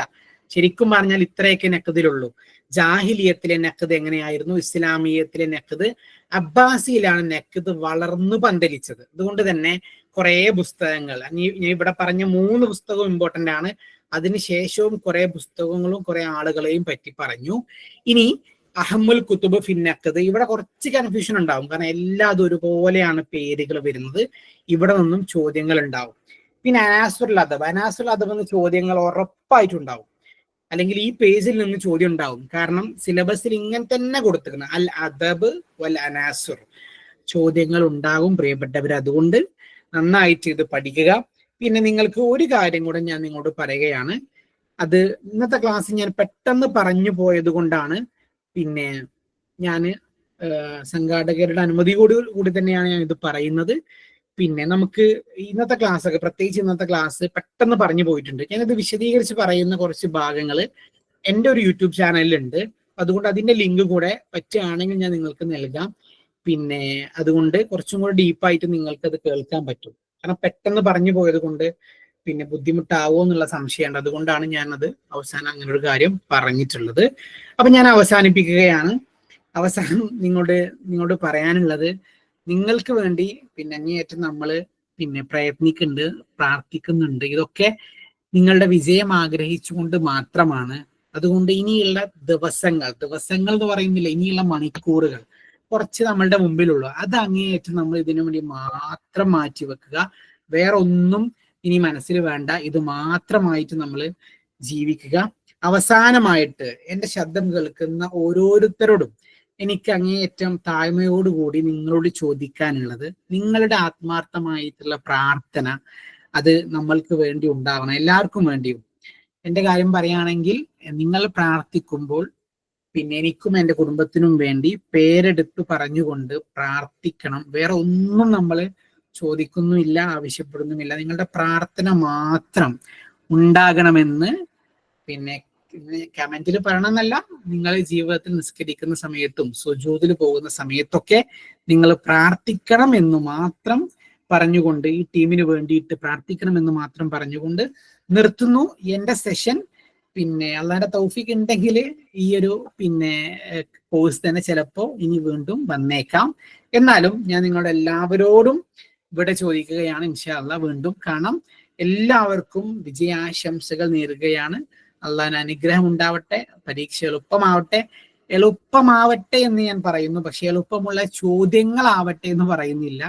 ശരിക്കും പറഞ്ഞാൽ ഇത്രയൊക്കെ നഖ്ദിലുള്ളൂ. ജാഹിലിയത്തിലെ നഖ്ദ് എങ്ങനെയായിരുന്നു, ഇസ്ലാമിയത്തിലെ നഖ്ദ്, അബ്ബാസിയിലാണ് നഖ്ദ് വളർന്നു പന്തലിച്ചത്. അതുകൊണ്ട് തന്നെ കുറെ പുസ്തകങ്ങൾ, ഞാൻ ഇവിടെ പറഞ്ഞ 3 പുസ്തകവും ഇമ്പോർട്ടന്റ് ആണ്. അതിനുശേഷവും കുറെ പുസ്തകങ്ങളും കുറെ ആളുകളെയും പറ്റി പറഞ്ഞു. ഇനി അഹമ്മുൽ കുത്തുബ് ഫിൻ നഖ്ദ്, ഇവിടെ കുറച്ച് കൺഫ്യൂഷൻ ഉണ്ടാവും, കാരണം എല്ലാതും ഒരുപോലെയാണ് പേരുകൾ വരുന്നത്. ഇവിടെ നിന്നും ചോദ്യങ്ങൾ ഉണ്ടാവും. പിന്നെ അനാസുൽ അദബ് എന്ന ചോദ്യങ്ങൾ ഉറപ്പായിട്ടുണ്ടാവും, അല്ലെങ്കിൽ ഈ പേജിൽ നിന്ന് ചോദ്യം ഉണ്ടാവും. കാരണം സിലബസിൽ ഇങ്ങനെ തന്നെ കൊടുത്തിരിക്കുന്നത് അൽ അദബ് വൽ അനാസുർ, ചോദ്യങ്ങൾ ഉണ്ടാകും പ്രിയപ്പെട്ടവർ. അതുകൊണ്ട് നന്നായിട്ട് ഇത് പഠിക്കുക. പിന്നെ നിങ്ങൾക്ക് ഒരു കാര്യം കൂടെ ഞാൻ നിങ്ങളോട് പറയുകയാണ്. അത് ഇന്നത്തെ ക്ലാസ് ഞാൻ പെട്ടെന്ന് പറഞ്ഞു പോയത് കൊണ്ടാണ്. പിന്നെ ഞാൻ സംഘാടകരുടെ അനുമതി കൂടി തന്നെയാണ് ഞാൻ ഇത് പറയുന്നത്. പിന്നെ നമുക്ക് ഇന്നത്തെ ക്ലാസ് ഒക്കെ, പ്രത്യേകിച്ച് ഇന്നത്തെ ക്ലാസ് പെട്ടെന്ന് പറഞ്ഞു പോയിട്ടുണ്ട്. ഞാനിത് വിശദീകരിച്ച് പറയുന്ന കുറച്ച് ഭാഗങ്ങൾ എൻ്റെ ഒരു യൂട്യൂബ് ചാനലിലുണ്ട്. അതുകൊണ്ട് അതിന്റെ ലിങ്ക് കൂടെ പറ്റുകയാണെങ്കിൽ ഞാൻ നിങ്ങൾക്ക് നൽകാം. പിന്നെ അതുകൊണ്ട് കുറച്ചും കൂടെ ഡീപ്പായിട്ട് നിങ്ങൾക്ക് അത് കേൾക്കാൻ പറ്റും. കാരണം പെട്ടെന്ന് പറഞ്ഞു പോയത് കൊണ്ട് പിന്നെ ബുദ്ധിമുട്ടാവോ എന്നുള്ള സംശയമുണ്ട്. അതുകൊണ്ടാണ് ഞാനത് അവസാനം അങ്ങനെ ഒരു കാര്യം പറഞ്ഞിട്ടുള്ളത്. അപ്പൊ ഞാൻ അവസാനിപ്പിക്കുകയാണ്. അവസാനം നിങ്ങളോട് പറയാനുള്ളത്, നിങ്ങൾക്ക് വേണ്ടി പിന്നെ അങ്ങേയറ്റം നമ്മൾ പിന്നെ പ്രയത്നിക്കുന്നുണ്ട്, പ്രാർത്ഥിക്കുന്നുണ്ട്. ഇതൊക്കെ നിങ്ങളുടെ വിജയം ആഗ്രഹിച്ചുകൊണ്ട് മാത്രമാണ്. അതുകൊണ്ട് ഇനിയുള്ള ദിവസങ്ങൾ എന്ന് പറയുന്നില്ല, ഇനിയുള്ള മണിക്കൂറുകൾ കുറച്ച് നമ്മളുടെ മുമ്പിലുള്ളൂ. അത് അങ്ങേയറ്റം നമ്മൾ ഇതിനു വേണ്ടി മാത്രം മാറ്റി വെക്കുക. വേറെ ഒന്നും ഇനി മനസ്സിൽ വേണ്ട, ഇത് മാത്രമായിട്ട് നമ്മൾ ജീവിക്കുക. അവസാനമായിട്ട് എൻ്റെ ശബ്ദം കേൾക്കുന്ന ഓരോരുത്തരോടും എനിക്ക് അങ്ങേയറ്റം താഴ്മയോടുകൂടി നിങ്ങളോട് ചോദിക്കാനുള്ളത്, നിങ്ങളുടെ ആത്മാർത്ഥമായിട്ടുള്ള പ്രാർത്ഥന അത് നമ്മൾക്ക് വേണ്ടി ഉണ്ടാവണം, എല്ലാവർക്കും വേണ്ടിയും. എൻ്റെ കാര്യം പറയുകയാണെങ്കിൽ, നിങ്ങൾ പ്രാർത്ഥിക്കുമ്പോൾ പിന്നെ എനിക്കും എൻ്റെ കുടുംബത്തിനും വേണ്ടി പേരെടുത്ത് പറഞ്ഞുകൊണ്ട് പ്രാർത്ഥിക്കണം. വേറെ ഒന്നും നമ്മൾ ചോദിക്കുന്നുമില്ല, ആവശ്യപ്പെടുന്നുമില്ല. നിങ്ങളുടെ പ്രാർത്ഥന മാത്രം ഉണ്ടാകണമെന്ന് പിന്നെ കമന്റിൽ പറയണമെന്നല്ല, നിങ്ങൾ ജീവിതത്തിൽ നിസ്കരിക്കുന്ന സമയത്തും സുജൂദിൽ പോകുന്ന സമയത്തൊക്കെ നിങ്ങൾ പ്രാർത്ഥിക്കണം എന്ന് മാത്രം പറഞ്ഞുകൊണ്ട്, ഈ ടീമിന് വേണ്ടിയിട്ട് പ്രാർത്ഥിക്കണം എന്ന് മാത്രം പറഞ്ഞുകൊണ്ട് നിർത്തുന്നു എൻ്റെ സെഷൻ. പിന്നെ അള്ളാന്റെ തൗഫീഖ് ഉണ്ടെങ്കിൽ ഈ ഒരു കോഴ്സ് തന്നെ ചിലപ്പോൾ ഇനി വീണ്ടും വന്നേക്കാം. എന്നാലും ഞാൻ നിങ്ങളുടെ എല്ലാവരോടും ഇവിടെ ചോദിക്കുകയാണ്, ഇൻഷാ അള്ളാ വീണ്ടും കാണാം. എല്ലാവർക്കും വിജയാശംസകൾ നേരുകയാണ്. അള്ളാഹുവിന്റെ അനുഗ്രഹം ഉണ്ടാവട്ടെ, പരീക്ഷ എളുപ്പമാവട്ടെ എന്ന് ഞാൻ പറയുന്നു. പക്ഷെ എളുപ്പമുള്ള ചോദ്യങ്ങളാവട്ടെ എന്ന് പറയുന്നില്ല.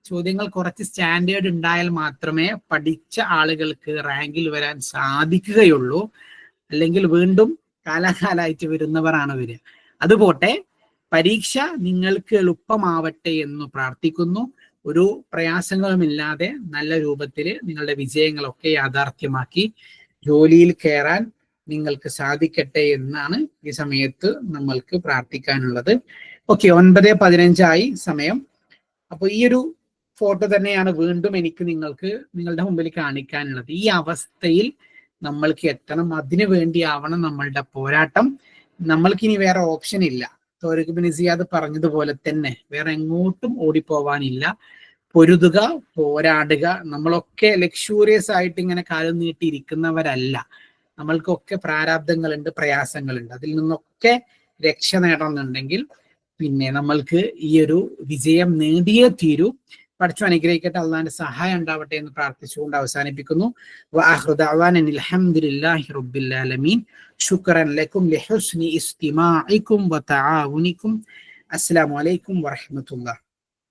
ചോദ്യങ്ങൾ കുറച്ച് സ്റ്റാൻഡേർഡ് ഉണ്ടായാൽ മാത്രമേ പഠിച്ച ആളുകൾക്ക് റാങ്കിൽ വരാൻ സാധിക്കുകയുള്ളൂ. അല്ലെങ്കിൽ വീണ്ടും കാലാകാലമായിട്ട് വരുന്നവരാണ് വരിക. അതുപോട്ടെ, പരീക്ഷ നിങ്ങൾക്ക് എളുപ്പമാവട്ടെ എന്ന് പ്രാർത്ഥിക്കുന്നു. ഒരു പ്രയാസങ്ങളുമില്ലാതെ നല്ല രൂപത്തിൽ നിങ്ങളുടെ വിജയങ്ങളൊക്കെ യാഥാർത്ഥ്യമാക്കി ജോലിയിൽ കയറാൻ നിങ്ങൾക്ക് സാധിക്കട്ടെ എന്നാണ് ഈ സമയത്ത് നമ്മൾക്ക് പ്രാർത്ഥിക്കാനുള്ളത്. ഓക്കെ, 9:15 സമയം. അപ്പോൾ ഈ ഒരു ഫോട്ടോ തന്നെയാണ് വീണ്ടും എനിക്ക് നിങ്ങളുടെ മുമ്പിൽ കാണിക്കാനുള്ളത്. ഈ അവസ്ഥയിൽ നമ്മൾക്ക് എത്തണം, അതിനു വേണ്ടിയാവണം നമ്മളുടെ പോരാട്ടം. നമ്മൾക്കിനി വേറെ ഓപ്ഷൻ ഇല്ല. തോരിഖ് ബിൻ സിയാദ് പറഞ്ഞതുപോലെ തന്നെ വേറെ എങ്ങോട്ടും ഓടിപ്പോവാനില്ല. പൊരുതുക, പോരാടുക. നമ്മളൊക്കെ ലക്ഷൂറിയസ് ആയിട്ട് ഇങ്ങനെ കാലം നീട്ടിയിരിക്കുന്നവരല്ല. നമ്മൾക്കൊക്കെ പ്രാരാബ്ദങ്ങളുണ്ട്, പ്രയാസങ്ങളുണ്ട്. അതിൽ നിന്നൊക്കെ രക്ഷ നേടണമെന്നുണ്ടെങ്കിൽ പിന്നെ നമ്മൾക്ക് ഈ ഒരു വിജയം നേടിയേ തീരൂ. പഠിച്ചു അനുഗ്രഹിക്കട്ടെ, അള്ളാഹിന്റെ സഹായം ഉണ്ടാവട്ടെ എന്ന് പ്രാർത്ഥിച്ചുകൊണ്ട് അവസാനിപ്പിക്കുന്നു. വആഖിറു ദഅവാന അൽഹംദുലില്ലാഹി റബ്ബിൽ ആലമീൻ. ശുക്രൻ ലക്കും ലിഹുസ്നി ഇസ്തിമാഇക്കും വതആവുനിക്കും. അസ്സലാമു അലൈക്കും വറഹ്മത്തുള്ളാഹി.